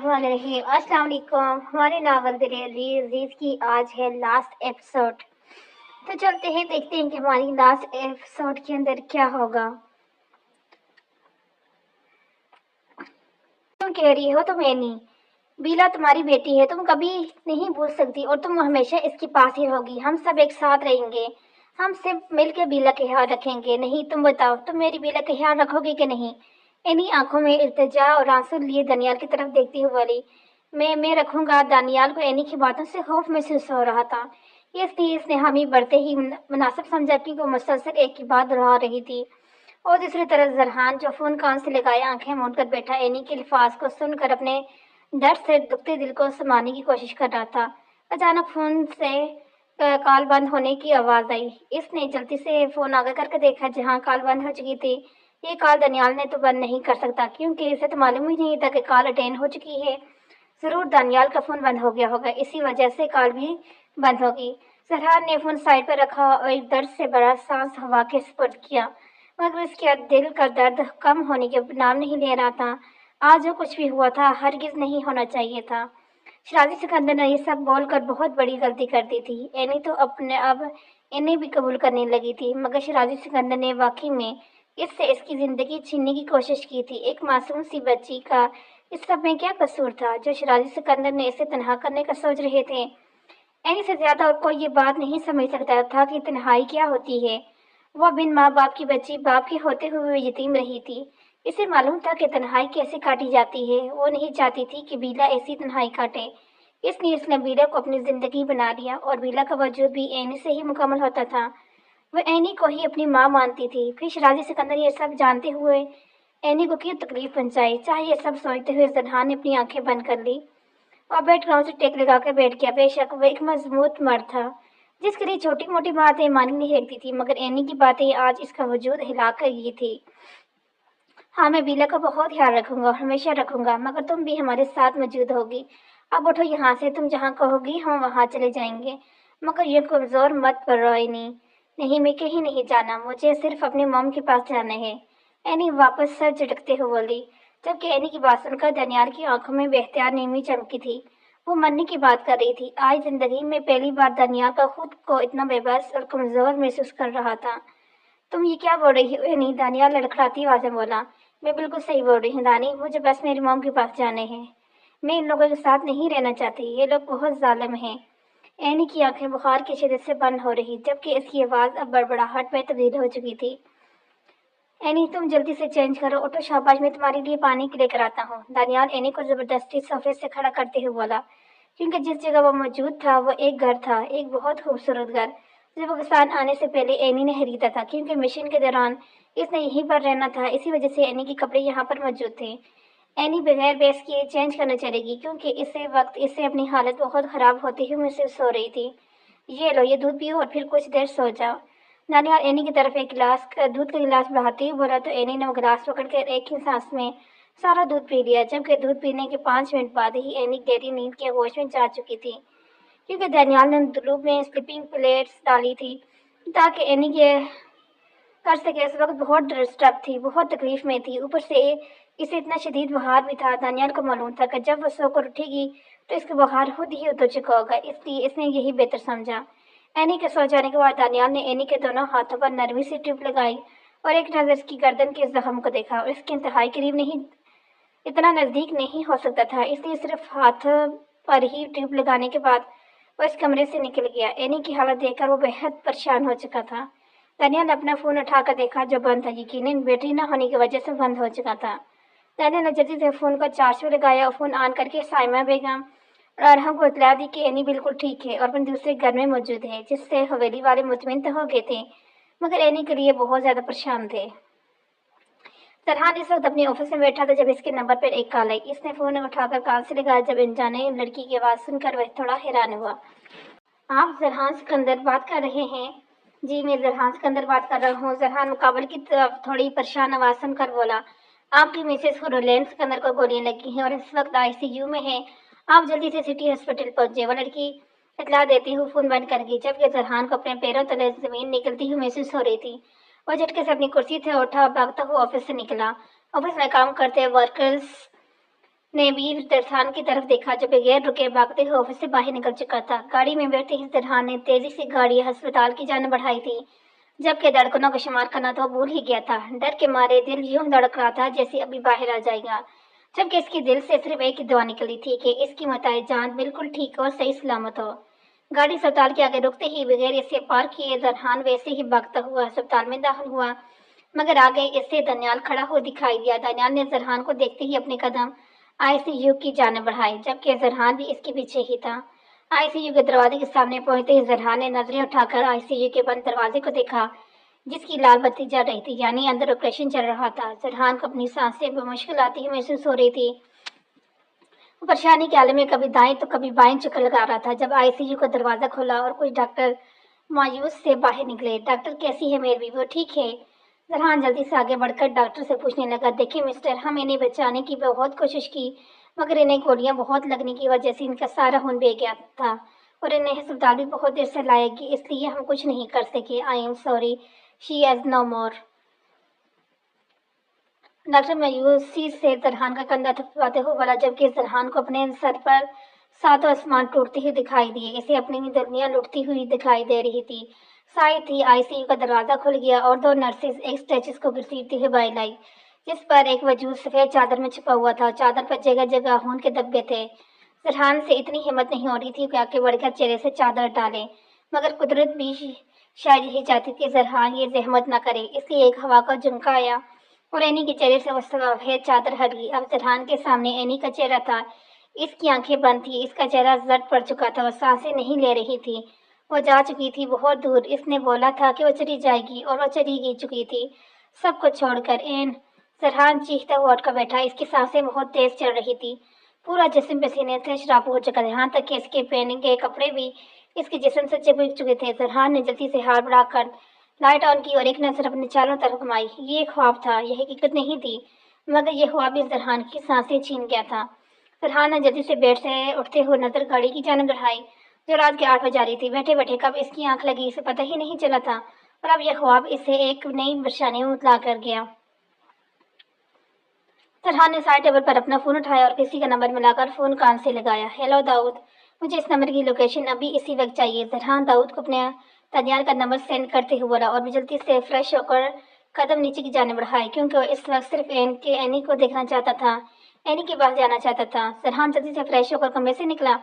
बिस्मिल्लाहिर्रहमानिर्रहीम। अस्सलाम वालेकुम। हमारे नावल दिल अजीज की आज है लास्ट एपिसोड। तो चलते हैं, देखते हैं कि हमारी लास्ट एपिसोड के अंदर क्या होगा। तुम कह रही हो तुम एनी, बीला तुम्हारी बेटी है, तुम कभी नहीं भूल सकती और तुम हमेशा इसके पास ही रहोगी। हम सब एक साथ रहेंगे, हम सिर्फ मिलकर बीला का ख्याल रखेंगे। नहीं, तुम बताओ, तुम मेरी बीला का ख्याल रखोगे कि नहीं? एनी आंखों में इल्तिजा और आंसू लिए दानियाल की तरफ देखती हुई बोली, मैं रखूंगा। दानियाल को एनी की बातों से खौफ महसूस हो रहा था, इसलिए इसने हामी बढ़ते ही मुनासिब समझा कि वो मुसलसल एक ही बात दोहरा रही थी। और दूसरी तरफ जरहान, जो फोन कान से लगाए आंखें मूंद कर बैठा, एनी के अल्फाज को सुनकर अपने दर्द से दुखते दिल को समाने की कोशिश कर रहा था। अचानक फोन से कॉल बंद होने की आवाज आई। इसने जल्दी से फोन आगे करके देखा, जहां कॉल बंद हो चुकी थी। ये कॉल दानियाल ने तो बंद नहीं कर सकता, क्योंकि इसे तो मालूम ही नहीं था कि कॉल अटेंड हो चुकी है। जरूर दानियाल का फोन बंद हो गया होगा, इसी वजह से कॉल भी बंद होगी। जरहान ने फोन साइड पर रखा और एक दर्द से बड़ा सांस हवा के सुपुर्द किया, मगर उसके दिल का दर्द कम होने के नाम नहीं ले रहा था। आज जो कुछ भी हुआ था हरगिज नहीं होना चाहिए था। शराजी सिकंदर ने ये सब बोलकर बहुत बड़ी गलती कर दी थी। एनी तो अपने अब इन्हें भी कबूल करने लगी थी, मगर शराजी सिकंदर ने वाकई में इससे इसकी जिंदगी छीनने की कोशिश की थी। एक मासूम सी बच्ची का इस सब में क्या कसूर था जो शराजी सिकंदर ने इसे तन्हा करने का सोच रहे थे? एनी से ज्यादा और कोई ये बात नहीं समझ सकता था कि तन्हाई क्या होती है। वह बिन माँ बाप की बच्ची बाप के होते हुए यतीम रही थी। इसे मालूम था कि तन्हाई कैसे काटी जाती है। वो नहीं चाहती थी कि बीला ऐसी तन्हाई काटे, इसलिए उसने बीला को अपनी जिंदगी बना लिया और बीला का वजूद भी एनी से ही मुकम्मल होता था। वह एनी को ही अपनी माँ मानती थी। फिर शराजी सिकंदर ये सब जानते हुए एनी को क्यों तकलीफ पहुंचाई? चाहे ये सब सोचते हुए जरहान ने अपनी आंखें बंद कर ली और बैकग्राउंड से टेक लगाकर बैठ गया। बेशक वह एक मजबूत मर्द था, जिसके लिए छोटी मोटी बातें मानी नहीं लगती थी, मगर एनी की बातें आज इसका वजूद हिला कर ये थी। हाँ, मैं बीला का बहुत ख्याल रखूंगा और हमेशा रखूंगा, मगर तुम भी हमारे साथ मौजूद होगी। अब उठो यहाँ से, तुम जहाँ कहोगी हम वहाँ चले जाएंगे, मगर ये कमजोर मत पड़ो एनी। नहीं, मैं कहीं नहीं जाना, मुझे सिर्फ अपने मॉम के पास जाना है। एनी वापस सर झटकते हुए बोली, जबकि एनी की बात सुनकर दानियाल की आंखों में बेख्तियार नीमी चमकी थी। वो मरने की बात कर रही थी। आज जिंदगी में पहली बार दानियाल का खुद को इतना बेबस और कमजोर महसूस कर रहा था। तुम ये क्या बोल रही हो एनी? दानियाल लड़खड़ाती आवाज में बोला। मैं बिल्कुल सही बोल रही हूँ दानी, मुझे बस मेरी मॉम के पास जाने हैं। मैं इन लोगों के साथ नहीं रहना चाहती, ये लोग बहुत जालिम हैं। एनी की आंखें बुखार की शिद्दत से बंद हो रही, जबकि इसकी आवाज अब बड़बड़ाहट में तब्दील हो चुकी थी। एनी, तुम जल्दी से चेंज करो, उठो, शाबाश, मैं तुम्हारे लिए पानी लेकर आता हूँ। दानियाल एनी को जबरदस्ती सोफे से खड़ा करते हुए बोला, क्योंकि जिस जगह वो मौजूद था वो एक घर था, एक बहुत खूबसूरत घर, जो पाकिस्तान आने से पहले एनी ने खरीदा था, क्योंकि मिशन के दौरान इसने यहीं पर रहना था। इसी वजह से एनी के कपड़े यहाँ पर मौजूद थे। एनी बगैर बहस किए चेंज करना चलेगी, क्योंकि इसे वक्त इससे अपनी हालत बहुत खराब होती हुई महसूस हो रही थी। ये लो, ये दूध पियो और फिर कुछ देर सो जाओ। दानियाल एनी की तरफ एक गिलास दूध का गिलास बढ़ाते ही बोला, तो एनी ने वो गिलास पकड़कर एक ही सांस में सारा दूध पी लिया, जबकि दूध पीने के 5 मिनट बाद ही एनी गहरी नींद के होश में जा चुकी थी, क्योंकि दानियाल ने दूध में स्लीपिंग प्लेट्स डाली थी ताकि एनी के कर सके। इस वक्त बहुत डिस्टर्ब थी, बहुत तकलीफ में थी, ऊपर से इसे इतना शदीद बुखार भी था। दानियाल को मालूम था कि जब वो सोकर उठेगी तो इसका बुखार खुद ही उतर चुका होगा, इसलिए इसने यही बेहतर समझा। एनी के सो जाने के बाद दानियाल ने एनी के दोनों हाथों पर नरमी से टिप लगाई और एक नजर इसकी गर्दन के जख्म को देखा, और इसके इंतहाई करीब नहीं, इतना नजदीक नहीं हो सकता था, इसलिए सिर्फ हाथ पर ही टिप लगाने के बाद वो इस कमरे से निकल गया। एनी की हालत देखकर वो बेहद परेशान हो चुका था। दानियाल ने अपना फोन उठाकर देखा, जो बंद था, यकीनन बैटरी न होने की वजह से बंद हो चुका था। दानियाल ने जल्दी से फोन को चार्ज में लगाया और फोन ऑन करके साइमा बेगम और अरहम को इतला दी कि एनी बिल्कुल ठीक है और अपने दूसरे घर में मौजूद है, जिससे हवेली वाले मुतमिन तो हो गए थे, मगर एनी के लिए बहुत ज्यादा परेशान थे। सरहान इस वक्त अपने ऑफिस में बैठा था जब इसके नंबर पर एक कॉल आई। इसने फोन उठाकर कान से लगाया। जब अनजाने लड़की की आवाज सुनकर वह थोड़ा हैरान हुआ। आप जरहान सिकंदर बात कर रहे हैं? जी, मैं जरहान सिकंदर बात कर रहा हूँ। जरहान मुकाबल की तरफ थोड़ी परेशान आवाज सुनकर बोला, आपकी मिसेस रोलैंड सिकंदर को गोलियां लगी हैं और इस वक्त आईसीयू में है। आप जल्दी से सिटी हॉस्पिटल पहुंचे। वो लड़की इतला देती हुई फोन बंद कर गई, जबकि जरहान को अपने पैरों तले जमीन निकलती हुई महसूस हो रही थी। वह झटके से अपनी कुर्सी से उठा, भागता हुआ ऑफिस से निकला। ऑफिस में काम करते वर्कर्स نے بھی درخان کی طرف دیکھا جو بغیر رکے بھاگتے ہوئے آفس سے باہر نکل چکا تھا۔ گاڑی میں بیٹھتے ہی درخان نے تیزی سے گاڑی ہسپتال کی جانب بڑھائی تھی، جبکہ دھڑکنوں کا شمار کرنا تو بھول ہی گیا تھا۔ ڈر کے مارے دل یوں دھڑک رہا تھا جیسے ابھی باہر آ جائے گا، جبکہ اس کے دل سے صرف ایک ہی دعا نکلی تھی کہ اس کی متاع جان بالکل ٹھیک اور صحیح سلامت ہو۔ گاڑی اسپتال کے آگے رکتے ہی بغیر اسے پارک کیے درخان ویسے ہی بھاگتا ہوا اسپتال میں داخل ہوا، مگر آگے اس سے دانیال کھڑا ہوا دکھائی دیا۔ دانیال نے درخان کو دیکھتے ہی اپنے قدم ICU کی جانب بڑھائے، جبکہ درخان بھی اس کے پیچھے ہی تھا۔ ICU کے دروازے کے سامنے پہنچتے ہی درخان نے نظریں اٹھا کر ICU کے بند دروازے کو دیکھا، جس کی لال بتی جل رہی تھی، یعنی اندر آپریشن چل رہا تھا۔ درخان کو اپنی سانسیں بمشکل آتی ہوئی محسوس ہو رہی تھی۔ وہ پریشانی کے عالم میں کبھی دائیں تو کبھی بائیں چکر لگا رہا تھا۔ جب ICU کا دروازہ کھلا اور کچھ ڈاکٹر مایوس سے باہر نکلے۔ ڈاکٹر کیسی ہے میری؟ وہ ٹھیک ہے؟ درخان جلدی سے آگے بڑھ کر ڈاکٹر سے پوچھنے لگا، دیکھیں مسٹر، ہم انہیں بچانے کی بہت کوشش کی، مگر انہیں گولیاں بہت لگنے کی وجہ سے ان کا سارا خون بہہ گیا تھا اور انہیں ہسپتال بھی بہت دیر سے لایا گیا، اس لیے ہم کچھ نہیں کر سکے۔ I am sorry, she is no more. Doctor مایوسی سے درخان کا کندھا تھپکاتے ہوئے بولا، جبکہ درخان کو اپنے سر پر ساتوں آسمان ٹوٹتے ہوئے دکھائی دیے، اسے اپنی دنیا لٹتی ہوئی دکھائی دے رہی تھی۔ ساتھ ہی ICU کا دروازہ کھل گیا اور دو نرسز ایک اسٹریچر کو گھسیٹتی ہوئی باہر آئی، جس پر ایک وجود سفید چادر میں چھپا ہوا تھا۔ چادر پر جگہ جگہ خون کے دھبے تھے۔ درخان سے اتنی ہمت نہیں ہو رہی تھی کہ آگے بڑھ کر چہرے سے چادر ڈالے، مگر قدرت بھی شاید یہی چاہتی تھی کہ درخان یہ زحمت نہ کرے، اس لیے ایک ہوا کا جھونکا آیا اور اینی کے چہرے سے وہ سفید چادر ہٹ گئی۔ اب درخان کے سامنے اینی کا چہرہ تھا، اس کی آنکھیں بند تھیں، اس کا چہرہ زرد پڑ چکا تھا، وہ سانسیں نہیں لے رہی تھی، وہ جا چکی تھی بہت دور۔ اس نے بولا تھا کہ وہ چلی جائے گی اور وہ چلی ہی چکی تھی، سب کچھ چھوڑ کر۔ درخان چیختا ہوا اٹھ کر بیٹھا، اس کی سانسیں بہت تیز چل رہی تھی، پورا جسم پسینے سے شرابور ہو چکا تھا، یہاں تک کہ اس کے پہنے کے کپڑے بھی اس کے جسم سے چپک چکے تھے۔ درخان نے جلدی سے ہاتھ بڑھا کر لائٹ آن کی اور ایک نظر اپنے چاروں طرف گھمائی۔ یہ ایک خواب تھا، یہ حقیقت نہیں تھی، مگر یہ خواب بھی درخان کی سانسیں چھین گیا تھا۔ درخان نے جلدی سے بیڈ سے اٹھتے ہوئے نظر گاڑی کی جانب بڑھائی جو رات کے 8 بجا رہی تھی۔ بیٹھے بیٹھے کب اس کی آنکھ لگی اسے پتہ ہی نہیں چلا تھا، اور اب یہ خواب اسے ایک نئی پریشانی میں مبتلا کر گیا۔ درخان نے سائڈ ٹیبل پر اپنا فون اٹھایا اور کسی کا نمبر ملا کر فون کان سے لگایا۔ ہیلو داؤد، مجھے اس نمبر کی لوکیشن ابھی اسی وقت چاہیے۔ درخان داؤد کو اپنے دانیال کا نمبر سینڈ کرتے ہوئے بولا اور جلدی سے فریش ہو کر قدم نیچے کی جانب بڑھائے، کیونکہ وہ اس وقت صرف اینی کو دیکھنا چاہتا تھا، اینی کے پاس جانا چاہتا تھا۔ درخان جلدی سے فریش ہو کر کمرے سے نکلا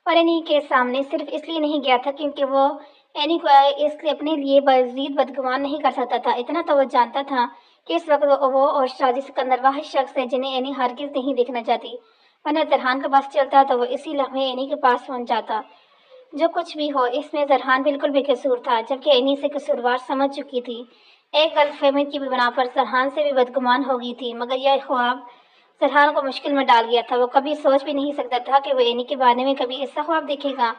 اور اینی کے سامنے صرف اس لیے نہیں گیا تھا کیونکہ وہ اینی کو اس اپنے لیے مزید بدگمان نہیں کر سکتا تھا۔ اتنا تو وہ جانتا تھا کہ اس وقت وہ اور شازی سکندر واحد شخص ہے جنہیں اینی ہرگز نہیں دیکھنا چاہتی، ورنہ درخان کا بس چلتا تو وہ اسی لمحے اینی کے پاس پہنچ جاتا۔ جو کچھ بھی ہو، اس میں درخان بالکل بے قصور تھا، جبکہ اینی سے قصوروار سمجھ چکی تھی۔ ایک غلط فہمی کی بنا پر درخان سے بھی بدگمان ہو گئی تھی، مگر یہ خواب درخان کو مشکل میں ڈال گیا تھا۔ وہ کبھی سوچ بھی نہیں سکتا تھا کہ وہ اینی کے بارے میں کبھی ایسا خواب دیکھے گا،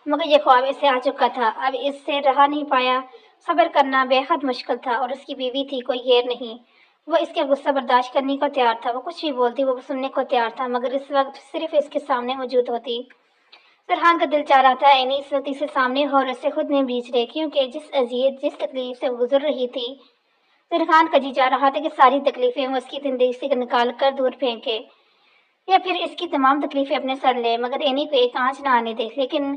مگر یہ خواب اس سے آ چکا تھا، اب اس سے رہا نہیں پایا۔ صبر کرنا بے حد مشکل تھا اور اس کی بیوی تھی، کوئی غیر نہیں، وہ اس کے غصہ برداشت کرنے کو تیار تھا، وہ کچھ بھی بولتی وہ سننے کو تیار تھا، مگر اس وقت صرف اس کے سامنے موجود ہوتی۔ درخان کا دل چاہ رہا تھا اینی اس وقت اسے سامنے ہو اور اسے خود میں بیچ رہے، کیونکہ جس اذیت جس تکلیف سے وہ گزر رہی تھی، درخان کا جی چاہ رہا تھا کہ ساری تکلیفیں وہ اس کی زندگی سے نکال کر دور پھینکے یا پھر اس کی تمام تکلیفیں اپنے سر لے، مگر اینی کو ایک آنچ نہ آنے دے۔ لیکن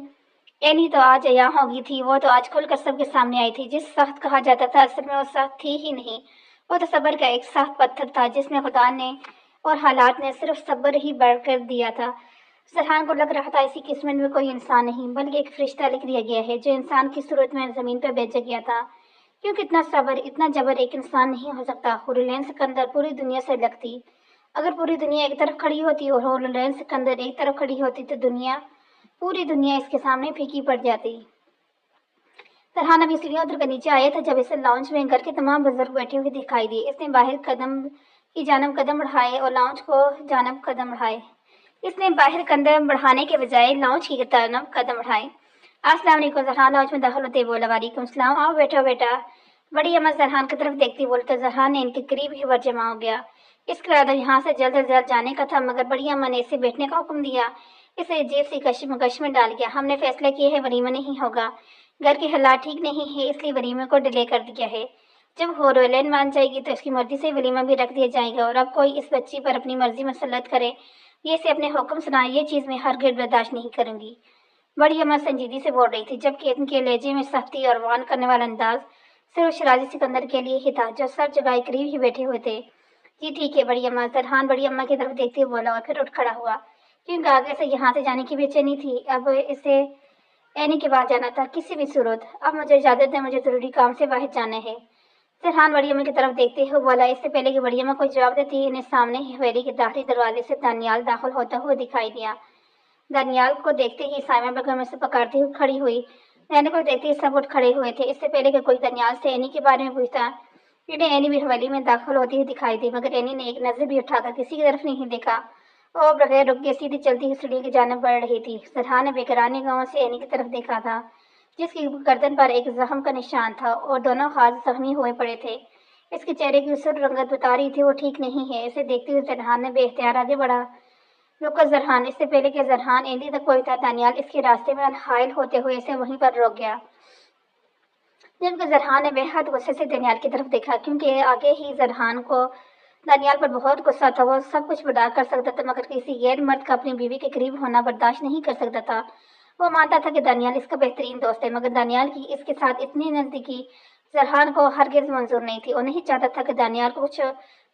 اینی تو آج عیاں ہو گئی تھی، وہ تو آج کھل کر سب کے سامنے آئی تھی۔ جس سخت کہا جاتا تھا اصل میں وہ سخت تھی ہی نہیں، وہ تو صبر کا ایک سخت پتھر تھا جس میں خدا نے اور حالات نے صرف صبر ہی بڑھ کر دیا تھا۔ درخان کو لگ رہا تھا اسی قسمت میں کوئی انسان نہیں بلکہ ایک فرشتہ لکھ دیا گیا ہے جو انسان کی صورت میں زمین پہ بھیجا گیا تھا، کیونکہ اتنا صبر اتنا جبر ایک انسان نہیں ہو سکتا۔ ہولولین سکندر پوری دنیا سے لگتی، اگر پوری دنیا ایک طرف کھڑی ہوتی اور ہولولین سکندر ایک طرف کھڑی ہوتی تو پوری دنیا اس کے سامنے پھیکی پڑ جاتی۔ درخان ابھی سیڑھیاں اتر کر نیچے آیا تھا جب اسے لاؤنج میں گھر کے تمام بزرگ بیٹھے ہوئے دکھائی دیے۔ اس نے باہر قدم کی جانب قدم بڑھائے اور لاؤنج کو جانب قدم بڑھائے۔ اس نے باہر قدم بڑھانے کے بجائے لاؤنج کی طرف قدم بڑھائے۔ السلام علیکم، درخان لاؤنج میں داخل ہوتے بولا۔ وعلیکم السلام، آؤ بیٹھو بیٹا۔ بڑی اماں درخان کی طرف دیکھتی بولی تو درخان نے ان کے قریب ہی جمع ہو گیا۔ اس کا ارادہ یہاں سے جلد از جلد جانے کا تھا، مگر بڑی اماں نے اسے بیٹھنے کا حکم دیا، اسے عجیب سی کشمکش میں ڈال گیا۔ ہم نے فیصلہ کیا ہے ولیمہ نہیں ہوگا، گھر کے حالات ٹھیک نہیں ہے، اس لیے ولیمے کو ڈیلے کر دیا ہے۔ جب ہولولین مان جائے گی تو اس کی مرضی سے ولیمہ بھی رکھ دیا جائے گا، اور اب کوئی اس بچی پر اپنی مرضی مسلط کرے یہ سے اپنے حکم سنائے، یہ چیز میں ہرگز برداشت نہیں کروں گی۔ بڑی اماں سنجیدگی سے بول رہی تھی، جبکہ ان کے لہجے میں سختی اور وان کرنے والا انداز صرف شیرازی سکندر کے لیے ہی تھا، جو سر جگائے قریب ہی بیٹھے ہوئے تھے۔ جی ٹھیک ہے بڑی اماں، سرحان بڑی اماں کی طرف دیکھتے ہوئے بولا اور پھر اٹھ کھڑا ہوا، کیونکہ آگے سے یہاں سے جانے کی بے چینی تھی۔ اب اسے اینی کے بعد جانا تھا کسی بھی صورت۔ اب مجھے اجازت ہے، مجھے ضروری کام سے باہر جانا ہے۔ سرحان بڑی اماں کی طرف دیکھتے ہوئے بولا۔ اس سے پہلے کہ بڑی اماں کوئی جواب دیتی، انہیں سامنے ہی حویلی کے داخلی دروازے سے دانیال داخل ہوتا ہوا دکھائی دیا۔ دانیال کو دیکھتے ہی سائمہ بیگم اسے پکارتی ہوئی کھڑی ہوئی۔ نینہ کو دیکھتے ہی سب اٹھ کھڑے ہوئے تھے۔ اس سے پہلے کہ کوئی دانیال سے اینی کے بارے میں پوچھتا، انہیں اینی بھی حویلی میں داخل ہوتی ہوئی دکھائی دی، مگر اینی نے ایک نظر بھی اٹھا کر کسی کی طرف نہیں دیکھا اور بغیر رک کے سیدھی چلتی ہوئی سیڑھی کی جانب بڑھ رہی تھی۔ سرحان نے بے قرار نگاہوں سے اینی کی طرف دیکھا تھا، جس کی گردن پر ایک زخم کا نشان تھا اور دونوں ہاتھ زخمی ہوئے پڑے تھے۔ اس کے چہرے کی سرخ رنگت بتا رہی تھی وہ ٹھیک نہیں ہے۔ اسے دیکھتے ہوئے سرحان نے بے اختیار آگے بڑھا۔ رکو سرحان! اس سے پہلے کہ سرحان اینی تک پہنچتا، دانیال اس کے راستے میں حائل ہوتے ہوئے اسے وہیں پر روک گیا۔ جبکہ سرحان نے بے حد غصے سے دانیال کی طرف دیکھا، کیونکہ آگے ہی سرحان کو دانیال پر بہت غصہ تھا۔ وہ سب کچھ برداشت کر سکتا تھا، مگر کسی غیر مرد کا اپنی بیوی کے قریب ہونا برداشت نہیں کر سکتا تھا۔ وہ مانتا تھا کہ دانیال اس کا بہترین دوست ہے، مگر دانیال کی اس کے ساتھ اتنی نزدیکی سرحان کو ہرگز منظور نہیں تھی۔ وہ نہیں چاہتا تھا کہ دانیال کو کچھ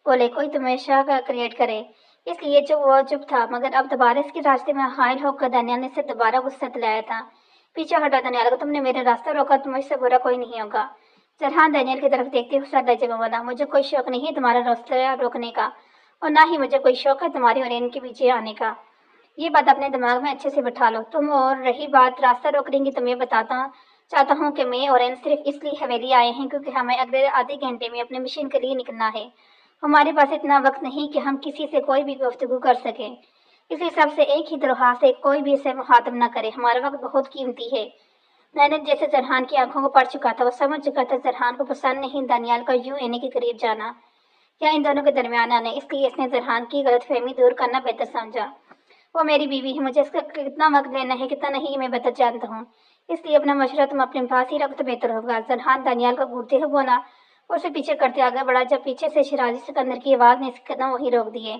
بولے، کوئی تماشا کریٹ کرے، اس لیے وہ چپ تھا۔ مگر اب دوبارہ اس کے راستے میں حائل ہو کر دانیال نے اسے دوبارہ غصہ دلایا تھا۔ پیچھے ہٹا دانیال کو، تم نے میرا راستہ روکا تو مجھ سے برا کوئی نہیں ہوگا۔ سرحان دانیال کی طرف دیکھتے ہوئے سر لہجے میں بولا، مجھے کوئی شوق نہیں ہے تمہارا راستہ روکنے کا، اور نہ ہی مجھے کوئی شوق ہے تمہاری اور اینی کے پیچھے آنے کا۔ یہ بات اپنے دماغ میں اچھے سے بٹھا لو تم۔ اور رہی بات راستہ روکنے کی، تو میں بتاتا چاہتا ہوں کہ میں اور این صرف اس لیے حویلی آئے ہیں کیونکہ ہمیں اگلے آدھے گھنٹے میں اپنے مشن کے لیے نکلنا ہے۔ ہمارے پاس اتنا وقت نہیں کہ ہم کسی سے کوئی بھی گفتگو کر سکیں۔ اس حساب سے ایک ہی درخواست ہے، کوئی بھی اسے مخاطب نہ کرے، ہمارا وقت بہت قیمتی ہے۔ نینہ جیسے سرحان کی آنکھوں کو پڑھ چکا تھا، وہ سمجھ چکا تھا سرحان کو پسند نہیں دانیال کا یوں اینی کے قریب جانا یا ان دونوں کے درمیان آنا، اس لیے اس نے سرحان کی غلط فہمی دور کرنا بہتر سمجھا۔ وہ میری بیوی ہے، مجھے اس کا کتنا وقت لینا ہے کتنا نہیں یہ میں بہتر جانتا ہوں، اس لیے اپنا مشورہ تم اپنے پاس ہی رکھو تو بہتر ہوگا۔ سرحان دانیال کو گھورتے ہوئے بولا اور اسے پیچھے کرتے آگے بڑھا، جب پیچھے سے شیرازی سکندر کی آواز نے اس کے قدم وہیں روک دیے۔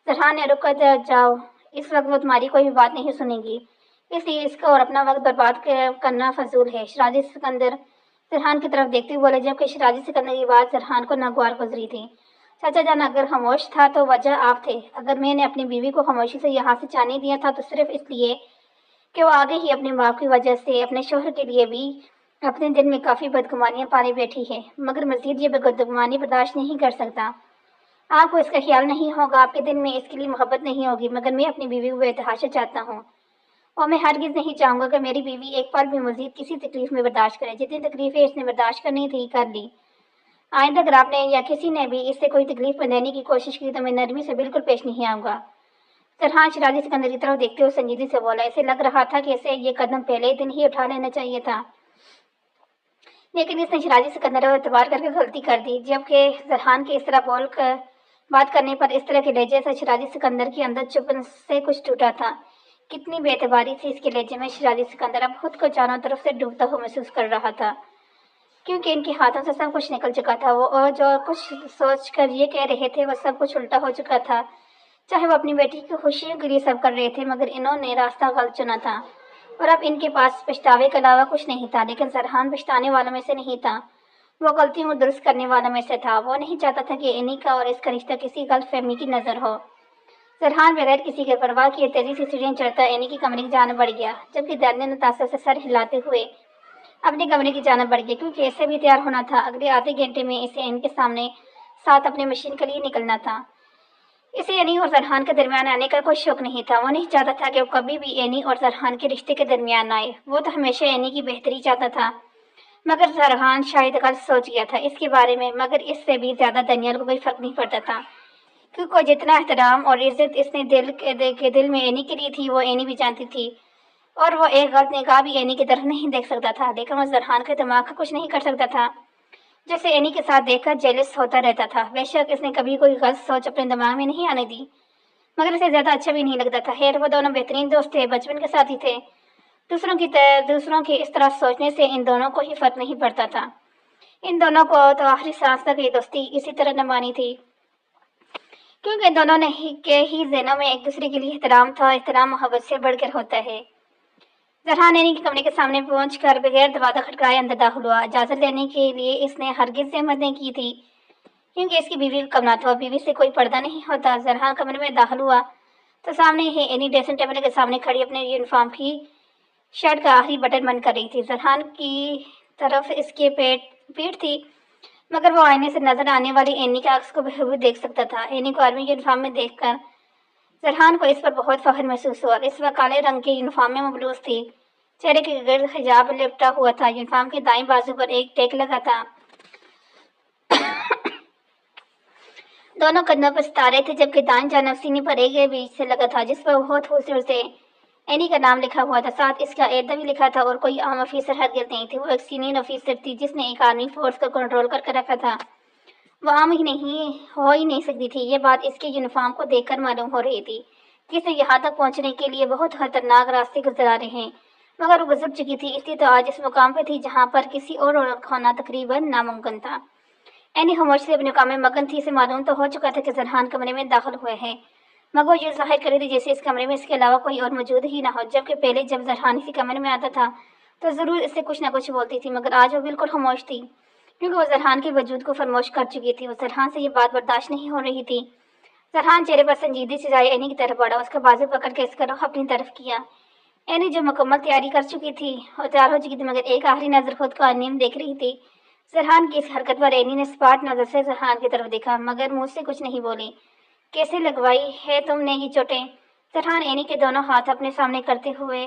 سرحان نے رک کر جاؤ، اس وقت وہ تمہاری کوئی بھی بات نہیں سنے گی، اس لیے اس کا اور اپنا وقت برباد کرنا فضول ہے۔ شیرازی سکندر سرحان کی طرف دیکھتے ہوئے بولے، جبکہ شیرازی سکندر کی بات سرحان کو ناگوار گزری تھی۔ چاچا جان اگر خاموش تھا تو وجہ آپ تھے، اگر میں نے اپنی بیوی کو خاموشی سے یہاں سے جانے دیا تھا تو صرف اس لیے کہ وہ آگے ہی اپنے باپ کی وجہ سے اپنے شوہر کے لیے بھی اپنے دل میں کافی بدگمانیاں پالے بیٹھی ہے، مگر مزید یہ بدگمانی برداشت نہیں کر سکتا۔ آپ کو اس کا خیال نہیں ہوگا، آپ کے دل میں اس کے لیے محبت نہیں ہوگی، مگر میں اپنی بیوی کو بے تحاشا چاہتا ہوں، اور میں ہرگز نہیں چاہوں گا کہ میری بیوی ایک پل بھی مزید کسی تکلیف میں برداشت کرے۔ جتنی تکلیفیں اس نے برداشت کرنی تھی کر لی، آئندہ اگر آپ نے یا کسی نے بھی اس سے کوئی تکلیف بندھانے کی کوشش کی تو میں نرمی سے بالکل پیش نہیں آؤں گا۔ سرحان شیرازی سکندر کی طرف دیکھتے ہوئے سنجیدگی سے بولا، اسے لگ رہا تھا کہ اسے یہ قدم پہلے دن ہی اٹھا لینا چاہیے تھا، لیکن اس نے شیرازی سکندر پر اعتبار کر کے غلطی کر دی، جبکہ سرحان کے اس طرح بات کرنے پر اس طرح کے لہجے سے شیرازی سکندر کے اندر چبھن سے کچھ ٹوٹا تھا۔ کتنی بے اعتباری تھی اس کے لہجے میں! شیرازی سکندر اب خود کو چاروں طرف سے ڈوبتا ہوا محسوس کر رہا تھا، کیونکہ ان کے ہاتھوں سے سب کچھ نکل چکا تھا۔ وہ جو کچھ سوچ کر یہ کہہ رہے تھے وہ سب کچھ الٹا ہو چکا تھا۔ چاہے وہ اپنی بیٹی کی خوشیوں کے لیے سب کر رہے تھے، مگر انہوں نے راستہ غلط چنا تھا اور اب ان کے پاس پچھتاوے کے علاوہ کچھ نہیں تھا۔ لیکن سرحان پچھتانے والوں میں سے نہیں تھا، وہ غلطیوں کو درست کرنے والوں میں سے تھا۔ وہ نہیں چاہتا تھا کہ اینی کا اور اس کا رشتہ کسی غلط فہمی کی نظر ہو۔ سرحان بغیر کسی کے پرواہ کیے تیزی سے سیڑھیاں چڑھتا اینی کی کمرے کی جانب بڑھ گیا، جبکہ دانیال متاثر سے سر ہلاتے ہوئے اپنے کمرے کی جانب بڑھ گیا، کیونکہ اسے بھی تیار ہونا تھا۔ اگلے آدھے گھنٹے میں اسے ان کے ساتھ اپنے مشن کے لیے نکلنا تھا۔ اسے اینی اور سرحان کے درمیان آنے کا کوئی شوق نہیں تھا۔ وہ نہیں چاہتا تھا کہ وہ کبھی بھی اینی اور سرحان کے رشتے کے درمیان آئے۔ وہ تو ہمیشہ اینی کی بہتری چاہتا تھا، مگر سرحان شاید غلط سوچ گیا تھا اس کے بارے میں۔ مگر اس سے بھی زیادہ دانیال کو کوئی فرق نہیں پڑتا تھا، کیونکہ جتنا احترام اور عزت اس نے دل میں اینی کے لیے تھی وہ اینی بھی جانتی تھی، اور وہ ایک غلط نگاہ بھی اینی کی طرف نہیں دیکھ سکتا تھا۔ لیکن وہ سرحان کے دماغ کا کچھ نہیں کر سکتا تھا، جیسے اینی کے ساتھ دیکھ کر جیلس ہوتا رہتا تھا۔ بے شک اس نے کبھی کوئی غلط سوچ اپنے دماغ میں نہیں آنے دی، مگر اسے زیادہ اچھا بھی نہیں لگتا تھا۔ خیر، وہ دونوں بہترین دوست تھے، بچپن کے ساتھی تھے۔ دوسروں کی اس طرح سوچنے سے ان دونوں کو ہی فرق نہیں پڑتا تھا۔ ان دونوں کو تو آخری سانس تک یہ دوستی اسی طرح نبھانی تھی۔ क्योंकि दोनों ने ही ज़हनों में एक दूसरे के लिए एहतराम था। एहतराम मोहब्बत से बढ़कर होता है। जरहान एनी के कमरे के सामने पहुंचकर बगैर दरवाजा खटखटाए अंदर दाखिल हुआ। इजाजत लेने के लिए इसने हरगिज सहमत नहीं की थी, क्योंकि इसकी बीवी का कमरा था और बीवी से कोई पर्दा नहीं होता। जरहान कमरे में दाखिल हुआ तो सामने ही एनी ड्रेसिंग टेबल के सामने खड़ी अपने यूनिफॉर्म की शर्ट का आखिरी बटन बंद कर रही थी। जरहान की तरफ इसके पीठ थी, मगर वो आईने से नजर आने वाली एनी के अक्स को बखूबी देख सकता था। एनी को आर्मी यूनिफॉर्म में देखकर जरहान को इस पर बहुत फख्र महसूस हुआ। इस वक्त काले रंग के यूनिफॉर्म में मबलूस थी। चेहरे के गिर्द हिजाब लिपटा हुआ था। यूनिफॉर्म के दाईं बाजू पर एक टैग लगा था। दोनों कंधों पर सितारे थे, जबकि दाईं जानब सीने पर एक बीच से लगा था, जिस पर बहुत खूबसूरत से एनी का नाम लिखा हुआ था। साथ इसका एहदा भी लिखा था। और कोई आम अफीसर हरगिज़ नहीं थी। वो एक सीनियर अफीसर थी जिसने एक आर्मी फोर्स को कंट्रोल करके रखा था। वो आम ही नहीं सकती थी। ये बात इसके यूनिफॉर्म को देखकर मालूम हो रही थी कि इसे यहाँ तक पहुँचने के लिए बहुत खतरनाक रास्ते गुजरा रहे हैं, मगर वो गुजर चुकी थी। इसलिए तो आज इस मुकाम पर थी जहाँ पर किसी और औरत को होना तकरीबन नामुमकिन था। एनी खामोश से अपने काम में मगन थी। इसे मालूम तो हो चुका था कि जरहान कमरे में दाखिल हुए हैं, मगर वो ये जाहिर कर रही थी जैसे इस कमरे में इसके अलावा कोई और मौजूद ही ना हो। जबकि पहले जब जरहान इसी कमरे में आता था तो ज़रूर इससे कुछ ना कुछ बोलती थी, मगर आज वो बिल्कुल खामोश थी, क्योंकि वो जरहान के वजूद को फरमोश कर चुकी थी। वो जरहान से ये बात बर्दाश्त नहीं हो रही थी। जरहान चेहरे पर संजीदगी से जाए एनी की तरफ बढ़ा। उसका बाजू पकड़ के इसका रुख अपनी तरफ किया। एनी जो मुकम्मल तैयारी कर चुकी थी और तैयार हो चुकी थी, मगर एक आखिरी नजर खुद को अनियम देख रही थी। जरहान की इस हरकत पर एनी ने स्पाट नजर से जरहान की तरफ देखा, मगर मुंह से कुछ नहीं बोली। कैसे लगवाई है तुमने ये चोटें? जरहान एनी के दोनों हाथ अपने सामने करते हुए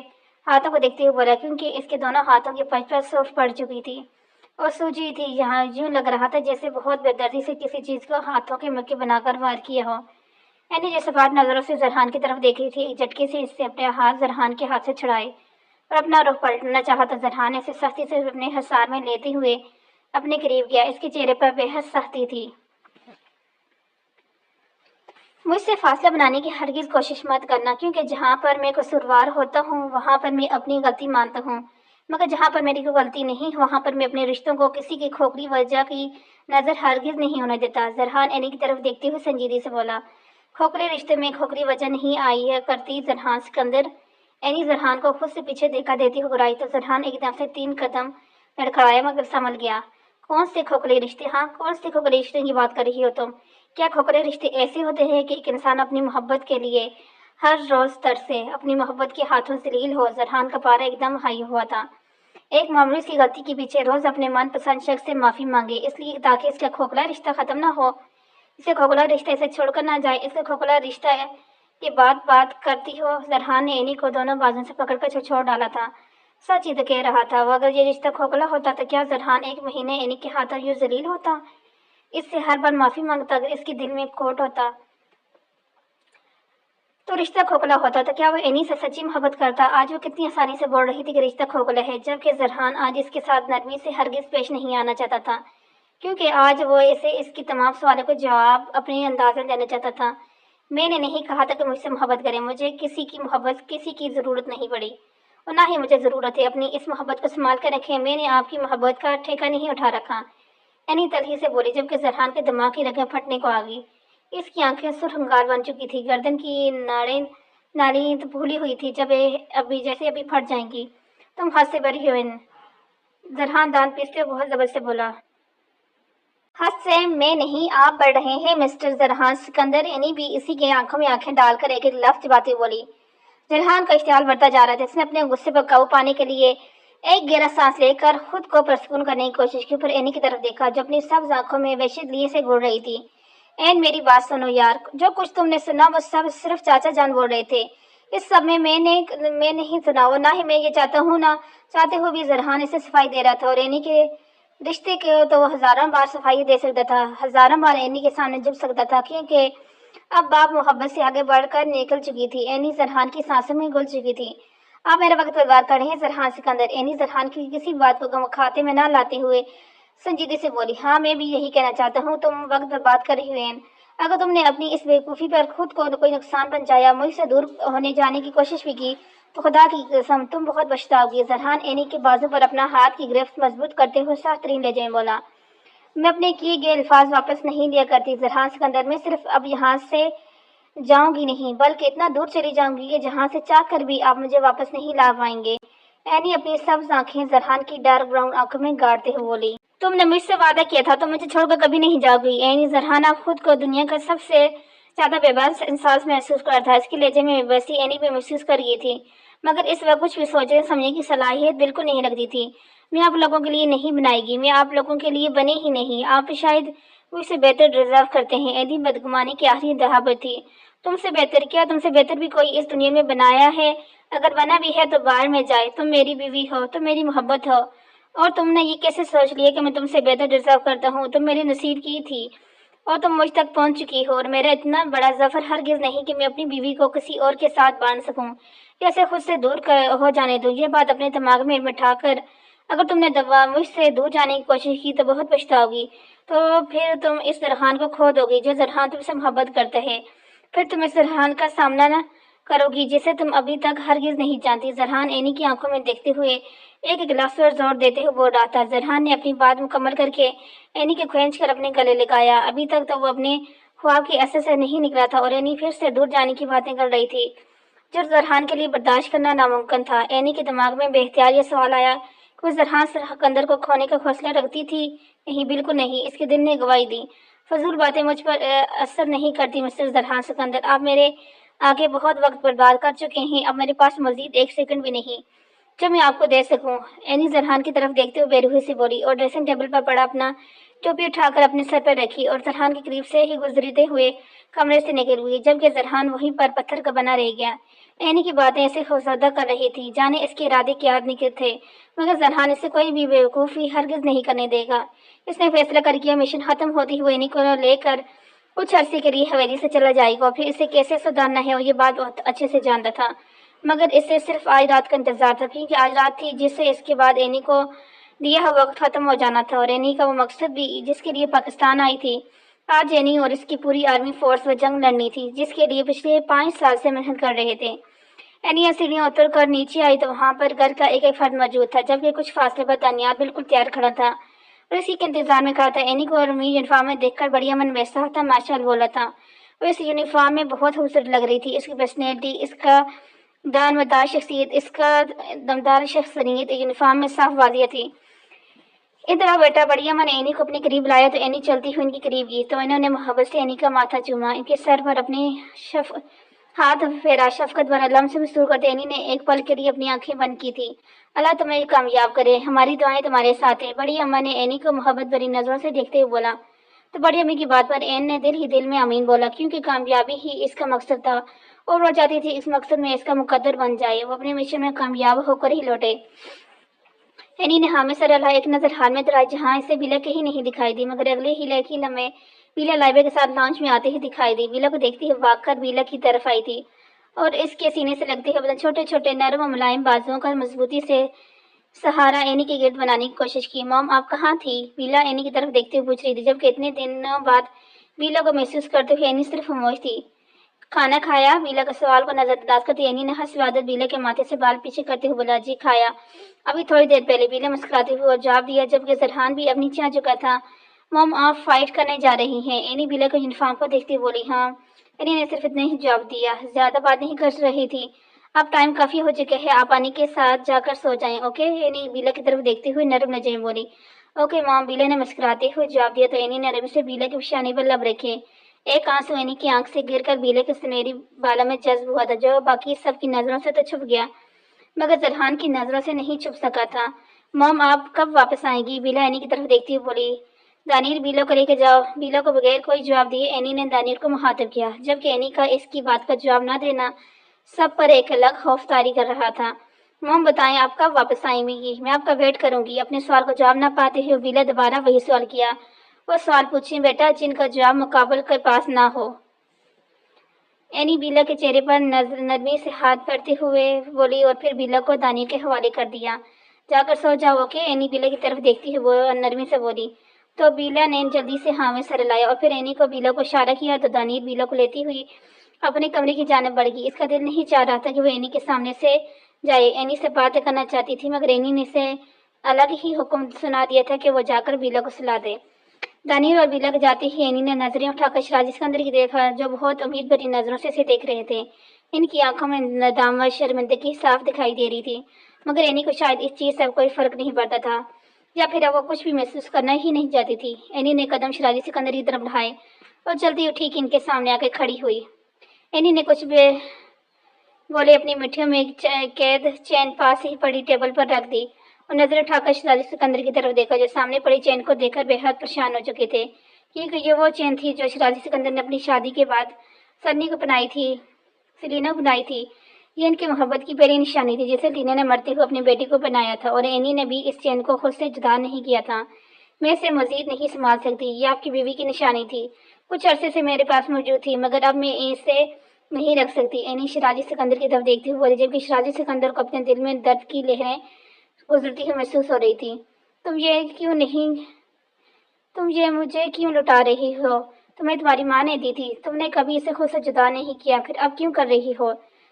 हाथों को देखते हुए बोला, क्योंकि इसके दोनों हाथों की पंच पर सूफ पड़ चुकी थी और सूजी थी। यहाँ यूं लग रहा था जैसे बहुत बेदर्दी से किसी चीज को हाथों के मक्के बनाकर वार किया हो। एनी जो सपाट नजरों से जरहान की तरफ देख रही थी, एक झटके से इससे अपने हाथ जरहान के हाथ से छुड़ाए और अपना रुख पलटना चाहा तो जरहान ऐसे सख्ती से अपने हसार में लेते हुए अपने करीब गया। इसके चेहरे पर बेहद सख्ती थी। मुझसे फासला बनाने की हरगिज कोशिश मत करना, क्योंकि जहाँ पर मैं कसूरवार होता हूँ वहाँ पर मैं अपनी गलती मानता हूँ, मगर जहाँ पर मेरी कोई गलती नहीं वहाँ पर मैं अपने रिश्तों को किसी की खोखली वजह की नज़र हरगिज नहीं होने देता। जरहान एनी की तरफ देखते हुए संजीदगी से बोला, खोखले रिश्ते में खोखली वजह नहीं आई है करती जरहान सिकंदर। एनी जरहान को खुद से पीछे देखा देती हुई तो जरहान एकदम से 3 कदम लड़खड़ाया, मगर संभल गया। कौन से खोखले रिश्ते? हाँ, कौन से खोखले रिश्ते की बात कर रही हो तुम? क्या खोखले रिश्ते ऐसे होते हैं कि एक इंसान अपनी मोहब्बत के लिए हर रोज तरसे, अपनी मोहब्बत के हाथों से लील हो? जरहान का पारा एकदम हाई हुआ था। एक मामूली सी गलती के पीछे रोज अपने मनपसंद शख्स से माफी मांगे, इसलिए ताकि इसका खोखला रिश्ता खत्म ना हो। इसे खोखला रिश्ता इसे छोड़कर ना जाए। इसका खोखला रिश्ता की बात करती हो। जरहान ने एनी को दोनों बाजू से पकड़कर छोड़ डाला था। सच ही तो कह रहा था। वो अगर ये रिश्ता खोखला होता तो क्या जरहान 1 महीने एनी के हाथों यूं जलील होता? इससे हर बार माफी मांगता? अगर इसके दिल में खोट होता तो रिश्ता खोखला होता तो क्या वो एनी से सच्ची मोहब्बत करता? आज वो कितनी आसानी से बोल रही थी कि रिश्ता खोखला है, जबकि जरहान आज इसके साथ नरमी से हरगिज पेश नहीं आना चाहता था, क्योंकि आज वो इसे इसकी तमाम सवालों को जवाब अपने अंदाज में देना चाहता था। मैंने नहीं कहा था कि मुझसे मोहब्बत करें। मुझे किसी की मोहब्बत किसी की ज़रूरत नहीं पड़ी और ना ही मुझे ज़रूरत है। अपनी इस मोहब्बत को संभाल कर रखें। मैंने आपकी मोहब्बत का ठेका नहीं उठा रखा, एनी तलखी से बोली, जबकि जरहान के दिमाग की रगें फटने को आ गई। इसकी आंखें सुरंगार बन चुकी थी। गर्दन की नाड़ी तो भूली हुई थी, जब अभी फट जाएंगी। तुम हद से बड़ी हो। जरहान दांत पीसते हुए बहुत जबर से बोला। हद से मैं नहीं, आप बढ़ रहे हैं मिस्टर जरहान सिकंदर। एनी भी इसी के आंखों में आंखें डालकर एक एक लफ्ज बातें बोली। जरहान का इश्तियाल बढ़ता जा रहा था। इसने अपने गुस्से पर काबू पाने के लिए एक गहरा सांस लेकर खुद को परसकून करने की कोशिश की, फिर एनी की तरफ देखा जो अपनी सब्ज आंखों में वहशत लिए से घूर रही थी। एन, मेरी बात सुनो यार, जो कुछ तुमने सुना वो सब सिर्फ चाचा जान बोल रहे थे। इस सब में मैं नहीं सुना, और ना ही मैं ये चाहता हूँ। ना चाहते हुए भी जरहान इसे सफाई दे रहा था, और एनी के रिश्ते के तो वो हजारों बार सफाई दे सकता था, हजारों बार एनी के सामने झुक सकता था, क्योंकि अब बाप मोहब्बत से आगे बढ़कर निकल चुकी थी। एनी जरहान की सांसों में घुल चुकी थी। आप मेरा वक्त बर्बाद कर रहे हैं जरहान सिकंदर। एनी जरहान की किसी बात को गम खाते में ना लाते हुए संजीदगी से बोली। हाँ, मैं भी यही कहना चाहता हूँ, तुम वक्त बर्बाद कर रही हो एन। अगर तुमने अपनी इस बेवकूफ़ी पर खुद को कोई नुकसान पहुंचाया, मुझसे दूर होने जाने की कोशिश भी की, तो खुदा की कसम तुम बहुत पछताओगी। जरहान एनी के बाजू पर अपना हाथ की गिरफ्त मजबूत करते हुए सख्त तरीन लहजे में बोला। میں اپنے کیے گئے الفاظ واپس نہیں لیا کرتی زرحان سکندر، میں صرف اب یہاں سے جاؤں گی نہیں بلکہ اتنا دور چلی جاؤں گی کہ جہاں سے چاہ کر بھی آپ مجھے واپس نہیں لا پائیں گے۔ اینی اپنی سبز آنکھیں زرحان کی ڈارک براؤن آنکھوں میں گاڑتے ہوئے بولی، تم نے مجھ سے وعدہ کیا تھا، تم مجھے چھوڑ کر کبھی نہیں جاؤ گی۔ اینی زرحان اب خود کو دنیا کا سب سے زیادہ بے بس انسان محسوس کر رہا تھا۔ اس کے لہجے میں بے بسی اینی بھی محسوس کر گئی تھی، مگر اس وقت کچھ بھی سوچنے سمجھنے کی صلاحیت بالکل نہیں رکھتی تھی۔ میں آپ لوگوں کے لیے نہیں بنائی گی، میں آپ لوگوں کے لیے بنی ہی نہیں، آپ شاید مجھ سے بہتر ڈیزرو کرتے ہیں۔ اینی بدگمانی کی آخری انتہا پر تھی۔ تم سے بہتر کیا؟ تم سے بہتر بھی کوئی اس دنیا میں بنایا ہے؟ اگر بنا بھی ہے تو باہر میں جائے۔ تم میری بیوی ہو، تم میری محبت ہو، اور تم نے یہ کیسے سوچ لیا کہ میں تم سے بہتر ڈیزرو کرتا ہوں؟ تم میرے نصیب کی تھی اور تم مجھ تک پہنچ چکی ہو، اور میرا اتنا بڑا ظفر ہرگز نہیں کہ میں اپنی بیوی کو کسی اور کے ساتھ باندھ سکوں یا اسے خود سے دور ہو جانے دوں۔ یہ بات اپنے دماغ میں بٹھا کر اگر تم نے مجھ سے دور جانے کی کوشش کی تو بہت پچھتاؤ گی۔ تو پھر تم اس زرحان کو کھو دو گی جو زرحان تم سے محبت کرتا ہے، پھر تم اس زرحان کا سامنا نہ کرو گی جسے تم ابھی تک ہرگز نہیں جانتی۔ زرحان اینی کی آنکھوں میں دیکھتے ہوئے ایک گلاس پر زور دیتے ہوئے بول رہا تھا۔ زرحان نے اپنی بات مکمل کر کے اینی کو کھینچ کر اپنے گلے لگایا۔ ابھی تک تو وہ اپنے خواب کے ایسے سے نہیں نکلا تھا اور اینی پھر سے دور جانے کی باتیں کر رہی تھی جو زرحان کے لیے برداشت کرنا ناممکن تھا۔ اینی کے دماغ میں بے اختیار یہ سوال آیا کہ وہ زرحان سکندر کو کھونے کا حوصلہ رکھتی تھی؟ نہیں، بالکل نہیں، اس کے دل نے گواہی دی۔ فضول باتیں مجھ پر اثر نہیں کرتی مسٹر زرحان سکندر، آپ میرے آگے بہت وقت برباد کر چکے ہیں، اب میرے پاس مزید ایک سیکنڈ بھی نہیں جو میں آپ کو دے سکوں۔ اینی زرحان کی طرف دیکھتے ہوئے بے روحی سے بولی اور ڈریسنگ ٹیبل پر پڑا اپنا ٹوپی اٹھا کر اپنے سر پر رکھی اور زرحان کے قریب سے ہی گزرتے ہوئے کمرے سے نکل ہوئی، جبکہ زرحان وہیں پر پتھر کا بنا رہ گیا۔ اینی کی باتیں ایسے خوفزدہ کر رہی تھی جانے اس کے ارادے کیا نکلے تھے، مگر زرحان اسے کوئی بھی بیوقوفی ہرگز نہیں کرنے دے گا۔ اس نے فیصلہ کر کیا مشن ختم ہوتی ہوئے اینی کو لے کر کچھ عرصے کے لیے حویلی سے چلا جائے گا، پھر اسے کیسے سدھارنا ہے اور یہ بات بہت اچھے سے جانتا تھا، مگر اسے صرف آج رات کا انتظار تھا، کیونکہ آج رات تھی جس سے اس کے بعد اینی کو دیا ہوا وقت ختم ہو جانا تھا، اور اینی کا وہ مقصد بھی جس کے لیے پاکستان آئی تھی۔ آج اینی اور اس کی پوری آرمی فورس وہ جنگ لڑنی تھی جس کے لیے پچھلے 5 سال سے محنت کر رہے تھے۔ اینی سیڑھیاں اتر کر نیچے آئی تو وہاں پر گھر کا ایک ایک فرد موجود تھا، جبکہ کچھ فاصلے پر دانیال بالکل تیار کھڑا تھا اور اسی کے انتظار میں کھڑا تھا۔ اینی کو آرمی یونیفارم میں دیکھ کر بڑی امن بحثہ تھا، ماشاء اللہ بولا تھا۔ وہ اس یونیفارم میں بہت خوبصورت لگ رہی تھی، اس کی پرسنالٹی، اس کا دانمدار شخصیت، اس کا دمدار شخصیت یونیفارم میں صاف واضح تھی۔ ادھر آؤ بیٹا، بڑی اماں نے اینی کو اپنے قریب لایا تو اینی چلتی ہوئی ان کے قریب گئی تو انہوں نے محبت سے اینی کا ماتھا چوما، ان کے سر پر اپنے ہاتھ پھیرا۔ شفقت بھرا لمس محسوس کرتے اینی نے ایک پل کے لیے اپنی آنکھیں بند کی تھی۔ اللہ تمہیں کامیاب کرے، ہماری دعائیں تمہارے ساتھ ہیں، بڑی اماں نے اینی کو محبت بھری نظروں سے دیکھتے ہوئے بولا۔ تو بڑی امی کی بات پر این نے دل ہی دل میں آمین بولا، کیونکہ کامیابی ہی اس کا مقصد تھا اور وہ چاہتی تھی اس مقصد میں اس کا مقدر بن جائے، وہ اپنے مشن میں کامیاب ہو کر ہی لوٹے۔ اینی نے ہاں میں سر ہلایا، ایک نظر حال میں درائی جہاں اسے بیلا کہیں نہیں دکھائی دی، مگر اگلے ہی لمحے بیلا لائبے کے ساتھ لانچ میں آتے ہی دکھائی دی۔ بیلا کو دیکھتی ہوئے بھاگ کر بیلا کی طرف آئی تھی اور اس کے سینے سے لگتے ہوئے چھوٹے چھوٹے نرم و ملائم بازوؤں کا مضبوطی سے سہارا اینی کے گرد بنانے کی کوشش کی۔ موم آپ کہاں تھی؟ بیلا اینی کی طرف دیکھتے ہوئے پوچھ رہی تھی، جبکہ اتنے دنوں بعد بیلا کو محسوس کرتے ہوئے اینی صرف خاموش تھی۔ کھانا کھایا؟ بیلا کا سوال کو نظر انداز کرتے اینی نے حسب عادت بیلا کے ماتھے سے بال پیچھے کرتے ہوئے بولا، جی کھایا، ابھی تھوڑی دیر پہلے، بیلا مسکراتے ہوئے جواب دیا، جبکہ زرحان بھی اب نیچے آ چکا تھا۔ موم آپ فائٹ کرنے جا رہی ہیں؟ اینی بیلا کو یونیفارم کو دیکھتے ہوئے بولی۔ ہاں، اینی نے صرف اتنا ہی جواب دیا، زیادہ بات نہیں کر رہی تھی، اب ٹائم کافی ہو چکا ہے، آپ پانی کے ساتھ جا کر سو جائیں، اوکے؟ اینی بیلا کی طرف دیکھتے ہوئے نرم لہجے میں بولی۔ اوکے موم، بیلا نے مسکراتے ہوئے جواب دیا تو اینی نے نرمی سے بیلا کی پیشانی پر لب رکھے۔ ایک آنسو اینی کی آنکھ سے گر کر بیلا کے سنہری بالوں میں جذب ہوا تھا، جو باقی سب کی نظروں سے تو چھپ گیا مگر زرحان کی نظروں سے نہیں چھپ سکا تھا۔ موم آپ کب واپس آئیں گی؟ بیلا اینی کی طرف دیکھتی ہوئی بولی۔ دانیر بیلا کو لے کے جاؤ۔ بیلا کو بغیر کوئی جواب دیے اینی نے دانیر کو مخاطب کیا، جبکہ اینی کا اس کی بات کا جواب نہ دینا سب پر ایک الگ خوف طاری کر رہا تھا۔ موم بتائیں آپ کب واپس آئیں گی؟ میں آپ کا ویٹ کروں گی۔ اپنے سوال کو جواب نہ پاتے ہوئے بیلا دوبارہ وہی سوال کیا۔ وہ سوال پوچھیں بیٹا جن کا جواب مقابل کے پاس نہ ہو۔ اینی بیلا کے چہرے پر نرمی سے ہاتھ پھیرتے ہوئے بولی اور پھر بیلا کو دانیر کے حوالے کر دیا۔ جا کر سو جاؤ، اوکے؟ اینی بیلا کی طرف دیکھتی ہوئے نرمی سے بولی۔ تو بیلا نے جلدی سے ہاں میں سر ہلایا اور پھر اینی کو بیلا کو اشارہ کیا تو دانیر بیلا کو لیتی ہوئی اپنے کمرے کی جانب بڑھ گئی۔ اس کا دل نہیں چاہ رہا تھا کہ وہ اینی کے سامنے سے جائے، اینی سے باتیں کرنا چاہتی تھی، مگر اینی نے اسے الگ ہی حکم سنا دیا تھا کہ وہ جا کر بیلا کو سلا دے۔ دانیال اور بیلا کے جاتے ہی اینی نے نظریں اٹھا کر شراج سکندر کی دیکھا جو بہت امید بھری نظروں سے اسے دیکھ رہے تھے۔ ان کی آنکھوں میں ندامت شرمندگی صاف دکھائی دے رہی تھی، مگر اینی کو شاید اس چیز سے کوئی فرق نہیں پڑتا تھا، یا پھر اب وہ کچھ بھی محسوس کرنا ہی نہیں چاہتی تھی۔ اینی نے قدم شراج سکندر کی طرف بڑھائے اور جلدی اٹھی کہ ان کے سامنے آ کے کھڑی ہوئی۔ اینی نے کچھ بولے اپنی مٹھیوں میں قید چین پاس ہی پڑی ٹیبل پر رکھ دی اور نظر اٹھا کر شراج سکندر کی طرف دیکھا جو سامنے پڑی چین کو دیکھ کر بے حد پریشان ہو چکے تھے، کیونکہ یہ وہ چین تھی جو شراج سکندر نے اپنی شادی کے بعد سلینا کو بنائی تھی۔ یہ ان کی محبت کی پہلی نشانی تھی جسے لینا نے مرتے ہوئے اپنی بیٹی کو بنایا تھا، اور اینی نے بھی اس چین کو خود سے جدا نہیں کیا تھا۔ میں اسے مزید نہیں سنبھال سکتی، یہ آپ کی بیوی کی نشانی تھی، کچھ عرصے سے میرے پاس موجود تھی، مگر اب میں اسے نہیں رکھ سکتی۔ اینی شراج سکندر کی طرف دیکھتے ہوئے بولی، جبکہ شراج سکندر کو اپنے دل میں درد کی لہریں گزرتی ہوئی محسوس ہو رہی تھی۔ تم یہ مجھے کیوں لٹا رہی ہو؟ تمہیں تمہاری ماں نے دی تھی، تم نے کبھی اسے خود سے جدا نہیں کیا، پھر اب کیوں کر رہی ہو؟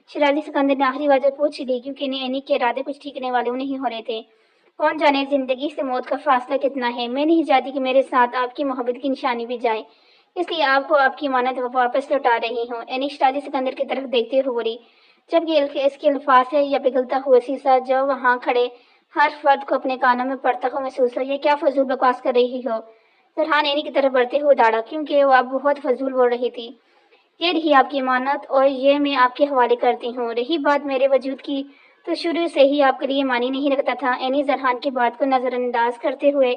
شراج سکندر نے آخری وجہ پوچھ لی، کیونکہ اینی کے ارادے کچھ ٹھیکنے والے نہیں ہو رہے تھے۔ کون جانے زندگی سے موت کا فاصلہ کتنا ہے، میں نہیں چاہتی کہ میرے ساتھ آپ کی محبت کی نشانی بھی جائے، اس لیے آپ کو آپ کی امانت واپس لوٹا رہی ہوں۔ اینی شراج سکندر کی طرف دیکھتے ہوئے بولی، جبکہ اس کے الفاظ ہے یا پگھلتا ہوا سیسا جو وہاں کھڑے ہر فرد کو اپنے کانوں میں پڑتا ہوا محسوس ہو۔ یہ کیا فضول بکواس کر رہی ہو؟ فرحان اینی کی طرف بڑھتے ہوئے دوڑا، کیونکہ وہ اب بہت فضول بول رہی تھی۔ یہ رہی آپ کی امانت اور یہ میں آپ کے حوالے کرتی ہوں۔ رہی بات میرے وجود کی تو شروع سے ہی آپ کے لیے معنی نہیں رکھتا تھا۔ اینی فرحان کی بات کو نظر انداز کرتے ہوئے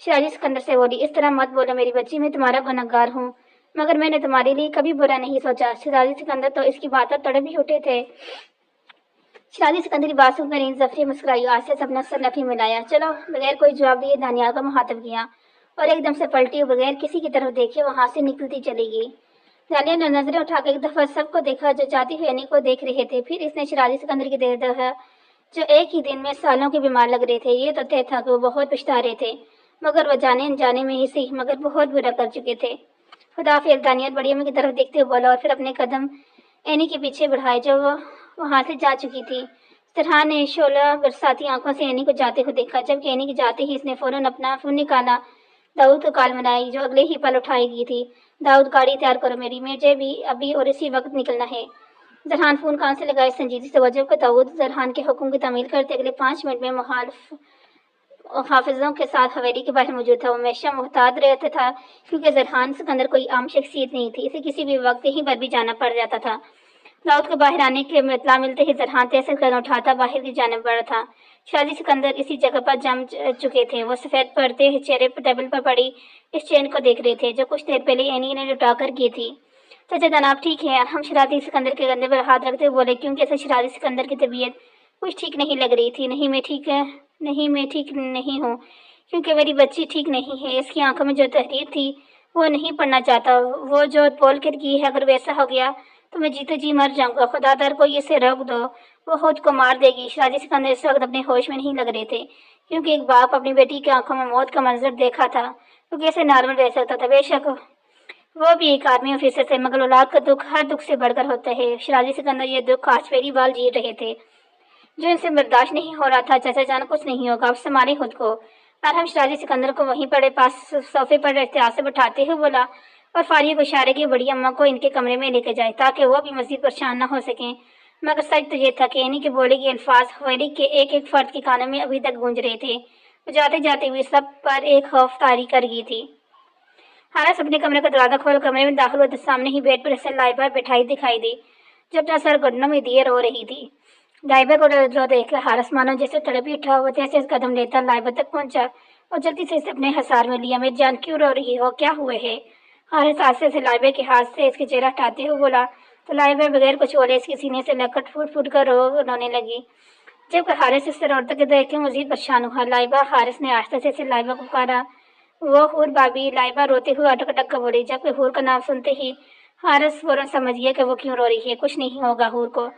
شراج سکندر سے بولی، اس طرح مت بولو میری بچی، میں تمہارا گنہگار ہوں، مگر میں نے تمہارے لیے کبھی برا نہیں سوچا۔ شراج سکندر تو اس کی بات پر تڑپ ہی اٹھے تھے۔ شراج سکندر کی بات سن کر اینی ظفری مسکرائی اور آہستہ سے اپنا سر نفی ملایا۔ چلو، بغیر کوئی جواب دیے دانیال کا مخاطب کیا اور ایک دم سے پلٹی اور بغیر کسی کی طرف دیکھے وہاں سے نکلتی چلی گئی۔ دانیال نے نظریں اٹھا کر ایک دفعہ سب کو دیکھا جو جاتی ہوئی اینی کو دیکھ رہے تھے، پھر اس نے شراج سکندر کی دیکھا جو ایک ہی دن میں سالوں کے بیمار لگ رہے تھے۔ یہ تو طے تھا کہ وہ بہت پچھتا رہے تھے، مگر وہ جانے انجانے میں ہی صحیح مگر بہت برا کر چکے تھے۔ خدا حافظ، دانیال بڑی امی کی طرف دیکھتے ہوئے بولا اور پھر اپنے قدم اینی کے پیچھے بڑھائے جو وہ وہاں سے جا چکی تھی۔ فرحان نے شعلہ برساتی آنکھوں سے اینی کو جاتے ہوئے دیکھا، جبکہ اینی کے جاتے ہی اس نے فوراً اپنا فون نکالا، داؤد کو کال ملائی جو اگلے ہی پل اٹھائی گئی تھی۔ داؤد، گاڑی تیار کرو میری، مجھے بھی ابھی اور اسی وقت نکلنا ہے۔ فرحان فون کان سے لگائے سنجیدگی سے توجہ کو داؤد فرحان کے حکم کی تعمیل کرتے اگلے 5 منٹ میں محافظوں کے ساتھ حویلی کے باہر موجود تھا۔ وہ ہمیشہ محتاط رہتا تھا کیونکہ فرحان سکندر کوئی عام شخصیت نہیں تھی، اسے کسی بھی وقت کہیں پر بھی جانا پڑ جاتا تھا۔ داؤد کو باہر آنے کے اطلاع ملتے ہی فرحان تیز سے قدم اٹھاتا باہر کی جانب بڑھا تھا۔ شراج سکندر اسی جگہ پر جم چکے تھے، وہ سفید پردے چہرے پر ٹیبل پر پڑی اس چین کو دیکھ رہے تھے جو کچھ دیر پہلے اینی نے لٹا کر کی تھی۔ چچا جان آپ ٹھیک ہیں؟ ہم شراج سکندر کے کندھے پر ہاتھ رکھتے ہوئے بولے، کیونکہ اسے شراج سکندر کی طبیعت کچھ ٹھیک نہیں لگ رہی تھی۔ نہیں میں ٹھیک نہیں ہوں، کیونکہ میری بچی ٹھیک نہیں ہے۔ اس کی آنکھوں میں جو تحریر تھی وہ نہیں پڑھنا چاہتا، وہ جو بول کر کی ہے، اگر ویسا ہو گیا تو میں جیتے جی مر جاؤں گا۔ خدا در کوئی اسے روک دو، وہ خود کو مار دے گی۔ شراج سکندر اس وقت اپنے ہوش میں نہیں لگ رہے تھے، کیونکہ ایک باپ اپنی بیٹی کی آنکھوں میں موت کا منظر دیکھا تھا تو کیسے نارمل رہ سکتا تھا؟ بے شک وہ بھی ایک آرمی آفیسر تھے، مگر اولاد کا دکھ ہر دکھ سے بڑھ کر ہوتا ہے۔ شراج سکندر یہ دکھ آج پہلی بار جی رہے تھے جو ان سے برداشت نہیں ہو رہا تھا۔ چچا جان کچھ نہیں ہوگا، آپ سنبھالیں خود کو۔ ارحم شراج سکندر کو وہیں پڑے پاس صوفے پر احتیاط سے بٹھاتے ہوئے بولا اور فارغ اشارے کی بڑی اماں کو ان کے کمرے میں لے کے جائے تاکہ وہ بھی مزید پریشان نہ ہو سکیں۔ مگر سچ تو یہ تھا کہ اینی کے بولے کے الفاظ حویلی کے ایک ایک فرد کے کانوں میں ابھی تک گونج رہے تھے۔ وہ جاتے جاتے ہوئے سب پر ایک خوف طاری کر گئی تھی۔ حارث اپنے کمرے کا دروازہ کھول کمرے میں داخل ہوئے تو سامنے ہی بیڈ پر اسے لائبہ بٹھائی دکھائی دی جو اپنا سر گھٹنوں میں دیے رو رہی تھی۔ لائبہ کو رو دیکھ کر حارث مانو جیسے تڑپ ہی اٹھا، وہ تیز تیز قدم لیتا لائبہ تک پہنچا اور جلدی سے اسے اپنے حصار میں لیا۔ میری جان کیوں رو رہی ہو؟ کیا ہوئے ہے؟ حارث آہستہ سے لائبہ کے ہاتھ سے اس کے چہرہ ہٹاتے ہوئے بولا تو لائبہ بغیر کچھ بولے اس کے سینے سے لکٹ پھوٹ پھوٹ کر رونے لگی۔ جب کہ حارث اس سے روتے کے دیکھ کے مزید پریشان ہوا۔ لائبہ، حارث نے آہستہ سے اسے لائبہ کو پکارا، وہ حور بابی۔ لائبہ روتے ہوئے اٹک اٹک کر بولی، جب کہ حور کا نام سنتے ہی حارث فوراً سمجھ گیا کہ وہ کیوں رو رہی ہے۔ کچھ نہیں ہوگا حور کو،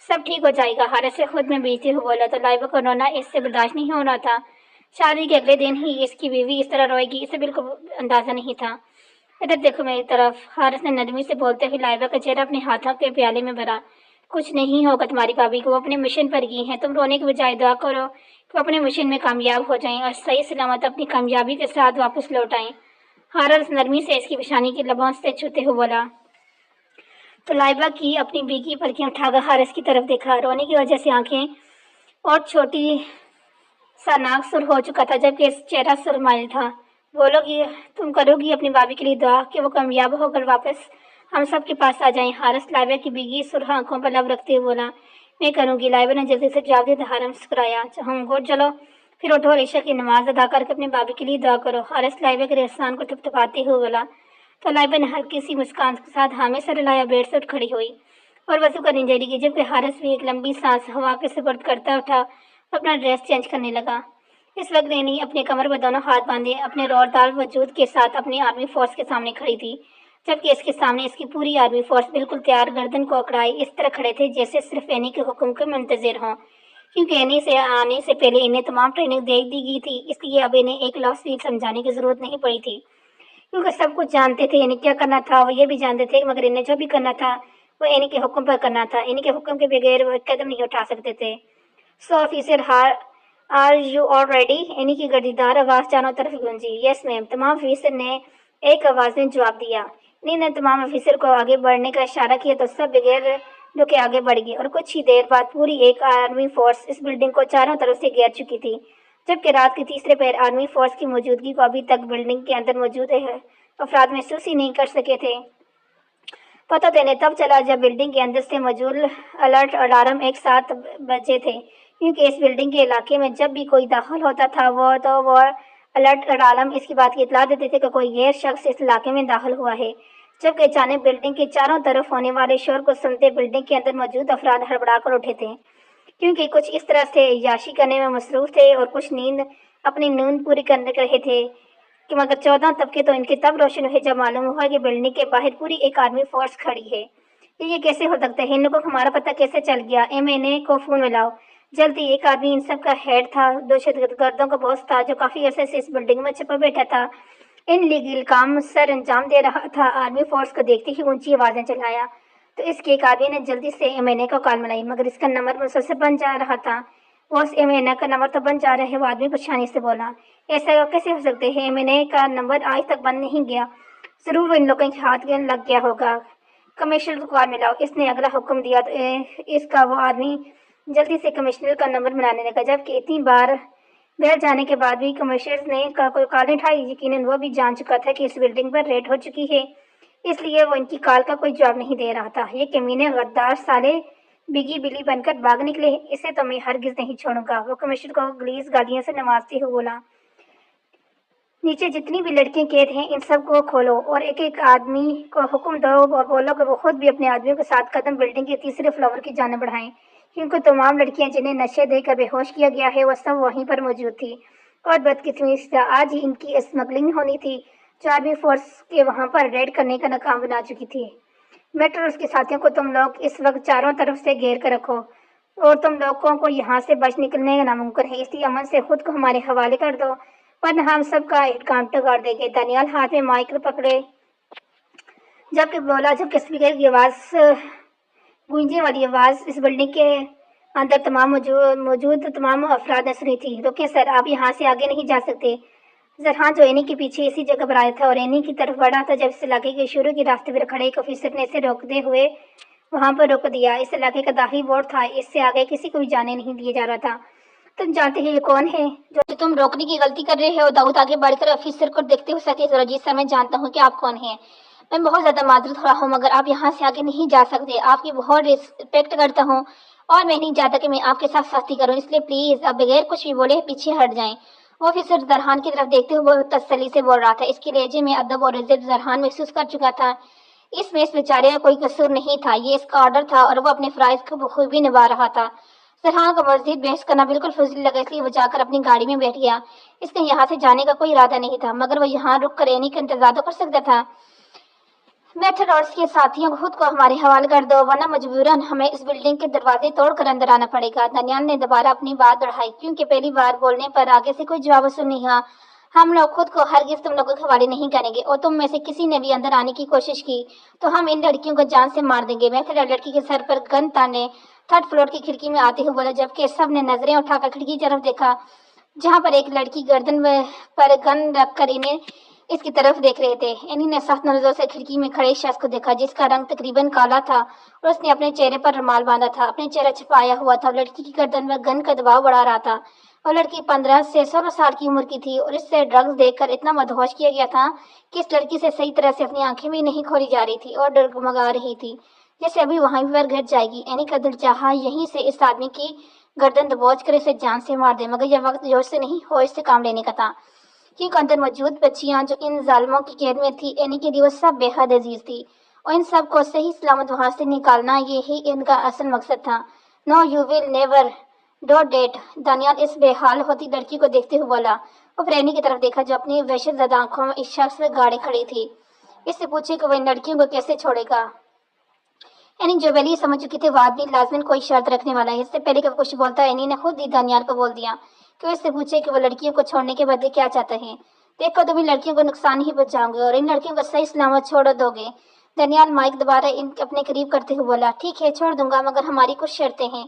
سب ٹھیک ہو جائے گا، حارث سے خود میں بیچتے ہوئے بولا تو لائبہ کو رونا اس سے برداشت نہیں ہو رہا تھا۔ شادی کے اگلے دن ہی اس کی بیوی اس طرح روئے گی اسے بالکل اندازہ نہیں تھا۔ ادھر دیکھو میری طرف، حارث نے نرمی سے بولتے ہوئے لائبہ کا چہرہ اپنے ہاتھوں کے پیالے میں بھرا۔ کچھ نہیں ہوگا تمہاری بھابھی کو، وہ اپنے مشن پر گئی ہیں، تم رونے کے بجائے دعا کرو کہ وہ اپنے مشن میں کامیاب ہو جائیں اور صحیح سلامت اپنی کامیابی کے ساتھ واپس لوٹ آئیں۔ हारस नरमी से इसकी पेशानी की लबों से छूते हुए बोला। तो लाइबा की अपनी बीगी पलकें उठाकर हारिस की तरफ देखा। रोने की वजह से आंखें और छोटी सा नाक सुर हो चुका था, जबकि चेहरा सुरमाइल था। बोलोगी, तुम करोगी अपनी भाभी के लिए दुआ कि वो कामयाब होकर वापस हम सब के पास आ जाएं। हारिस लाइबा की बीगी सुरह आंखों पर लब रखते हुए बोला, मैं करूंगी। लाइबा ने जल्दी से जवाब दिया। हारिस मुस्कुराया, हम गुड चलो फिर उठो और ईशा की नमाज अदा करके अपनी भाभी के लिए दुआ करो। हारिस लाइबा के रेहसान को थपथपाते हुए बोला। तो लाइबा ने हल्की सी मुस्कान के साथ हामी सर हिलाया, बेड से उठ खड़ी हुई और वजू करने जारी की, जबकि हारिस भी एक लंबी सांस हवा के सुपुर्द करता उठा, अपना ड्रेस चेंज करने लगा। इस वक्त रैनी अपने कमर पर दोनों हाथ बांधे अपने रोरदार वजूद के साथ अपनी आर्मी फोर्स के सामने खड़ी थी, जबकि इसके सामने इसकी पूरी आर्मी फोर्स बिल्कुल तैयार, गर्दन को अकड़ाए इस तरह खड़े थे जैसे सिर्फ एनी के हुक्म के मुंतजिर हों, क्योंकि एनी से आने से पहले इन्हें तमाम ट्रेनिंग दे दी गई थी। इसलिए अब इन्हें एक लफ्ज़ भी समझाने की जरूरत नहीं पड़ी थी, क्योंकि सब कुछ जानते थे इन्हें क्या करना था। वो ये भी जानते थे मगर इन्हें जो भी करना था वो एनी के हुक्म पर करना था। एनी के हुक्म के बगैर वो कदम नहीं उठा सकते थे। So officer are you all ready? Annie की गर्दीदार आवाज़ चारों तरफ गूंजी। यस मैम, तमाम ऑफिसर ने एक आवाज़ में जवाब दिया। एनी ने तमाम ऑफिसर को आगे बढ़ने का इशारा किया तो सब बगैर रुके आगे बढ़ गए और कुछ ही देर बाद पूरी एक आर्मी फोर्स इस बिल्डिंग को चारों तरफ से घेर चुकी थी, जबकि रात के तीसरे पहर आर्मी फोर्स की मौजूदगी को अभी तक बिल्डिंग के अंदर मौजूद है अफराद महसूस ही नहीं कर सके थे। पता तो इन्हें तब चला जब बिल्डिंग के अंदर से मौजूद अलर्ट अलार्म एक साथ बजे थे, क्योंकि इस बिल्डिंग के इलाके में जब भी कोई दाखिल होता था वो अलर्ट अलार्म इसकी बात की इतला देते थे कि कोई गैर शख्स इस इलाके में दाखिल हुआ है। जबकि अचानक बिल्डिंग के चारों तरफ होने वाले शोर को सुनते बिल्डिंग के अंदर मौजूद अफराद हड़बड़ा कर उठे थे, क्योंकि कुछ इस तरह से याशी करने में मसरूफ थे और कुछ अपनी नींद पूरी करने रहे थे कि मगर 14 तबके तो इनके तब रोशन हुए जब मालूम हुआ कि बिल्डिंग के बाहर पूरी एक आर्मी फोर्स खड़ी है। ये कैसे हो सकता है? इन लोगों को हमारा पता कैसे चल गया? MNA को फोन मिलाओ जल्दी। एक आदमी इन सब का हेड था, दहशतगर्दों का बॉस था जो काफी अरसे से इस बिल्डिंग में छिपा बैठा था, इन लीगल काम सर अंजाम दे रहा था। आर्मी फोर्स को देखते ही ऊंची आवाजें चलाया तो इसके एक आदमी ने जल्दी से MNA को कॉल मिलाई, मगर इसका नंबर मुसलसल बन जा रहा था। बॉस, MNA का नंबर तो बन जा रहा है, वो आदमी परेशानी से बोला। ऐसा कैसे हो सकते हैं? MNA का नंबर आज तक बंद नहीं गया, जरूर इन लोगों के हाथ लग गया होगा। कमिश्नर को कॉल मिलाओ, इसने अगला हुक्म दिया तो इसका वो आदमी जल्दी से कमिश्नर का नंबर बनाने लगा, जबकि इतनी बार बहल जाने के बाद भी कमिश्नर ने कोई कॉल नहीं उठाई। यकीनन वो भी जान चुका था कि इस बिल्डिंग पर रेड हो चुकी है, इसलिए वो इनकी कॉल का कोई जवाब नहीं दे रहा था। ये कमीने गद्दार साले बिगी बिली बनकर भाग निकले, इसे तो मैं हरगिज नहीं छोड़ूंगा। वो कमिश्नर को गलीज गालियों से नवाजते हुए बोला, नीचे जितनी भी लड़कियां कैद हैं इन सब को खोलो और एक एक आदमी को हुक्म दो और बोलो कि वो खुद भी अपने आदमियों के साथ कदम बिल्डिंग के तीसरे फ्लोर की जाने बढ़ाएं, क्योंकि तमाम लड़कियां जिन्हें नशे देकर बेहोश किया गया है वो सब वहीं पर मौजूद थी। और बदकिस्मती से आज ही इनकी स्मगलिंग होनी थी जो आर्मी फोर्स के वहां पर रेड करने का नाकाम बना चुकी थी। मेट्रो और उसके साथियों को तुम लोग इस वक्त चारों तरफ से घेर कर रखो और तुम लोगों को यहाँ से बच निकलने नामुमकिन है, इसलिए अमन से खुद को हमारे हवाले कर दो वरना हम सबका काउंटर कर देंगे। दानियाल हाथ में माइक पकड़े जबकि बोला, जबकि स्पीकर की आवाज़ गूंजने वाली आवाज़ इस बिल्डिंग के अंदर मौजूद तमाम अफराद ने सुनी थी। रुके सर, आप यहाँ से आगे नहीं जा सकते। जरहान जो एनी के पीछे इसी जगह पर आया था और एनी की तरफ बढ़ा था, जब इस इलाके के शुरू के रास्ते पर खड़े एक ऑफिसर ने इसे रोकते हुए वहां पर रोक दिया। इस इलाके का दाखिली बोर्ड था, इससे आगे किसी को भी जाने नहीं दिया जा रहा था। तुम जानते हैं ये कौन है जो तुम रोकने की गलती कर रहे हो? दाऊद आगे बढ़कर ऑफिसर को देखते हुए सके, जी सर, मैं जानता हूँ कि आप कौन हैं। मैं बहुत ज्यादा माजूद हो रहा हूँ मगर आप यहाँ से आगे नहीं जा सकते। आपकी बहुत रिस्पेक्ट करता हूँ और मैं नहीं चाहता कि मैं आपके साथ सख्ती करूँ, इसलिए प्लीज अब बगैर कुछ भी बोले पीछे हट जाएं। वो ऑफिसर जरहान की तरफ देखते हुए तसल्ली से बोल रहा था। इसके लहजे में अदब और इज्जत जरहान महसूस कर चुका था। इसमें इस बेचारे का कोई कसूर नहीं था, ये इसका ऑर्डर था और वो अपने फराइज को बखूबी निभा रहा था। जरहान को मजीद बहस करना बिल्कुल फजील लगा, इसलिए वो जाकर अपनी गाड़ी में बैठ गया। इसका यहाँ से जाने का कोई इरादा नहीं था, मगर वो यहाँ रुक कर एनी का इंतजार तो कर सकता था। मेथड और उसके साथियों को खुद को हमारे हवाले कर दो वरना मजबूरन हमें इस बिल्डिंग के दरवाजे तोड़कर अंदर आना पड़ेगा। दानियाल ने दोबारा अपनी बात बढ़ाई, क्योंकि पहली बार बोलने पर आगे से कोई जवाब वसूल नहीं हुआ। हम लोग खुद को हरगिज तुम लोगों के हवाले नहीं करेंगे और तुम में से किसी ने भी अंदर आने की कोशिश की तो हम इन लड़कियों को जान से मार देंगे। मेथड लड़की के सर पर गन ताने 3rd फ्लोर की खिड़की में आते हुए बोला, जबकि सब ने नजरें उठाकर खिड़की की तरफ देखा जहाँ पर एक लड़की गर्दन पर गन रखकर इन्हें اس کی طرف دیکھ رہے تھے۔ اینی نے سخت نظروں سے کھڑکی میں کھڑے شخص کو دیکھا جس کا رنگ تقریباً کالا تھا اور اس نے اپنے چہرے پر رومال باندھا تھا، اپنے چہرہ چھپایا ہوا تھا۔ لڑکی کی گردن میں گن کا دباؤ بڑھا رہا تھا اور لڑکی 15 سے 16 سال کی عمر کی تھی اور اس سے ڈرگز دیکھ کر اتنا مدہوش کیا گیا تھا کہ اس لڑکی سے صحیح طرح سے اپنی آنکھیں بھی نہیں کھولی جا رہی تھی اور ڈگمگا رہی تھی جیسے ابھی وہیں پر گر جائے گی۔ اینی کا دل چاہا یہیں سے اس آدمی کی گردن دبوچ کر اسے جان سے مار دے، مگر یہ وقت جوش سے نہیں ہوش سے کام لینے کا تھا، کیونکہ اندر موجود بچیاں جو ان ظالموں کی قید میں تھی اینی کے لیے وہ سب بے حد عزیز تھی اور ان سب کو صحیح سلامت وہاں سے نکالنا یہی ان کا اصل مقصد تھا۔ No you will never do that, Daniyal اس بے حال ہوتی لڑکی کو دیکھتے ہوئے بولا اور پھر اینی کی طرف دیکھا جو اپنی وحشت زدہ آنکھوں میں اس شخص سے گاڑے کھڑی تھی۔ اس سے پوچھے کہ وہ ان لڑکیوں کو کیسے چھوڑے گا۔ اینی جو پہلے ہی سمجھ چکی تھی وہ آدمی لازماً کوئی شرط رکھنے والا ہے۔ اس سے پہلے کہ وہ کچھ بولتا اینی نے خود ہی دانیال کو بول دیا کہ وہ اس سے پوچھے کہ وہ لڑکیوں کو چھوڑنے کے بدلے کیا چاہتے ہیں۔ دیکھو تم ان لڑکیوں کو نقصان ہی پہنچاؤ گے اور ان لڑکیوں کو صحیح سلامت چھوڑ دو گے۔ دانیال مائک دوبارہ اپنے قریب کرتے ہوئے بولا، ٹھیک ہے چھوڑ دوں گا مگر ہماری کچھ شرطیں ہیں۔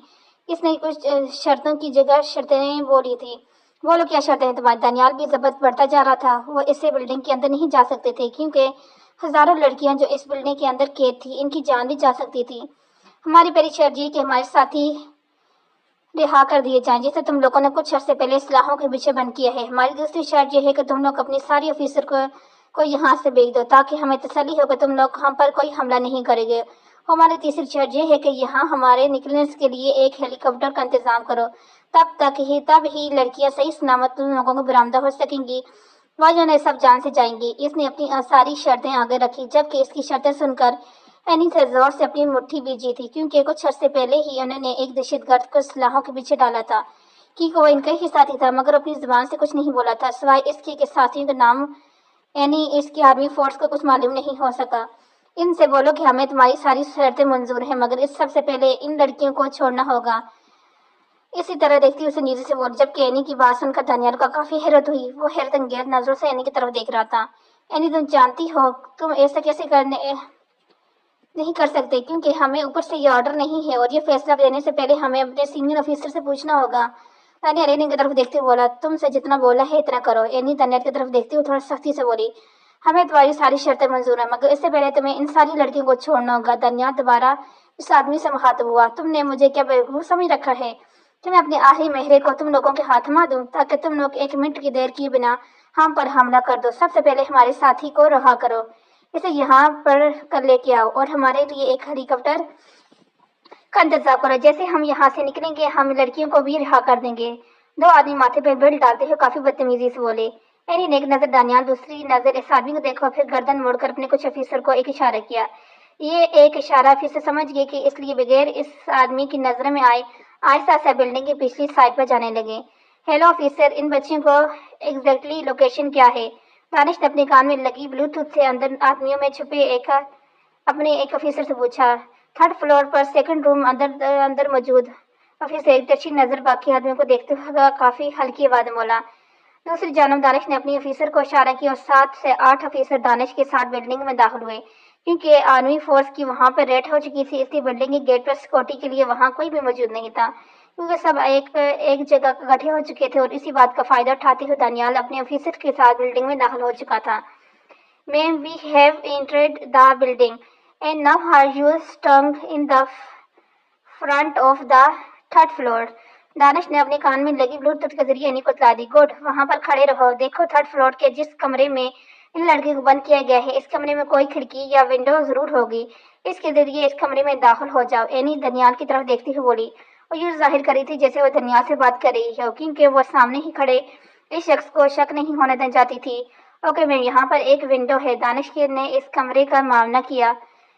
اس نے کچھ شرطوں کی جگہ شرطیں بولی تھی۔ بولو کیا شرطیں ہیں تمہاری؟ دانیال بھی ضبط بڑھتا جا رہا تھا۔ وہ اسے بلڈنگ کے اندر نہیں جا سکتے تھے کیونکہ ہزاروں لڑکیاں جو اس بلڈنگ کے اندر قید تھی ان کی جان بھی جا سکتی تھی۔ ہماری پہلی شرط یہ کہ ہمارے ساتھی رہا کر دیے جائیں جسے تم لوگوں نے کچھ عرصے پہلے اسلحوں کے پیچھے بند کیا ہے۔ ہماری دوسری شرط یہ ہے کہ تم لوگ اپنی ساری آفیسر کو یہاں سے بھیج دو تاکہ ہمیں تسلی ہو کہ تم لوگ ہم پر کوئی حملہ نہیں کریں گے۔ ہماری تیسری شرط یہ ہے کہ یہاں ہمارے نکلنے کے لیے ایک ہیلی کاپٹر کا انتظام کرو، تب ہی لڑکیاں صحیح سلامت تم لوگوں کو برآمدہ ہو سکیں گی، ورنہ یہ سب جان سے جائیں گی۔ اس نے اپنی ساری شرطیں آگے رکھی جبکہ اس کی شرطیں سن کر اینی سے زور سے اپنی مٹھی بھیجی تھی کیونکہ کچھ عرصے پہلے ہی انہوں نے ایک دہشت گرد کو اسلحوں کے پیچھے ڈالا تھا کیونکہ وہ ان کا ہی ساتھی تھا مگر اپنی زبان سے کچھ نہیں بولا تھا سوائے اس کے کہ ساتھیوں کا نام اینی اس کی آرمی فورس کو کچھ معلوم نہیں ہو سکا۔ ان سے بولو کہ ہمیں تمہاری ساری شرطیں منظور ہیں مگر اس سب سے پہلے ان لڑکیوں کو چھوڑنا ہوگا۔ اسی طرح دیکھتی اسے نیچے سے بولی جبکہ اینی کی بات سن کر دانیال کو کافی حیرت ہوئی۔ وہ حیرت انگیز نظروں سے اینی کی طرف دیکھ رہا تھا۔ اینی تم جانتی ہو تم ایسا کیسے نہیں کر سکتے کیونکہ ہمیں اوپر سے یہ آرڈر نہیں ہے اور یہ فیصلہ دینے سے پہلے ہمیں اپنے سینئر آفیسر سے پوچھنا ہوگا۔ دانیال اینی کی طرف دیکھتے ہوئے بولا، تم سے جتنا بولا ہے اتنا کرو۔ اینی دانیال کی طرف دیکھتے ہوئے تھوڑا سختی سے بولی، ہمیں تمہاری ساری شرطیں منظور ہیں مگر اس سے پہلے تمہیں ان ساری لڑکیوں کو چھوڑنا ہوگا۔ دانیال دوبارہ اس آدمی سے مخاطب ہوا، تم نے مجھے کیا بیوقوف سمجھ رکھا ہے کہ میں اپنے آخری مہرے کو تم لوگوں کے ہاتھ تھما دوں تاکہ تم لوگ ایک منٹ کی دیر کیے بنا ہم پر حملہ کر دو۔ سب سے پہلے ہمارے ساتھی کو رہا کرو، اسے یہاں پر کر لے کے آؤ اور ہمارے لیے ایک ہیلی کاپٹر کا انتظام کرو۔ جیسے ہم یہاں سے نکلیں گے ہم لڑکیوں کو بھی رہا کر دیں گے۔ دو آدمی ماتھے پہ بیلٹ ڈالتے ہوئے کافی بدتمیزی سے بولے۔ اینی نے ایک نظر دانیال دوسری نظر اس آدمی کو دیکھا پھر گردن موڑ کر اپنے کچھ آفیسر کو ایک اشارہ کیا۔ یہ ایک اشارہ پھر سے سمجھ گئے کہ اس لیے بغیر اس آدمی کی نظر میں آئے آہستہ آہستہ بلڈنگ کی پچھلی سائڈ پر جانے لگے۔ ہیلو آفیسر، ان بچیوں کو ایگزیکٹلی لوکیشن کیا ہے؟ دانش نے اپنے کان میں لگی بلوٹوتھ سے اندر آدمیوں میں چھپے اپنے ایک آفیسر سے پوچھا۔ 3rd فلور پر 2nd روم اندر موجود۔ آفیسر ایک ترچھی نظر باقی آدمیوں کو دیکھتے ہوئے کافی ہلکی آواز میں بولا۔ دوسری جانب دانش نے اپنی آفیسر کو اشارہ کیا اور 7 سے 8 آفیسر دانش کے ساتھ بلڈنگ میں داخل ہوئے۔ کیونکہ آرمی فورس کی وہاں پر ریڈ ہو چکی تھی اس لیے بلڈنگ کے گیٹ پر سیکورٹی کے لیے وہاں کوئی بھی موجود نہیں تھا کیونکہ سب ایک جگہ اکٹھے ہو چکے تھے اور اسی بات کا فائدہ اٹھاتے ہوئے دانیال اپنے آفیسر کے ساتھ بلڈنگ میں داخل ہو چکا تھا۔ Ma'am we have entered the building and now are you stand in the front of the 3rd floor. Danish نے اپنے کان میں لگی بلوٹوتھ کے ذریعے اینی کو اطلاع دی۔ گڈ، وہاں پر کھڑے رہو، دیکھو 3rd فلور کے جس کمرے میں ان لڑکیوں کو بند کیا گیا ہے اس کمرے میں کوئی کھڑکی یا ونڈو ضرور ہوگی، اس کے ذریعے اس کمرے میں داخل ہو جاؤ۔ اینی دانیال کی طرف دیکھتی ہوئی بولی اور یہ ظاہر کر رہی تھی جیسے وہ دانیال سے بات کر رہی ہو کیونکہ وہ سامنے ہی کھڑے اس شخص کو شک نہیں ہونے دینا چاہتی تھی۔ اوکے میم، یہاں پر ایک ونڈو ہے۔ دانش نے اس کمرے کا معائنہ کیا،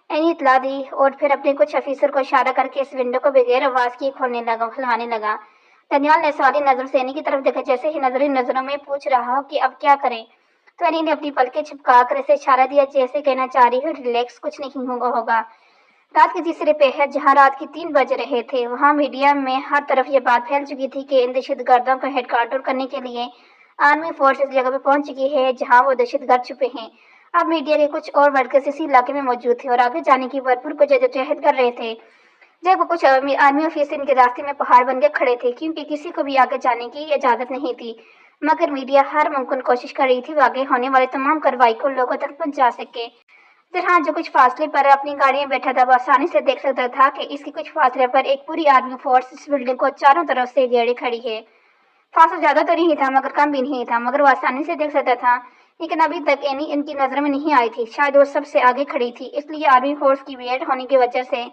اینی اطلاع دی اور پھر اپنے کچھ آفیسر کو اشارہ کر کے اس ونڈو کو بغیر آواز کیے کھلوانے لگا۔ دانیال نے سوالی نظر سے اینی کی طرف دیکھا جیسے ہی نظروں میں پوچھ رہا ہو کہ اب کیا کریں، تو اینی نے اپنی پلکیں چھپکا کر اسے اشارہ دیا جیسے کہنا چاہ رہی ہو ریلیکس، کچھ نہیں ہوگا۔ رات کے تیسرے پہر جہاں رات کے 3 بج رہے تھے وہاں میڈیا میں ہر طرف یہ بات پھیل چکی تھی کہ ان دہشت گردوں کو ہیڈ کارٹر کرنے کے لیے آرمی فورس اس جگہ پہ پہنچ چکی ہے جہاں وہ دہشت گرد چھپے ہیں۔ اب میڈیا کے کچھ اور ورکرز اسی علاقے میں موجود تھے اور آگے جانے کی بھرپور جدوجہد کر رہے تھے جب کچھ آرمی آفیسر ان کے راستے میں پہاڑ بن کے کھڑے تھے کیونکہ کسی کو بھی آگے جانے کی اجازت نہیں تھی۔ मगर मीडिया हर मुमकिन कोशिश कर रही थी वो आगे होने वाली तमाम कार्रवाई को लोगों तक पहुंचा सके। फिर जो कुछ फासले पर अपनी गाड़ी में बैठा था वो आसानी से देख सकता था कि इसके कुछ फासले पर एक पूरी आर्मी फोर्स इस बिल्डिंग को चारों तरफ से घेरे खड़ी है। फासला ज्यादा तो नहीं था मगर कम भी नहीं था, मगर वो आसानी से देख सकता था। लेकिन अभी तक एनी इनकी नजर में नहीं आई थी। शायद वो सबसे आगे खड़ी थी, इसलिए आर्मी फोर्स की भीड़ होने की वजह से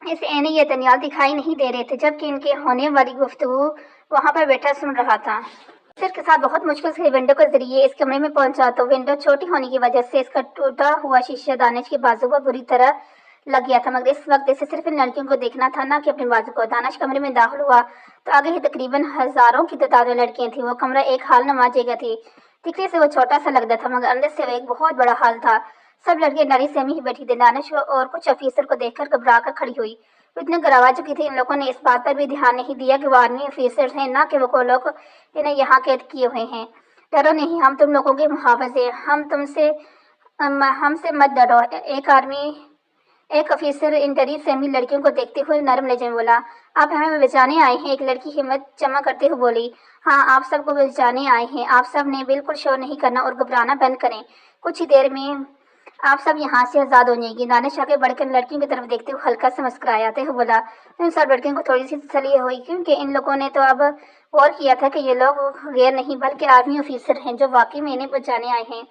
इस एनी ये दनियाल दिखाई नहीं दे रहे थे, जबकि इनके होने वाली गुफ्तगू वहां पर बैठा सुन रहा था। सिर के साथ बहुत मुश्किल से विंडो के जरिए इस कमरे में पहुंचा तो विंडो छोटी होने की वजह से इसका टूटा हुआ शीशा दानिश के बाजू पर बुरी तरह लग गया था, मगर इस वक्त इसे सिर्फ इन लड़कियों को देखना था, ना कि अपने बाजू को। दानिश कमरे में दाखिल हुआ तो आगे ही तकरीबन हजारों की तादाद में लड़कियां थी। वो कमरा एक हाल नुमा जगह थी। दिखने से वो छोटा सा लगता था मगर अंदर से वो एक बहुत बड़ा हाल था। सब लड़कियां नारी सहमी ही बैठी थी। दानिश और कुछ ऑफिसर को देखकर घबरा कर खड़ी हुई। वो इतने घबरा चुकी थी, इन लोगों ने इस बात पर भी ध्यान नहीं दिया कि वो आर्मी ऑफिसर्स हैं, ना कि वो लोग इन्हें यहाँ कैद किए हुए हैं। डरो नहीं, हम तुम लोगों के मुहावज हैं, हमसे मत डरो। एक ऑफिसर इंटरी सहमी लड़कियों को देखते हुए नरम लहजे में बोला। आप हमें बचाने आए हैं? एक लड़की हिम्मत जमा करते हुए बोली। हाँ, आप सबको बचाने आए हैं। आप सब ने बिल्कुल शोर नहीं करना और घबराना बंद करें। कुछ ही देर में आप सब यहाँ से आजाद हो जाएंगी। दानिश आगे बढ़कर लड़कियों की तरफ देखते हुए हल्का सा मुस्कुराते हुए बोला। इन सब लड़कियों को थोड़ी सी तसल्ली हुई, क्योंकि इन लोगों ने तो अब गौर किया था कि ये लोग गैर नहीं बल्कि आर्मी ऑफिसर हैं जो वाकई में इन्हें बचाने आए हैं।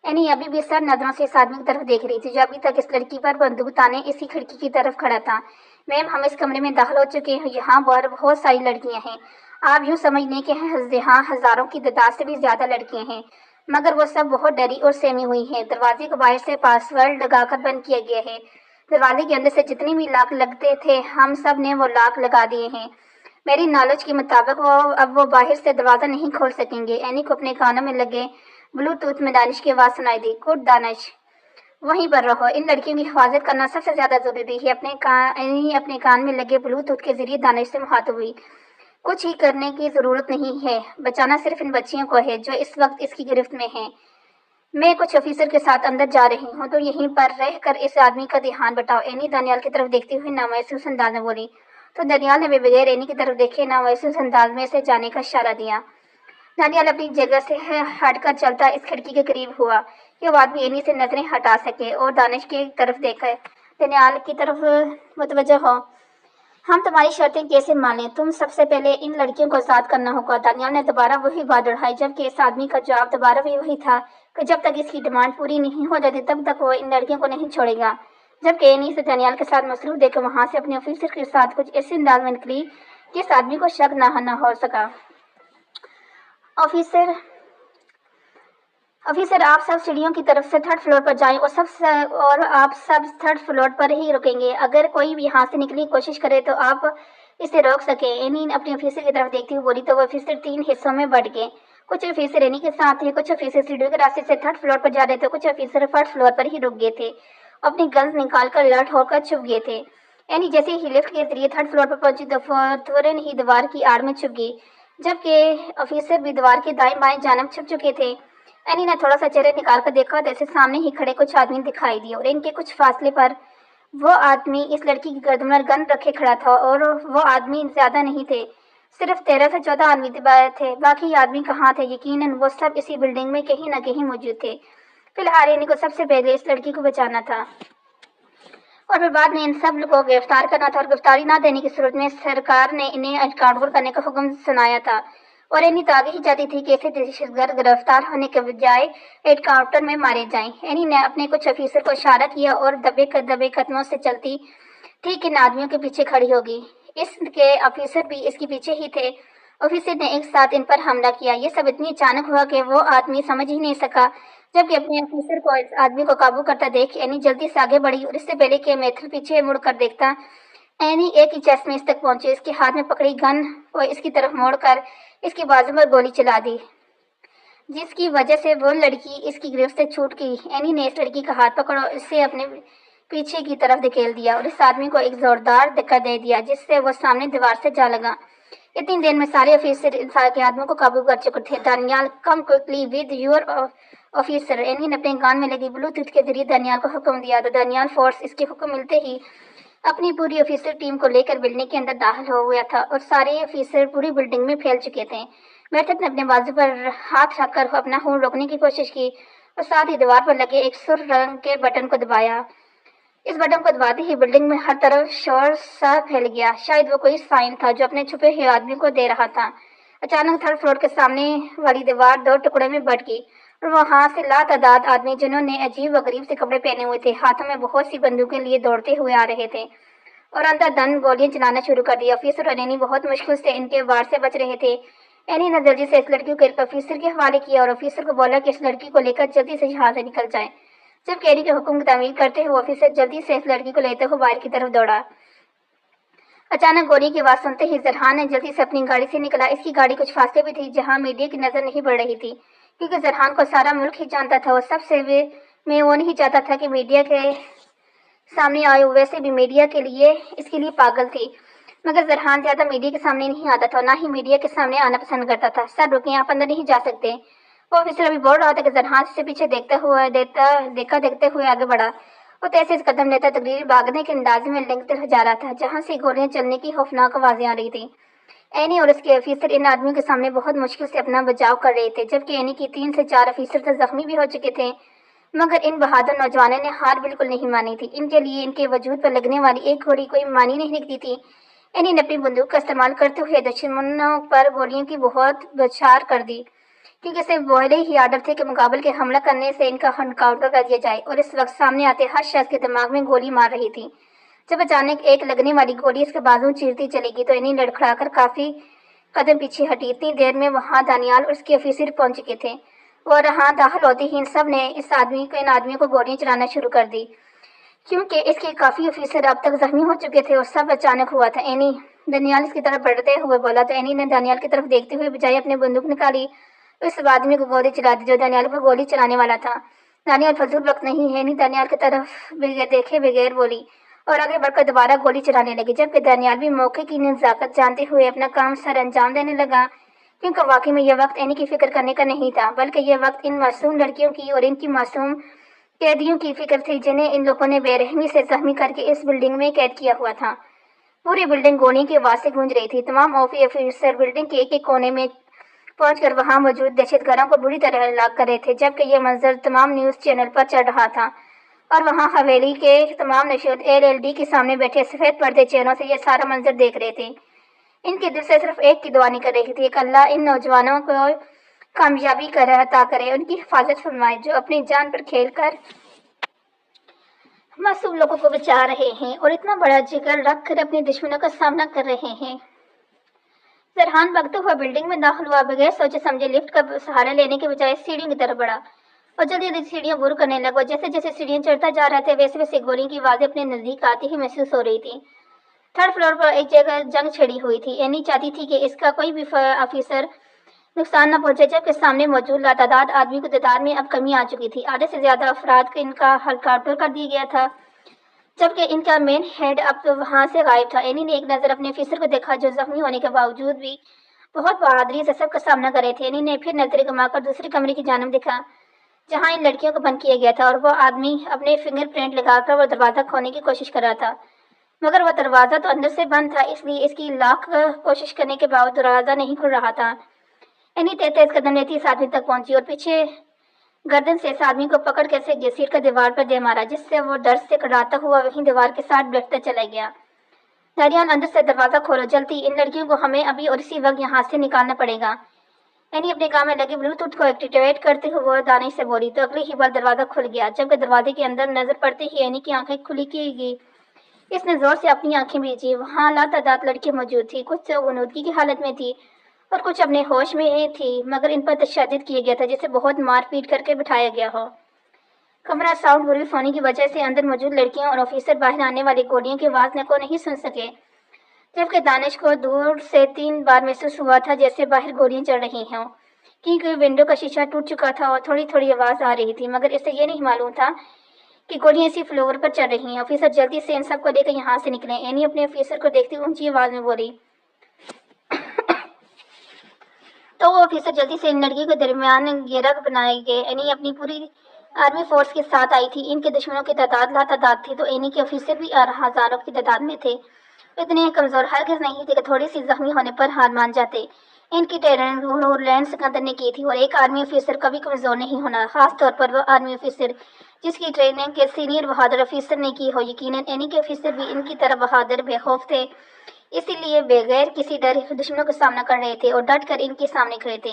एनी अभी भी सर नजरों से इस आदमी की तरफ देख रही थी जो अभी तक इस लड़की पर बंदूक ताने इसी खिड़की की तरफ खड़ा था। मैम, हम इस कमरे में दाखिल हो चुके हैं। यहाँ पर बहुत सारी लड़कियां हैं। आप यूँ समझ लें कि यहाँ हजारों की तादाद से भी ज्यादा लड़कियां हैं, मगर वो सब बहुत डरी और सहमी हुई हैं। दरवाजे को बाहर से पासवर्ड लगाकर बंद किया गया है। दरवाजे के अंदर से जितने भी लॉक लगते थे हम सब ने वो लॉक लगा दिए हैं। मेरी नॉलेज के मुताबिक वो बाहर से दरवाजा नहीं खोल सकेंगे। एनी को अपने कानों में लगे ब्लूटूथ में दानिश की आवाज सुनाई दी। गुड दानिश, वहीं पर रहो। इन लड़कियों की हिफाजत करना सबसे ज्यादा जरूरी है। अपने कान में लगे ब्लूटूथ के जरिए दानिश से मुखातिब हुई। कुछ ही करने की जरूरत नहीं है, बचाना सिर्फ इन बच्चियों को है जो इस वक्त इसकी गिरफ्त में हैं। मैं कुछ ऑफिसर के साथ अंदर जा रही हूँ, तो यहीं पर रह कर इस आदमी का ध्यान बटाओ। एनी दानियाल की तरफ देखती हुई नामायूस अंदाज में बोली। तो दानियाल ने भी बगैर एनी की तरफ देखे नामायूस अंदाज में से जाने का इशारा दिया। दानियाल अपनी जगह से हटकर चलता इस खिड़की के करीब हुआ कि वो आदमी एनी से नजरें हटा सके और दानिश की तरफ देखा। दानियाल की तरफ मुतवज्जो हो। हम तुम्हारी शर्तें कैसे मानें? तुम सबसे पहले इन लड़कियों को आजाद करना होगा। दानियाल ने दोबारा वही बात दोहराई, जबकि इस आदमी का जवाब दोबारा भी वही था कि जब तक इसकी डिमांड पूरी नहीं हो जाती तब तक वो इन लड़कियों को नहीं छोड़ेगा। जबकि एनी से दानियाल के साथ मसरूफ देकर वहां से अपने ऑफिसर के साथ कुछ ऐसे अंदाज में निकली कि इस आदमी को शक न हो सका। ऑफिसर ऑफिसर आप सब सीढ़ियों की तरफ से थर्ड फ्लोर पर जाएं और आप सब थर्ड फ्लोर पर ही रुकेंगे। अगर कोई भी यहाँ से निकलने की कोशिश करे तो आप इसे रोक सके। एनी अपने ऑफिसर की तरफ देखती हुई बोली तो वो ऑफिसर 3 हिस्सों में बढ़ गए। कुछ ऑफिसर एनी के साथ थे, कुछ ऑफिसर सीढ़ियों के रास्ते से थर्ड फ्लोर पर जा रहे थे, कुछ ऑफिसर फर्स्ट फ्लोर पर ही रुक गए थे, अपनी गन्स निकालकर अलर्ट होकर छुप गए थे। एनी जैसे ही लिफ्ट के जरिए थर्ड फ्लोर पर पहुंची तो फौरन ही दीवार की आड़ में छुप गई, जबकि ऑफिसर भी दीवार के दाएं बाएं जानब छुप चुके थे। एनी ने थोड़ा सा चेहरे निकाल कर देखा तो ऐसे सामने ही खड़े कुछ आदमी दिखाई दिए और इनके कुछ फासले पर वो आदमी इस लड़की की गर्दन में गन रखे खड़ा था। और वो आदमी ज्यादा नहीं थे, सिर्फ 13 से 14 आदमी थे। बाकी आदमी कहाँ थे? यकीनन वो सब इसी बिल्डिंग में कहीं न कहीं मौजूद थे। फिलहाल एनी को सबसे पहले इस लड़की को बचाना था और फिर बाद में इन सब को गिरफ्तार करना था। और गिरफ्तारी ना देने की सूरत में सरकार ने इन्हें एनकाउंटर करने का हुक्म सुनाया था। और एनी तो आगे ही चाहती थी कि ऐसे दहशतगर्द गिरफ्तार होने के बजाय एनकाउंटर में मारे जाएं। एनी ने अपने कुछ ऑफिसर को इशारा किया और दबे कदमों से चलती ठीक इन आदमियों के पीछे खड़ी होगी। इसके ऑफिसर भी इसके पीछे ही थे। ऑफिसर ने एक साथ इन पर हमला किया। ये सब इतनी अचानक हुआ कि वो आदमी समझ ही नहीं सका। जबकि अपने ऑफिसर को इस आदमी को काबू करता देख एनी जल्दी से आगे बढ़ी और इससे पहले कि मैथल पीछे मुड़कर देखता, एनी एक ही चेस्ट में इस तक पहुंची। इसके हाथ में पकड़ी गन और इसकी तरफ मोड़कर इसकी बाजू में गोली चला दी, जिसकी वजह से वो लड़की इसकी गिरफ्त से छूट गई। एनी ने इस लड़की का हाथ पकड़ा और इसे अपने पीछे की तरफ धकेल दिया और इस आदमी को एक जोरदार धक्का दे दिया, जिससे वो सामने दीवार से जा लगा। इतनी देर में सारे ऑफिसर इंसान के आदमियों को काबू कर चुके थे। दानियाल, कम quickly with your officer. Any ने अपने कान में लगी ब्लूटूथ के जरिए दानियाल को हुक्म दिया तो दानियाल फोर्स इसके हुक्म मिलते ही अपनी पूरी ऑफिसर टीम को लेकर बिल्डिंग के अंदर दाखिल हो गया था और सारे ऑफिसर पूरी बिल्डिंग में फैल चुके थे। मेहता ने अपने बाजू पर हाथ रखकर अपना खून रोकने की कोशिश की और साथ ही दीवार पर लगे एक सुर्ख रंग के बटन को दबाया। इस बटन को दबाते ही बिल्डिंग में हर तरफ शोर सा फैल गया। शायद वो कोई साइन था जो अपने छुपे हुए आदमी को दे रहा था। अचानक थर्ड फ्लोर के सामने वाली दीवार दो टुकड़े में बट गई और वहां से लातादाद आदमी जिन्होंने अजीब व गरीब से कपड़े पहने हुए थे, हाथों में बहुत सी बंदूकें लिए दौड़ते हुए आ रहे थे और अंधाधुंध गोलियां चलाना शुरू कर दी। ऑफिसर और एनी बहुत मुश्किल से इनके वार से बच रहे थे। एनी ने जल्दी से इस लड़की को एक ऑफिसर के हवाले किया और ऑफिसर को बोला कि इस लड़की को लेकर जल्दी से यहाँ से निकल जाए। जब कैरी के हुक्म की तामील करते हुए ऑफिसर जल्दी से इस लड़की को लेते हुए बाहर की तरफ दौड़ा। अचानक गोली की आवाज सुनते ही जरहान ने जल्दी से अपनी गाड़ी से निकला। इसकी गाड़ी कुछ फासले भी थी जहां मीडिया की नजर नहीं पड़ रही थी, क्योंकि जरहान को सारा मुल्क ही जानता था और सबसे में वो नहीं चाहता था कि मीडिया के सामने आए। वैसे भी मीडिया के लिए इसके लिए पागल थी, मगर जरहान ज्यादा मीडिया के सामने नहीं आता था, ना ही मीडिया के सामने आना पसंद करता था। सर रुके, आप अंदर नहीं जा सकते। वो ऑफिसर अभी बोल रहा था कि जरहान से पीछे देखते हुए आगे बढ़ा। वो तैसे कदम लेता तकरीर भागने के अंदाज में लिंक तरफ जा रहा था जहां से गोलियां चलने की खौफनाक आवाजें आ रही थी। एनी और उसके ऑफिसर इन आदमियों के सामने बहुत मुश्किल से अपना बचाव कर रहे थे, जबकि एनी की 3 से 4 ऑफिसर तो जख्मी भी हो चुके थे। मगर इन बहादुर नौजवानों ने हार बिल्कुल नहीं मानी थी। इनके लिए इनके वजूद पर लगने वाली एक गोली कोई मानी नहीं दिखती थी। एनी ने अपनी बंदूक का इस्तेमाल करते हुए दुश्मनों पर गोलियों की बहुत बौछार कर दी, क्योंकि सिर्फ पहले ही आर्डर थे कि मुकाबले के हमला करने से इनका एनकाउंटर कर दिया जाए। और इस वक्त सामने आते हर शख्स के दिमाग में गोली मार रही थी। जब अचानक एक लगने वाली गोली इसके बाजू चीरती चलेगी तो इन्हीं लड़खड़ाकर काफी कदम पीछे हटी। इतनी देर में वहां दानियाल और उसके ऑफिसर पहुंच चुके थे और वहां दाखिल होते ही इन सब ने इन आदमियों को गोलियां चलाना शुरू कर दी, क्योंकि इसके काफी ऑफिसर अब तक जख्मी हो चुके थे और सब अचानक हुआ था। एनी दानियाल की तरफ बढ़ते हुए बोला तो एनी ने दानियाल की तरफ देखते हुए बजाय अपनी बंदूक निकाली, उस आदमी को गोली चला दी जो दानियाल को गोली चलाने वाला था। दानियाल फजूल वक्त नहीं है, एनी दानियाल की तरफ देखे बगैर बोली और आगे बढ़कर दोबारा गोली चलाने लगी, जबकि दानियाल भी मौके की नजाकत जानते हुए अपना काम सर अंजाम देने लगा, क्योंकि वाकई में यह वक्त एनी की फिक्र करने का नहीं था, बल्कि यह वक्त इन मासूम लड़कियों की और इनकी मासूम कैदियों की फिक्र थी जिन्हें इन लोगों ने बेरहमी से जख्मी करके इस बिल्डिंग में कैद किया हुआ था। पूरी बिल्डिंग गोलियों की आवाज से गूंज रही थी। तमाम ऑफिसर बिल्डिंग के एक एक कोने में पहुंचकर वहां मौजूद दहशतगर्दों को बुरी तरह हलाक कर रहे थे, जबकि यह मंजर तमाम न्यूज चैनल पर चढ़ रहा था और वहां हवेली के तमाम नशोद LLD के सामने बैठे सफेद पर्दे चेहरों से यह सारा मंजर देख रहे थे। इनके दिल से सिर्फ एक की दुआ निकल रही थी, अल्लाह इन नौजवानों को कामयाबी अता करे, उनकी हिफाजत फरमाए जो अपनी जान पर खेल कर मासूम लोगों को बचा रहे हैं और इतना बड़ा जिगर रख कर अपने दुश्मनों का सामना कर रहे हैं। जरहान भागते हुआ बिल्डिंग में दाखिल हुआ, बगैर सोचे समझे लिफ्ट का सहारा लेने के बजाय सीढ़ियों की तरफ बढ़ा और जल्दी जल्दी सीढ़ियां बुर करने लगा। जैसे जैसे सीढ़ियां चढ़ता जा रहा था वैसे वैसे गोलियों की आवाजें अपने नजदीक आती ही महसूस हो रही थी। थर्ड फ्लोर पर एक जगह जंग छिड़ी हुई थी। एनी चाहती थी कि इसका कोई भी ऑफिसर नुकसान न पहुंचे, जबकि सामने मौजूद लातादाद आदमी की तादाद में अब कमी आ चुकी थी। आधे से ज्यादा अफराद को इनका हेलीकॉप्टर कर दिया गया था, जबकि इनका मेन हेड अब तो वहां से गायब था। एनी ने एक नजर अपने ऑफिसर को देखा जो जख्मी होने के बावजूद भी बहुत बहादुरी से सबका सामना कर रहे थे। एनी ने फिर नजरें घुमाकर दूसरे कमरे की जानब देखा जहां इन लड़कियों को बंद किया गया था और वो आदमी अपने फिंगरप्रिंट लगाकर वो दरवाजा खोलने की कोशिश कर रहा था, मगर वह दरवाजा तो अंदर से बंद था, इसलिए इसकी लाख कोशिश करने के बावजूद दरवाजा नहीं खुल रहा था। एनी तेज कदम लेती इस आदमी तक पहुंची और पीछे गर्दन से इस आदमी को पकड़ के ऐसे घसीट कर दीवार पर दे मारा, जिससे वो दर्द से कड़ाता हुआ वहीं दीवार के साथ बैठता चला गया। दानियाल अंदर से दरवाजा खोलो जल्दी, इन लड़कियों को हमें अभी और इसी वक्त यहाँ से निकालना पड़ेगा। एनी अपने काम में लगे ब्लूटूथ को एक्टिवेट करते हुए दानिश से बोली तो अगली ही बार दरवाजा खुल गया, जबकि दरवाजे के अंदर नजर पड़ते ही एनी की आंखें खुली की गई। इसने जोर से अपनी आंखें भींची। वहां लातादाद लड़कियां मौजूद थी, कुछ गनुदगी की हालत में थी और कुछ अपने होश में थी, मगर इन पर तशद्दुद किया गया था जिसे बहुत मार पीट करके बिठाया गया हो। कमरा साउंड प्रूफ होने की वजह से अंदर मौजूद लड़कियों और ऑफिसर बाहर आने वाली गोलियों की आवाज को नहीं सुन सके, जबकि दानिश को दूर से 3 बार महसूस हुआ था जैसे बाहर गोलियां चल रही हों, क्योंकि विंडो का शीशा टूट चुका था और थोड़ी थोड़ी आवाज आ रही थी, मगर इसे ये नहीं मालूम था कि गोलियां इसी फ्लोर पर चल रही हैं। ऑफिसर जल्दी से इन सबको लेकर यहाँ से निकले। एनी अपने ऑफिसर को देखती ऊंची आवाज में बोली तो वो ऑफिसर जल्दी से इन लड़कियों के दरमियान घेरा बनाए गए। एनी अपनी पूरी आर्मी फोर्स के साथ आई थी। इनके दुश्मनों की तादाद लातादाद थी, तो एनी के ऑफिसर भी हजारों की तादाद में थे اتنے کمزور ہرگز نہیں تھے کہ تھوڑی سی زخمی ہونے پر ہار مان جاتے۔ ان کی ٹریننگ لینڈ سکندر نے کی تھی، اور ایک آرمی آفیسر کبھی کمزور نہیں ہونا، خاص طور پر وہ آرمی آفیسر جس کی ٹریننگ کے سینئر بہادر آفیسر نے کی ہو۔ یقیناً اینی کے آفیسر بھی ان کی طرح بہادر بے خوف تھے، اسی لیے بغیر کسی ڈر دشمنوں کا سامنا کر رہے تھے اور ڈٹ کر ان کے سامنے کھڑے تھے،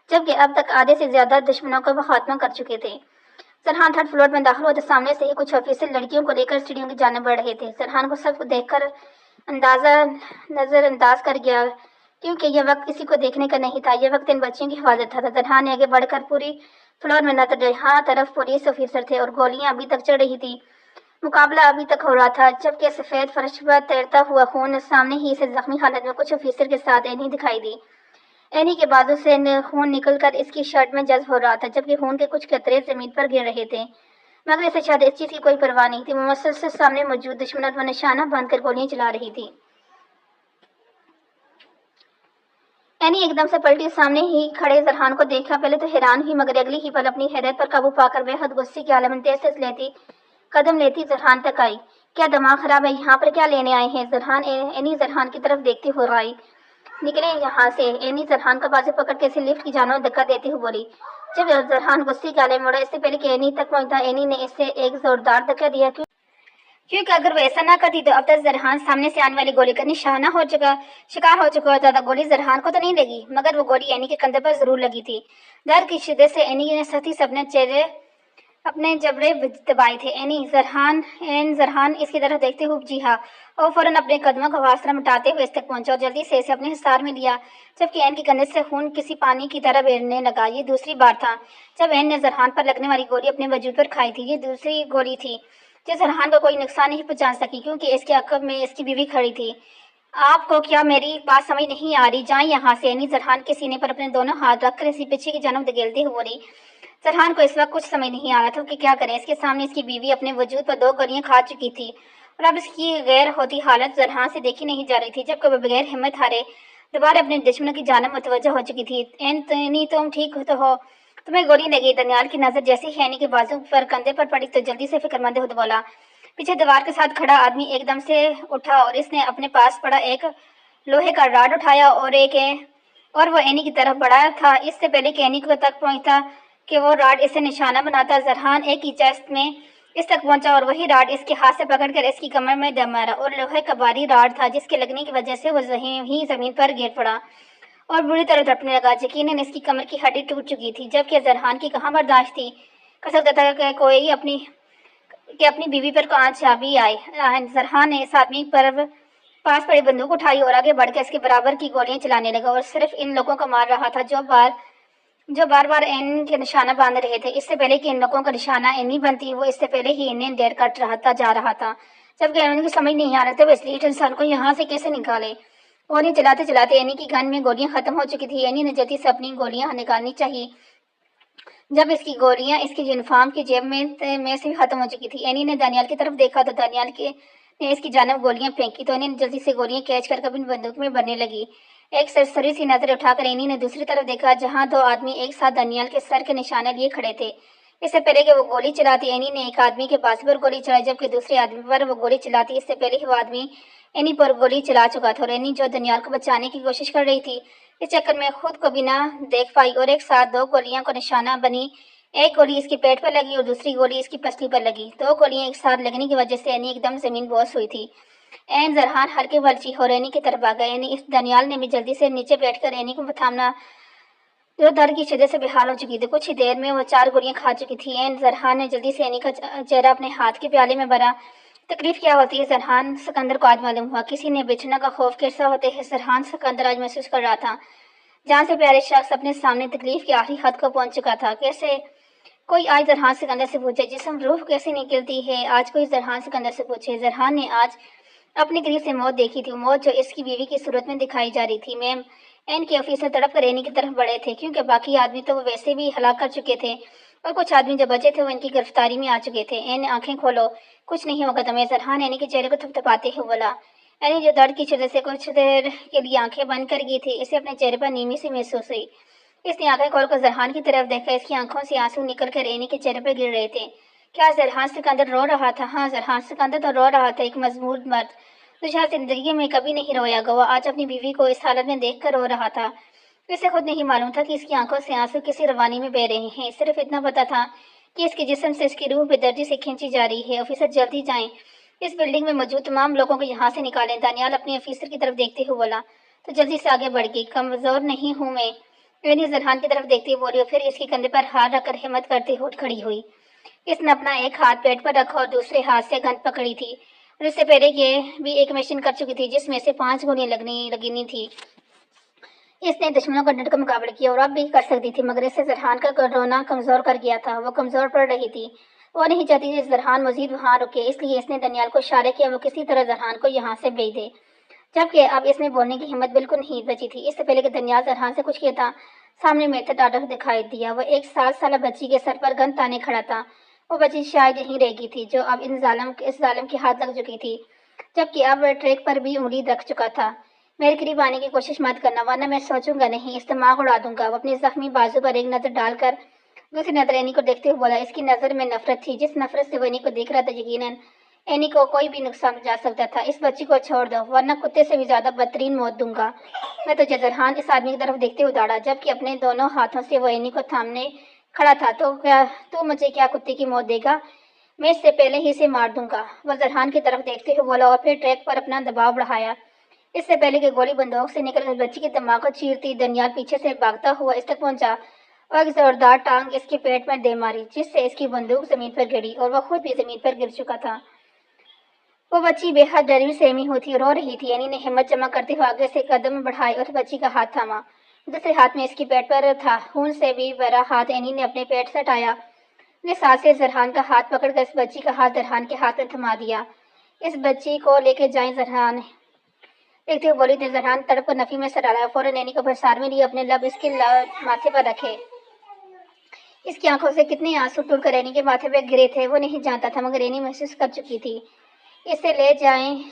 جبکہ اب تک آدھے سے زیادہ دشمنوں کا وہ خاتمہ کر چکے تھے۔ سرحان تھرڈ فلور میں داخل ہوا تو سامنے سے ہی کچھ آفیسر لڑکیوں کو لے کر سیڑھیوں کی جانب بڑھ رہے تھے۔ سرحان کو سب کو دیکھ کر نظر انداز کر گیا، کیونکہ یہ وقت کسی کو دیکھنے کا نہیں تھا، یہ وقت ان بچیوں کی حفاظت تھا۔ سرحان نے آگے بڑھ کر پوری فلور میں نظر ڈالی، ہر طرف پولیس آفیسر تھے اور گولیاں ابھی تک چل رہی تھی۔ مقابلہ ابھی تک ہو رہا تھا، جبکہ سفید فرش پر تیرتا ہوا خون سامنے ہی سے زخمی حالت میں کچھ آفیسر کے ساتھ اینی دکھائی دی۔ اینی کے بازو سے خون نکل کر اس کی شرٹ میں جذب ہو رہا تھا، جبکہ خون کے کچھ قطرے زمین پر گر رہے تھے، مگر اسے شاید اس چیز کی کوئی پرواہ نہیں تھی۔ وہ مسلسل سامنے موجود دشمنوں پر نشانہ باندھ کر گولیاں چلا رہی تھی۔ اینی ایک دم سے پلٹی، سامنے ہی کھڑے سرحان کو دیکھا، پہلے تو حیران ہوئی، مگر اگلی ہی پل اپنی حیرت پر قابو پا کر بے حد غصے کی عالم میں تیز قدم لیتی سرحان تک آئی۔ کیا دماغ خراب ہے؟ یہاں پر کیا لینے آئے ہیں؟ اینی سرحان کی طرف دیکھتے ہوئے آئی۔ نکلے یہاں سے۔ اینی سرحان کا بازو پکڑ کے اسے لفٹ کی جانب دھکا دیتے ہوئے بولی۔ جب سرحان غصے کے عالم میں مڑا، اس سے پہلے کہ اینی تک پہنچتا، اینی نے اسے ایک زوردار دھکا دیا، کیونکہ اگر وہ ایسا نہ کرتی تو اب تک زرحان سامنے سے آنے والی گولی کا نشانہ شکار ہو چکا ہوتا تھا۔ گولی زرحان کو تو نہیں لگی، مگر وہ گولی اینی کے کندھے پر ضرور لگی تھی۔ درد کی شدت سے اینی نے سختی سے اپنے جبڑے دبائے تھے۔ زرحان اس کی طرف دیکھتے ہوئے جی ہاں، اور فوراً اپنے قدموں کا فاصلہ مٹاتے ہوئے اس تک پہنچا اور جلدی سے اسے اپنے حصار میں لیا، جبکہ این کے کندھے سے خون کسی پانی کی طرح بہنے لگا۔ یہ دوسری بار تھا جب این نے زرحان پر لگنے والی گولی اپنے وجود پر کھائی تھی۔ یہ دوسری گولی تھی جو زرحان کو کوئی نقصان نہیں پہنچا سکی، کیونکہ اس کے عقب میں اس کی بیوی کھڑی تھی۔ آپ کو کیا میری بات سمجھ نہیں آ رہی؟ جائیں یہاں سے۔ اینی زرحان کے سینے پر اپنے دونوں ہاتھ رکھ کر اسے پیچھے کی جانب دھکیلتے ہوئے بولی۔ زرحان کو اس وقت کچھ سمجھ نہیں آ رہا تھا کہ کیا کرے۔ اس کے سامنے اس کی بیوی اپنے وجود پر 2 گولیاں کھا چکی تھی، اور اب اس کی غیر ہوتی حالت زرحان سے دیکھی نہیں جا رہی تھی، جبکہ وہ بغیر ہمت ہارے دوبارہ اپنے دشمنوں کی جانب متوجہ ہو چکی تھی۔ اینی تم ٹھیک تو ہو؟ تمہیں گولی لگی؟ دانیال کی نظر جیسے ہی اینی کے بازو پر کندھے پر پڑی تو جلدی سے فکر مند ہوتے بولا۔ پیچھے دیوار کے ساتھ کھڑا آدمی ایک دم سے اٹھا اور اس نے اپنے پاس پڑا ایک لوہے کا راڈ اٹھایا اور وہ اینی کی طرف بڑھا تھا، اس سے پہلے کہ اینی کو تک پہنچتا کہ وہ راڈ اسے نشانہ بناتا۔ زرحان ایک ہی چیسٹ میں اس تک پہنچا اور وہی راڈ اس کے ہاتھ سے پکڑ کر اس کی کمر میں دم مارا، اور لوہے کا بھاری راڈ تھا جس کے لگنے کی وجہ سے وہ زمین پر گر پڑا اور بری طرح تڑپنے لگا۔ یقیناً اس کی کمر کی ہڈی ٹوٹ چکی تھی، جبکہ زرحان کی کہاں برداشت تھی، کر سکتا تھا کہ کوئی اپنی بیوی پر آنچ آ بھی آئے۔ زرحان نے اس آدمی پر پاس پڑی بندوق اٹھائی اور آگے بڑھ کر اس کے برابر کی گولیاں چلانے لگا، اور صرف ان لوگوں کو مار رہا تھا جو بار بار این کے نشانہ باندھ رہے تھے۔ اس سے پہلے کہ ان لوگوں کا نشانہ اینی بنتی، وہ اس سے پہلے ہی انہیں ڈیر کٹ جا رہا تھا، جبکہ ان کو سمجھ نہیں آ رہا تھا وہ اس لیے انسان کو یہاں سے کیسے نکالے۔ گولیاں چلاتے چلاتے اینی کی گن میں گولیاں ختم ہو چکی تھی۔ اینی نے جلدی سے اپنی گولیاں نکالنی چاہیے، جب اس کی گولیاں اس کی یونیفارم کی جیب میں سے ختم ہو چکی تھی۔ اینی نے دانیال کی طرف دیکھا تو دانیال نے اس کی جانب گولیاں پھینکی تو اینی نے جلدی سے گولیاں کیچ کر اپنی بندوق میں بھرنے لگی۔ ایک سرسری سی نظر اٹھا کر اینی نے دوسری طرف دیکھا، جہاں 2 آدمی ایک ساتھ دانیال کے سر کے نشانے لیے کھڑے تھے۔ اس سے پہلے کہ وہ گولی چلاتی، اینی نے ایک آدمی کے بازو پر گولی چلائی، جبکہ دوسرے آدمی پر وہ گولی چلاتی اس سے پہلے ہی وہ آدمی اینی پر گولی چلا چکا تھا، اور اینی جو دانیال کو بچانے کی کوشش کر رہی تھی، اس چکر میں خود کو بھی نہ دیکھ پائی اور ایک ساتھ 2 گولیاں کو نشانہ بنی۔ ایک گولی اس کے پیٹ پر لگی اور دوسری گولی اس کی پسلی پر لگی۔ 2 گولیاں ایک ساتھ لگنے کی وجہ سے اینی ایک دم زمین بوس ہوئی تھی۔ زرحان ہلکے ورچی اور اینی کی طرف آ گئے۔ اس دانیال نے بھی جلدی سے نیچے بیٹھ کر اینی کو تھامنا، جو درد کی شدت سے بحال ہو چکی تھی۔ کچھ ہی دیر میں وہ 4 گولیاں کھا چکی تھی۔ زرحان نے جلدی سے اینی کا چہرہ اپنے ہاتھ کے پیالے میں بھرا۔ تکلیف کیا ہوتی ہے زرحان سکندر کو آج معلوم ہوا۔ کسی نے بچھڑنے کا خوف کیسا ہوتے ہے زرحان سکندر آج محسوس کر رہا تھا۔ جان سے پیارے شخص اپنے سامنے تکلیف کی آخری حد کو پہنچ چکا تھا۔ کیسے کوئی آج زرحان سکندر سے پوچھے، جسم روح کیسے نکلتی ہے؟ آج کوئی زرحان سکندر سے پوچھے۔ زرحان نے آج اپنے قریب سے موت دیکھی تھی، موت جو اس کی بیوی کی صورت میں دکھائی جا رہی تھی۔ میم این کے آفیسر تڑپ کر اینی کی طرف بڑھے تھے، کیونکہ باقی آدمی تو وہ ویسے بھی ہلاک کر چکے تھے، اور کچھ آدمی جو بچے تھے وہ ان کی گرفتاری میں آ چکے تھے۔ این آنکھیں کھولو، کچھ نہیں ہوگا تمہیں۔ زرحان اینی کے چہرے کو تھپتھپاتے ہوئے بولا۔ اینی جو درد کی شدت سے کچھ دیر کے لیے آنکھیں بند کر گئی تھی، اسے اپنے چہرے پر نیمی سی محسوس ہوئی۔ اس نے آنکھیں کھول کر زرحان کی طرف دیکھا، اس کی آنکھوں سے آنسو نکل کر اینی کے چہرے پر گر رہے تھے۔ کیا زرحان سکندر رو رہا تھا؟ ہاں، زرحان سکندر تو رو رہا تھا، ایک مجروح مرد तुषार जिंदगी में कभी नहीं रोया गवा आज अपनी बीवी को इस हालत में देखकर रो रहा था। इसे खुद नहीं मालूम था कि इसकी आंखों से आंसू किसी रवानी में बह रहे हैं। सिर्फ इतना पता था कि इसके जिस्म से इसकी रूह बेदर्दी से खींची जा रही है। ऑफिसर जल्दी जाएं, इस बिल्डिंग में मौजूद तमाम लोगों को यहाँ से निकालें। दानियाल अपने ऑफिसर की तरफ देखते हुए बोला तो जल्दी से आगे बढ़ गई। कमजोर नहीं हूँ मैं, मैंने जरहान की तरफ देखते हुए बोली और फिर इसके कंधे पर हाथ रखकर हिम्मत करते हुए खड़ी हुई। इसने अपना एक हाथ पेट पर रखा और दूसरे हाथ से गन पकड़ी थी और इससे पहले ये भी एक मशीन कर चुकी थी जिसमें से 5 गोलियां लगनी थी। इसने दुश्मनों का डट का मुकाबला किया और अब भी कर सकती थी, मगर इससे जरहान का रोना कमजोर कर गया था। वो कमजोर पड़ रही थी। वो नहीं चाहती थी जरहान मजीद वहां रुके, इसलिए इसने दनियाल को इशारे किया वो किसी तरह जरहान को यहाँ से भेज दे। जबकि अब इसमें बोलने की हिम्मत बिल्कुल नहीं बची थी। इससे पहले कि दनियाल जरहान से कुछ किया था, सामने मेथड डाटा दिखाई दिया। वो एक 7 साल बच्ची के सर पर गन ताने खड़ा था। वो बच्ची शायद यहीं रहेगी थी जो अब इस जालिम के हाथ लग चुकी थी, जबकि अब ट्रैक पर भी उंगली रख चुका था। मेरे करीब आने की कोशिश मत करना वरना मैं सोचूंगा नहीं, इस दिमाग उड़ा दूंगा। वो अपनी जख्मी बाजू पर एक नजर डालकर दूसरी नजर एनी को देखते हुए बोला। इसकी नजर में नफरत थी। जिस नफरत से वो एनी को देख रहा था यकीनन एनी को कोई भी नुकसान पहुंचा सकता था। इस बच्ची को छोड़ दो वरना कुत्ते से भी ज्यादा बदतरीन मौत दूंगा मैं तुझे। जरहान इस आदमी की तरफ देखते हुए दौड़ा, जबकि अपने दोनों हाथों से वो एनी को थामने खड़ा था। तो क्या तू मुझे क्या कुत्ते की मौत देगा? मैं इससे पहले ही इसे मार दूंगा। वह जरहान की तरफ देखते हुए बोला और फिर ट्रैक पर अपना दबाव बढ़ाया। इससे पहले कि गोली बंदूक से निकल बच्ची के दिमाग को चीरती, दनियाल पीछे से भागता हुआ इस तक पहुंचा और एक जोरदार टांग इसके पेट में दे मारी, जिससे इसकी बंदूक जमीन पर गिरी और वह खुद भी जमीन पर गिर चुका था। वो बच्ची बेहद डरी सहमी होती रो रही थी। एनी ने हिम्मत जमा करते हुए आगे से कदम बढ़ाए और बच्ची का हाथ थामा। दूसरे हाथ में इसके पेट पर था खून से भी भरा हाथ एनी ने अपने पेट से हटाया। अपने साथ से जरहान का हाथ पकड़कर इस बच्ची का हाथ जरहान के हाथ में थमा दिया। इस बच्ची को लेके जाएं जरहान, देखते हुए बोली। जरहान तड़प कर नफी में सर डाला। फौरन एनी को प्रसार में लिए अपने लब इसके माथे पर रखे। इसकी आंखों से कितने आंसू टूट कर एनी के माथे पर गिरे थे वो नहीं जानता था, मगर एनी महसूस कर चुकी थी। इसे ले जाएं,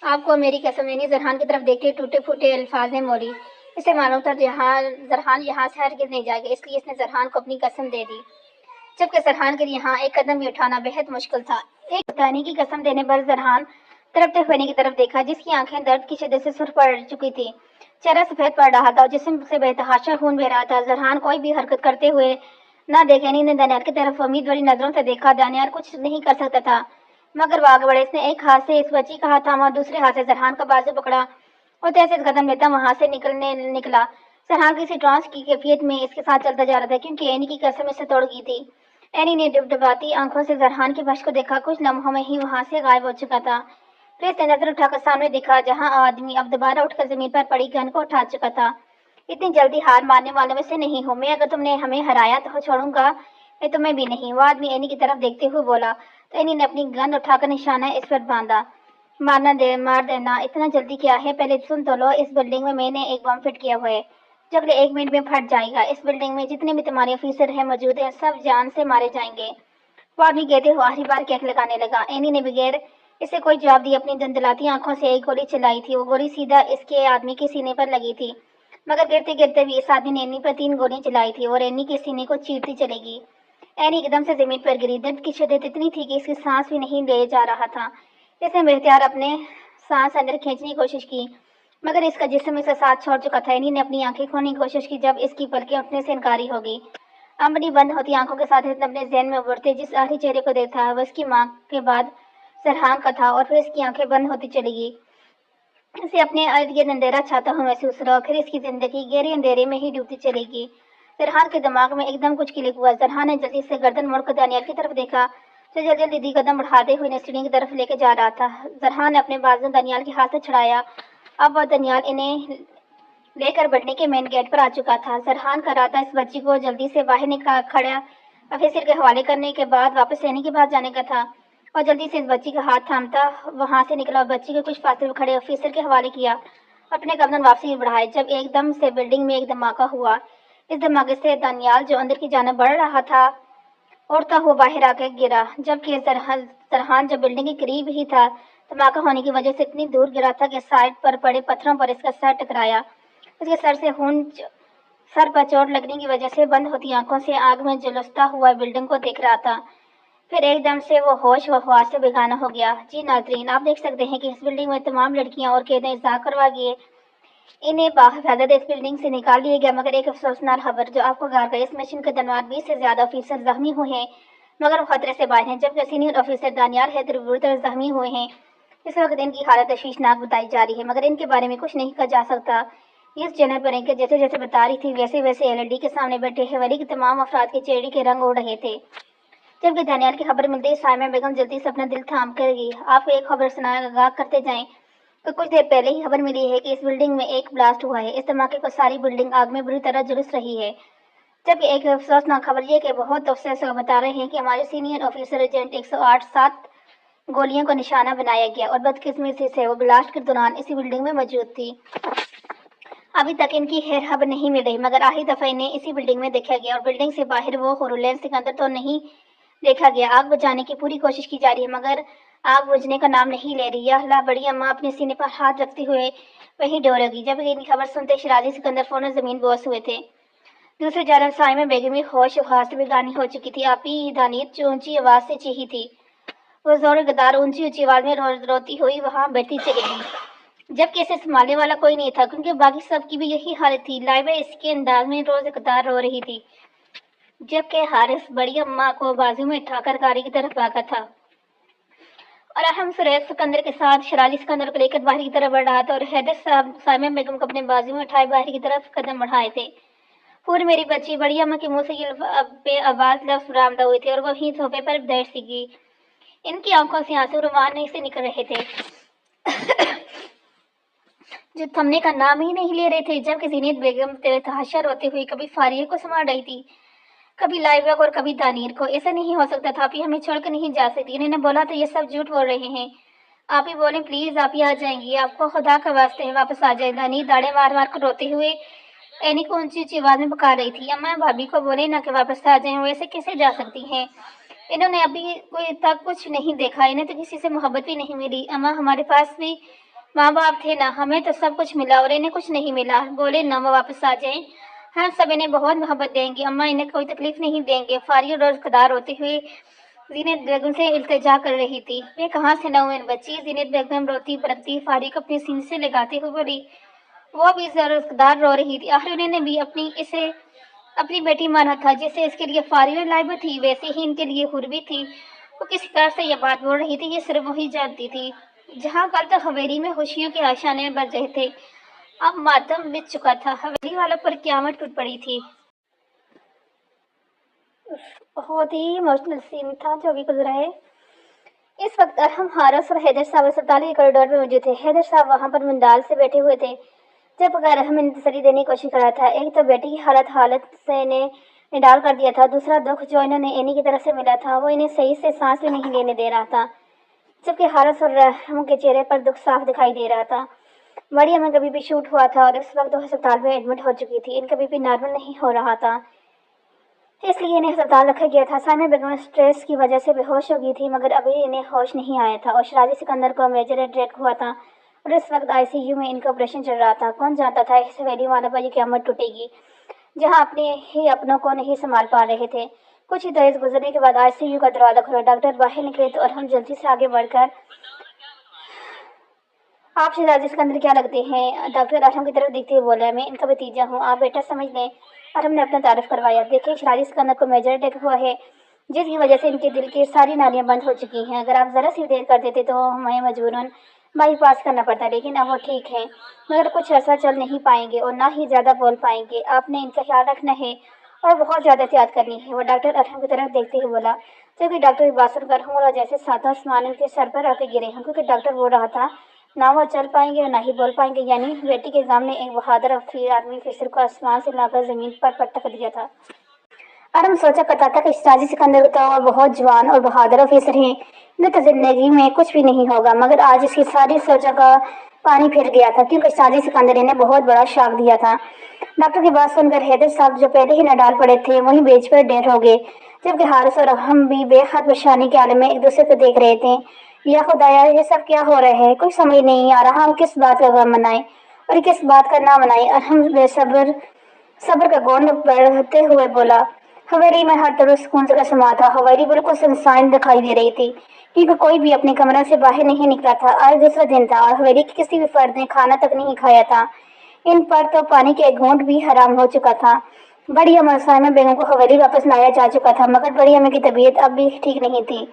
आपको मेरी कसम। एनी जरहान की तरफ देखते टूटे फूटे अल्फाज में बोली। इसे मालूम था जरहान यहाँ से हरगिज नहीं जाएगा, इसलिए इसने जरहान को अपनी कसम दे दी, जबकि जरहान के लिए यहाँ एक कदम भी उठाना बेहद मुश्किल था। एक बताने की कसम देने पर जरहान तड़पते हुए की तरफ देखा, जिसकी आंखें दर्द की शिद्दत से सुर्ख पड़ चुकी थी। चेहरा सफेद पड़ रहा था और जिस्म से बेतहाशा खून बह रहा था। जरहान कोई भी हरकत करते हुए न देखे। एनी ने दानियाल की तरफ उम्मीद भरी नजरों से देखा। दानियाल कुछ नहीं कर सकता था, मगर वो आगे बढ़े। इसने एक हाथ से इस बच्ची का हाथ थामा, दूसरे हाथ से जरहान का बाजू पकड़ा और तैसे कदम लेता वहां से निकला। जरहान किसी ट्रांस की कैफियत में इसके साथ चलता जा रहा था, क्योंकि एनी की कसम इससे तोड़ गई थी। एनी ने डबडबाती आंखों से जरहान की बश को देखा। कुछ लम्हों में ही वहां से गायब हो चुका था। फिर इसने नजर उठाकर सामने देखा, जहां आदमी अब दोबारा उठकर जमीन पर पड़ी गन को उठा चुका था। इतनी जल्दी हार मारने वालों में से नहीं हूं मैं, अगर तुमने हमें हराया तो छोड़ूंगा मैं तुम्हें भी नहीं। वो आदमी एनी की तरफ देखते हुए बोला। तो एनी ने अपनी गन उठाकर निशाना इस पर बांधा। मार देना, इतना जल्दी क्या है? पहले सुन तो लो, इस बिल्डिंग में मैंने एक बम फिट किया हुआ है जो अगले 1 मिनट में फट जाएगा। इस बिल्डिंग में जितने भी तुम्हारे ऑफिसर हैं मौजूद हैं सब जान से मारे जाएंगे। वो आदमी कहते हुए आखिरी बार केक लगाने लगा। एनी ने बगैर इसे कोई जवाब दिया अपनी धंधलाती आंखों से एक गोली चलाई थी। वो गोली सीधा इसके आदमी के सीने पर लगी थी, मगर गिरते गिरते भी इस आदमी ने एनी पर 3 गोलियां चलाई थी और एनी के सीने को चीरती चलेगी। एनी एकदम से जमीन पर गिरी। दर्द की शिद्दत इतनी थी कि इसकी सांस भी नहीं ले जा रहा था। इसने बेहतियार अपने सांस अंदर खींचने की कोशिश की, मगर इसका जिस्म इसे साथ छोड़ चुका था। एनी ने अपनी आंखें खोलने की कोशिश की, जब इसकी पलकें उठने से इनकारी हो गई। अपनी बंद होती आंखों के साथ इसने अपने जहन में उभरते जिस आखिरी चेहरे को देखा वह इसकी माँ के बाद जरहान का था, और फिर इसकी आंखें बंद होती चली गई। इसे अपने इर्द गिर्द अंधेरा छाता हुआ महसूस रहा, फिर इसकी जिंदगी गहरे अंधेरे में ही डूबती चलेगी। जरहान के दिमाग में एकदम कुछ क्लिक हुआ। जरहान ने जल्दी से गर्दन मोड़कर दानियाल की तरफ देखा, जो जल्दी जल्दी कदम बढ़ाते हुए सीढ़ी की तरफ लेके जा रहा था। जरहान ने अपने बाजू दानियाल के हाथ से छुड़ाया। अब वह दानियाल इन्हें लेकर बढ़ने के मेन गेट पर आ चुका था। जरहान का इरादा इस बच्ची को जल्दी से बाहर निकाल खड़ा ऑफिसर के हवाले करने के बाद वापस रहने के बाद जाने का था, और जल्दी से इस बच्ची का हाथ थामता वहां से निकला और बच्ची को कुछ फासले में खड़े ऑफिसर के हवाले किया, अपने कदम वापसी बढ़ाए, जब एकदम से बिल्डिंग में एक धमाका हुआ। इस धमाके से दानियाल जो अंदर की जाने बढ़ रहा था उड़ता हुआ बाहर आकर गिरा, जबकि जरहान जो बिल्डिंग के करीब ही था धमाका होने की वजह से इतनी दूर गिरा था कि साइड पर पड़े पत्थरों पर इसका सर टकराया। उसके सर पर चोट लगने की वजह से बंद होती आंखों से आग में झुलसता हुआ बिल्डिंग को देख रहा था। फिर एकदम से वो होश व हवास से बेगाना हो गया। जी नाजरीन, आप देख सकते हैं कि इस बिल्डिंग में तमाम लड़कियां और कैदें इज़ाह करवा गए, इन्हें बाहिफाजत इस बिल्डिंग से निकाल लिया गया। मगर एक अफसोसनाक खबर जो आपको गा कर, इस मिशन के दौरान 20 से ज्यादा ऑफिसर जख्मी हुए हैं, मगर वो खतरे से बाहर हैं, जबकि सीनियर ऑफिसर दानियाल हैदर बुरी तरह जख्मी हुए हैं। इस वक्त इनकी हालत तशवीशनाक बताई जा रही है, मगर इनके बारे में कुछ नहीं कहा जा सकता। इस चैनल पर इनके जैसे जैसे बता रही थी, वैसे वैसे एलईडी के सामने बैठे हवेली के तमाम अफराद के चेहरे के रंग उड़ रहे थे। जबकि दानियाल की खबर मिलते ही साइमा बेगम जल्दी से अपना दिल थाम कर गई। आपको एक खबर सुना करते जाएं। तो कुछ देर पहले ही खबर मिली है कि इस बिल्डिंग में एक ब्लास्ट हुआ है। इस धमाके को सारी बिल्डिंग आग में बुरी तरह झुलस रही है। जबकि एक अफसोसनाक खबर यह कि बहुत अफसर से बता रहे हैं कि हमारे सीनियर ऑफिसर एजेंट 108 7 गोलियों को निशाना बनाया गया और बदकिस्मती से वो ब्लास्ट के दौरान इसी बिल्डिंग में मौजूद थी। अभी तक इनकी खैर खबर नहीं मिल रही, मगर आखिरी दफा इन्हें इसी बिल्डिंग में देखा गया और बिल्डिंग से बाहर वो हुरुलैन सिकंदर तो नहीं देखा गया। आग बुझाने की पूरी कोशिश की जा रही है, मगर आग बुझने का नाम नहीं ले रही। या अल्लाह, बड़ी अम्मा अपने सीने पर हाथ रखते हुए वहीं डोरेगी। जब इनकी खबर सुनते शराजी सिकंदर फौरन जमीन बोस हुए थे। दूसरी जानब साइमा बेगम भी होश से बेगानी हो चुकी थी। आप ही दानियत जो ऊंची आवाज से चीखी थी, वो जोर गदार ऊंची ऊंची आवाज में रोती हुई वहां बैठी चली गई। जबकि इसे संभालने वाला कोई नहीं था, क्योंकि बाकी सबकी भी यही हालत थी। लाइबा इसके अंदाज में रोज गदार रो रही थी, जबकि हारिस बड़ी अम्मा को बाजू में उठाकर गाड़ी की तरफ भागा था और अहम सुरेश सिकंदर के साथ शराजी सिकंदर को लेकर बाहर की तरफ बढ़ रहा था और हैदर साहब साइमा बेगम को अपने बाजू में उठाए बाहर की तरफ कदम बढ़ाए थे। पूरी मेरी बच्ची, बड़ी अम्मा के मुंह से ये आवाज लफ्ज बरामदा हुए थे और वहीं सोफे पर बैठ सी। इनकी आंखों से आंसू रुमान नहीं से निकल रहे थे जो थमने का नाम ही नहीं ले रहे थे। जबकि जीनत बेगम तहाशा रोते हुए कभी फारिया को संभाल रही थी, कभी लाइबा को और कभी दानिर को। ऐसा नहीं हो सकता था, आप ही हमें छोड़कर नहीं जा सकती। इन्होंने बोला तो ये सब झूठ बोल रहे हैं। आप ही बोले प्लीज, आप ही आ जाएंगी, आपको खुदा का वास्ते है वापस आ जाए। दानी दाड़े मार मार कर रोते हुए एनी को ऊंची ऊंची आवाज में पुकार रही थी। अम्मा भाभी को बोले ना कि वापस आ जाए, वैसे कैसे जा सकती हैं? इन्होंने अभी कोई तक कुछ नहीं देखा, इन्हें तो किसी से मोहब्बत भी नहीं मिली। अम्मा, हमारे पास भी माँ बाप थे ना, हमें तो सब कुछ मिला और इन्हें कुछ नहीं मिला। बोले ना वो वापस आ जाए, हम सब इन्हें बहुत मोहब्बत देंगे। अम्मा, इन्हें कोई तकलीफ नहीं देंगे। फारिया रोज कदार होते हुए जीनत बेगम से इल्तिजा कर रही थी। वे कहाँ से न हुए बच्ची? जीनत बेगम रोती बरकती फारी को अपने सीने से लगाते हुए बोली। वो भी जरूरदार रो रही थी। आखिर उन्होंने भी इसे अपनी बेटी माना था। जैसे इसके लिए फारिया लाइबा थी, वैसे ही इनके लिए हुर भी थी। वो किस तरह से ये बात बोल रही थी, ये सिर्फ वही जानती थी। जहाँ कल तक हवेली में खुशियों के आशाने बज रहे थे, अब मातम बिछ चुका था। हवेली वालों पर क़यामत टूट पड़ी थी। बहुत ही इमोशनल सीन था जो भी गुजरा है। इस वक्त अरहम, हारिस और हैदर साहब अस्पताल के कॉरिडोर में मौजूद थे। हैदर साहब वहां पर मुंडाल से बैठे हुए थे, जब अरहम ने तसल्ली देने की कोशिश कर रहा था। एक तो बेटी की हालत से इन्हें निडाल कर दिया था, दूसरा दुख जो इन्होंने एनी की तरफ से मिला था वो इन्हें सही से सांस भी नहीं लेने दे रहा था। जबकि हारिस और अरहम के चेहरे पर दुख साफ दिखाई दे रहा था। बड़ी अम्मा का बीपी शूट हुआ था और इस वक्त वो अस्पताल में एडमिट हो चुकी थी। इनका बीपी नॉर्मल नहीं हो रहा था, इसलिए इन्हें अस्पताल रखा गया था। साइमा बेगम स्ट्रेस की वजह से बेहोश हो गई थी, मगर अभी इन्हें होश नहीं आया था और शराजी सिकंदर को मेजर अटैक हुआ था और इस वक्त आईसीयू में इनका ऑपरेशन चल रहा था। कौन जानता था इस हवेली वाला पर क़यामत टूटेगी, जहां अपने ही अपनों को नहीं संभाल पा रहे थे। कुछ ही देर गुजरने के बाद आईसीयू का दरवाजा खुला, डॉक्टर बाहर निकले तो और हम जल्दी से आगे बढ़कर, आप शराजी सिकंदर क्या लगते हैं? डॉक्टर अरहम की तरफ देखते हुए बोला, मैं इनका भतीजा हूँ, आप बेटा समझ लें। अरहम ने अपना तारुफ करवाया। देखिए, शराजी सिकंदर को मेजर अटैक हुआ है, जिसकी वजह से इनके दिल की सारी नालियां बंद हो चुकी हैं। अगर आप ज़रा सी देर कर देते तो हमें मजबूरन बाईपास करना पड़ता, लेकिन अब वो ठीक है, मगर कुछ ऐसा चल नहीं पाएंगे और ना ही ज़्यादा बोल पाएंगे। आपने इनका ख्याल रखना है और बहुत ज़्यादा एहतियात करनी है, वो डॉक्टर अरहम की तरफ देखते हुए बोला। जबकि डॉक्टर की बात सुनकर हूँ जैसे सातों आसमान उनके सर पर आके गिरे हैं, क्योंकि डॉक्टर बोल रहा था ना वो चल पाएंगे और ना ही बोल पाएंगे। यानी बेटी के सामने एक बहादुर आदमी फिर को आसमान से लाकर जमीन पर पटक दिया था। अरहम सोचा करता था कि शराजी सिकंदर तो बहुत जवान और बहादुर ऑफिसर हैं, इन्हें तो जिंदगी में कुछ भी नहीं होगा। मगर आज इसकी सारी सोचों का पानी फिर गया था, क्योंकि शराजी सिकंदर ने बहुत बड़ा शॉक दिया था। डॉक्टर की बात सुनकर हैदर साहब जो पहले ही नडाल पड़े थे वहीं बेच पर डेट हो गए, जबकि हारिस और हम भी बेहद परेशानी के आलम में एक दूसरे को देख रहे थे। या खुदाया, ये सब क्या हो रहा है? कोई समझ नहीं आ रहा, हम किस बात का गम मनाएं और किस बात का ना मनाएं। अरहम बेसब्र सब्र का गोंद बढ़ते हुए बोला। हवेली में हर तरफ सुकून का समा था। हवेली बिल्कुल सुनसान दिखाई दे रही थी क्योंकि कोई भी अपने कमरे से बाहर नहीं निकला था। आज दूसरा दिन था और हवेली के किसी भी फर्द ने खाना तक नहीं खाया था। इन पर तो पानी के एक घूंट भी हराम हो चुका था। बड़ी अम्मा साइमा बेगम को हवेली वापस लाया जा चुका था, मगर बड़ी अम्मा की तबीयत अब भी ठीक नहीं थी।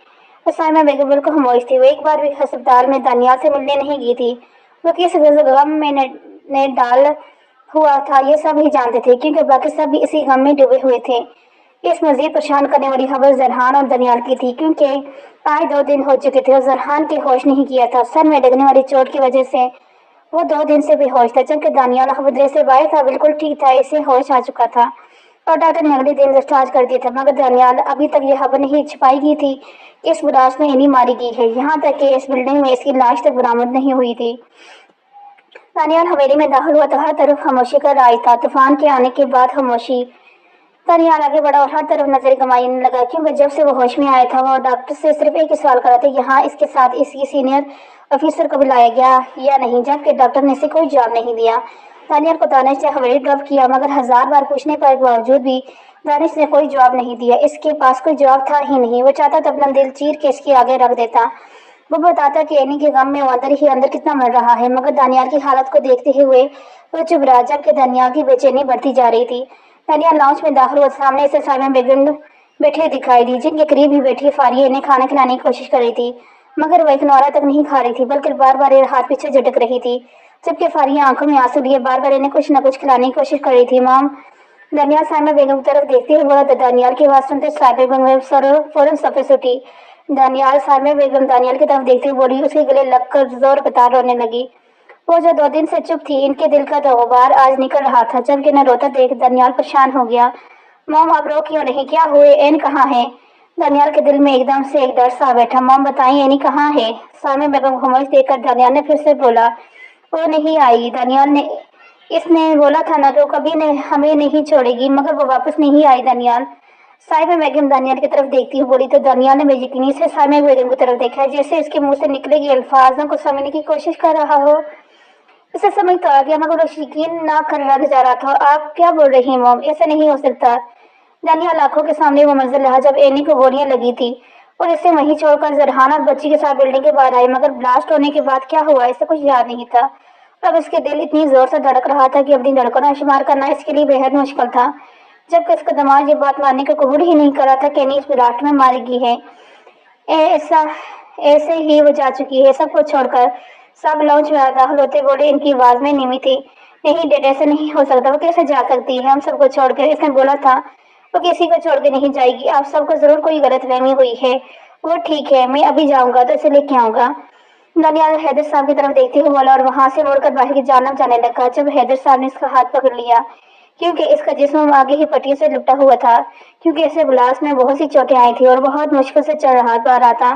तो साइमा बेगम बिल्कुल खामोश थी। वो एक बार भी अस्पताल में दानियाल से मिलने नहीं गई थी। वो किस गम में ने डाल हुआ था ये सब ही जानते थे, क्योंकि बाकी सब भी इसी गम में डूबे हुए थे। इस मजीद परेशान करने वाली खबर जरहान और दनियाल की थी, क्योंकि आज 2 दिन हो चुके थे और जरहान के होश नहीं किया था। सर में लगने वाली चोट की वजह से वो 2 दिन से बेहोश था, जबकि दानियाल खबरदारी से बाहर था, बिल्कुल ठीक था, इसे होश आ चुका था और डॉक्टर ने अगले दिन डिस्चार्ज कर दिया था। मगर दानियाल अभी तक यह खबर नहीं छिपाई गई थी कि इस बुलाश में इन्हीं मारी गई है। यहाँ तक कि इस बिल्डिंग में इसकी लाश तक बरामद नहीं हुई थी। दानियाल हवेली में दाखिल हुआ तो हर तरफ खामोशी का राज था। तूफान के आने के बाद खामोशी। दानियाल आगे बढ़ा और हर तरफ नजर गमाने लगा, क्योंकि जब से वो होश में आया था वो डॉक्टर से सिर्फ एक ही सवाल करा था, यहाँ इसके साथ इसकी सीनियर ऑफिसर को बुलाया गया या नहीं, जबकि डॉक्टर ने इसे कोई जवाब नहीं दिया। दानियाल को दानिश ने हवेली ड्रॉप किया, मगर 1000 बार पूछने के बावजूद भी दानिश ने कोई जवाब नहीं दिया। इसके पास कोई जवाब था ही नहीं। वो चाहता तो अपना दिल चीर के इसके आगे रख देता। वो बताता कि एनी के गम में वो अंदर ही अंदर कितना मर रहा है, मगर दानियाल की हालत को देखते हुए वो चुप रहा, जबकि दानियाल की बेचैनी बढ़ती जा रही थी। दानियाल लाउंज में दाखिल हुआ। सामने से साइमा बेगम बैठे दिखाई दी, जिनके करीब ही बैठी फारिया इन्हें खाना खिलाने की कोशिश कर रही थी, मगर वह एक नौरा तक नहीं खा रही थी, बल्कि बार बार हाथ पीछे झटक रही थी, जबकि फारिया आंखों में आंसू लिए बार बार इन्हें कुछ न कुछ खिलाने की कोशिश कर रही थी। मॉम, दानियाल साइमा बेगम की तरफ देखते हुए बोला। दानियाल की आवाज सुनते साइमा बेगम फौरन सफे से उठी। दानियाल साइमा बेगम दानियाल की तरफ देखते हुए बोली। उसके गले लगकर जोर कतार रोने लगी। वो जो 2 दिन से चुप थी, इनके दिल का तो गुबार आज निकल रहा था। जबकि न रोता देख दानियाल परेशान हो गया। मॉम, आप रो क्यों नहीं? क्या हुए? एन कहाँ है? दानियाल के दिल में एकदम से एक डर सा बैठा। मॉम बताइए, एनी कहाँ है? सामने बेगम खामोश देखकर दानियाल ने फिर से बोला। वो नहीं आई। दानियाल ने इसने बोला था ना, तो कभी ने हमें नहीं छोड़ेगी, मगर वो वापस नहीं आई। दानियाल, साइमा बेगम दानियाल की तरफ देखती हुई बोली। तो दानियाल ने बेयकीनी से साइमा बेगम की तरफ देखा, जैसे इसके मुंह से निकले गए अल्फाजों को समझने की कोशिश कर रहा हो। उसे समझ तो आ गया, मगर वो यकीन ना कर रहा जा रहा था। आप क्या बोल रही हैं मॉम? ऐसा नहीं हो सकता। दानियाल आंखों के सामने वो मंजर रहा जब एनी को गोलियां लगी थी और इसे वहीं छोड़कर जरहान और बच्ची के साथ बिल्डिंग के बाहर आई। मगर ब्लास्ट होने के बाद क्या हुआ इसे कुछ याद नहीं था। अब इसके दिल इतनी जोर से धड़क रहा था कि अपनी धड़कनों का शुमार करना इसके लिए बेहद मुश्किल था, जबकि इसका दिमाग ये बात मानने को कबूल ही नहीं कर रहा था कि एनी इस ब्लास्ट में मारी गई है। ऐसा ऐसे ही वो जा चुकी है। सब कुछ छोड़कर सब लॉन्च में दाखिल होते बोले। इनकी आवाज में निमी थी। नहीं डैड, ऐसा नहीं हो सकता। वो कैसे जा सकती है हम सबको छोड़कर? इसने बोला था वो किसी को छोड़ के नहीं जाएगी। आप सबको जरूर कोई गलतफहमी हुई है। वो ठीक है, मैं अभी जाऊंगा तो इसे लेके आऊंगा। दानियाल हैदर साहब की तरफ देखते हुए बोला और वहां से मुड़कर बाहर की जानब जाने लगा, जब हैदर साहब ने इसका हाथ पकड़ लिया, क्योंकि इसका जिस्म आगे ही पट्टियों से लिपटा हुआ था, क्योंकि इसे ब्लास्ट में बहुत सी चोटें आई थी और बहुत मुश्किल से चढ़ रहा था।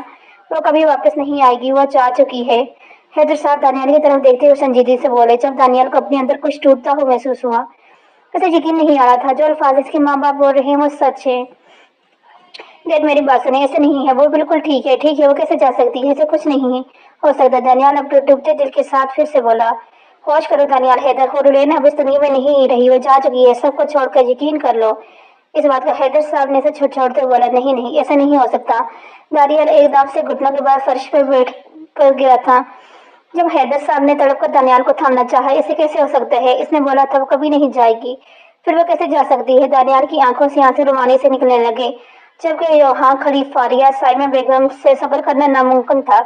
वो कभी वापस नहीं आएगी, वो जा चुकी है। हैदर साहब दानियाल की तरफ देखते हुए संजीदगी से बोले, जब दानियाल को अपने अंदर कुछ टूटता हुआ महसूस हुआ। उसे यकीन नहीं आ रहा था जो अल्फाज इसके माँ बाप बोल रहे हैं वो सच है। डैड, मेरी बात सुने, ऐसे नहीं है। वो बिल्कुल ठीक है। ठीक है, वो कैसे जा सकती है? ऐसे कुछ नहीं हो सकता। दानियाल अब डूबते दिल के साथ फिर से बोला। होश करो दानियाल। हैदर हुरलेन अब इस दुनिया में नहीं रही, वो जा चुकी है। सबको छोड़कर यकीन कर लो इस बात का। हैदर साहब ने इसे छोड़ते बोला। नहीं नहीं, ऐसा नहीं हो सकता। दानियाल एकदम से घुटनों के बाद फर्श पर बैठ कर गिरा था। जब हैदर साहब ने तड़प कर दानियाल को थामना चाहा, इसे कैसे हो सकता है? इसने बोला था वो कभी नहीं जाएगी, फिर वो कैसे जा सकती है? दानियाल की आंखों से आंसू रुमानी से निकलने लगे, जबकि यहाँ खड़ी फारिया साइमा बेगम से सब्र करना नामुमकिन था।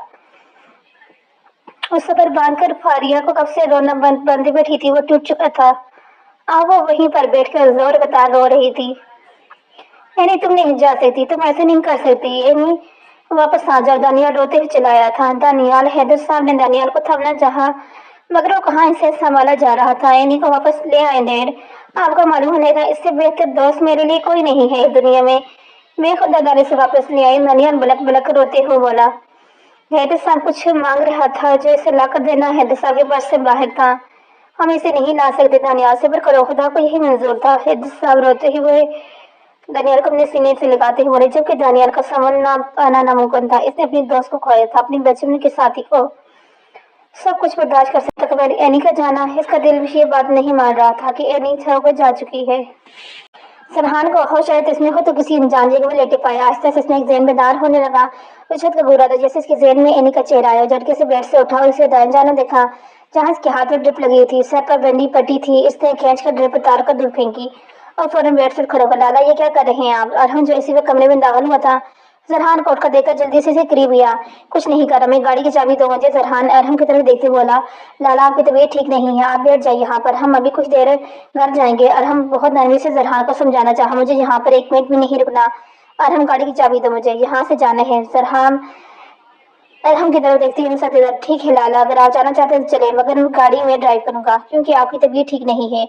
उस सब्र बांधकर फारिया को कब से रोना बंद बैठी थी, वो टूट चुका था। अब वो वहीं पर बैठकर जोर बता रो रही थी। यानी तुम नहीं जा सकती, तुम ऐसे नहीं कर सकती। यानी वापस आ जाओ। दानियाल रोते हुए चलाया था। दानियाल, हैदर साहब ने दानियाल को थमना चाहा, मगर वो कहाँ इसे संभाला जा रहा था। एनी को वापस ले आए डैड। आपको मालूम होने का इससे बेहतर दोस्त मेरे लिए कोई नहीं है इस दुनिया में। मैं खुद दादारी से वापस ले आई। दानियाल बलक बलक रोते हुए बोला। हैदर साहब कुछ मांग रहा था जो इसे ला कर देना हैदर साहब के पास से बाहर था। हम इसे नहीं ला सकते। दानियाल, सब्र करो, खुदा को यही मंजूर था। हैदर साहब रोते हुए दानियाल को अपने सीने से लगाते हुए बोले, जबकि दानियाल का समझना आना नामुमकिन था। इसने अपने दोस्त को खोया था, अपनी बचपन के साथी को। सब कुछ बर्दाश्त कर सकता था, एनी का जाना। इसका दिल भी ये बात नहीं मान रहा था कि एनी छोड़कर जा चुकी है। सरहान को होश आया तो इसमें हो तो किसी अनजान जगह में लेटे पाया। आहिस्ता से इसमें एक जहन बेदार होने लगा। वो छत का घूरा था, जैसे इसके जहन में एनी का चेहरा आया। झटके से बेड से उठा और इसे दाएं जाना देखा जहाँ इसके हाथ में ड्रिप लगी थी। सर पर बंदी पट्टी थी। इसने खींच कर ड्रिप उतार कर दूर फेंकी और फौरन बेड से खड़ा होकर, लाला ये क्या कर रहे हैं आप? अरहम जो इसी वक्त कमरे में दाखिल हुआ था जरहान को उठकर देखकर जल्दी से करीब गया। कुछ नहीं कर रहा, मैं गाड़ी की चाबी दो मुझे। जरहान अरहम की तरफ देखते बोला, लाला आपकी तबीयत ठीक नहीं है, आप बैठ जाइए यहाँ पर, हम अभी कुछ देर घर जाएंगे। अरहम बहुत नरमी से जरहान को समझाना चाहा, मुझे यहाँ पर एक मिनट भी नहीं रुकना। अरहम गाड़ी की चाबी दो मुझे, यहाँ से जाना है। जरहान अरहम की तरफ देखती हुए सकते, ठीक है लाला, अगर आप जाना चाहते हैं तो चले, मगर मैं गाड़ी में ड्राइव करूंगा क्योंकि आपकी तबीयत ठीक नहीं है।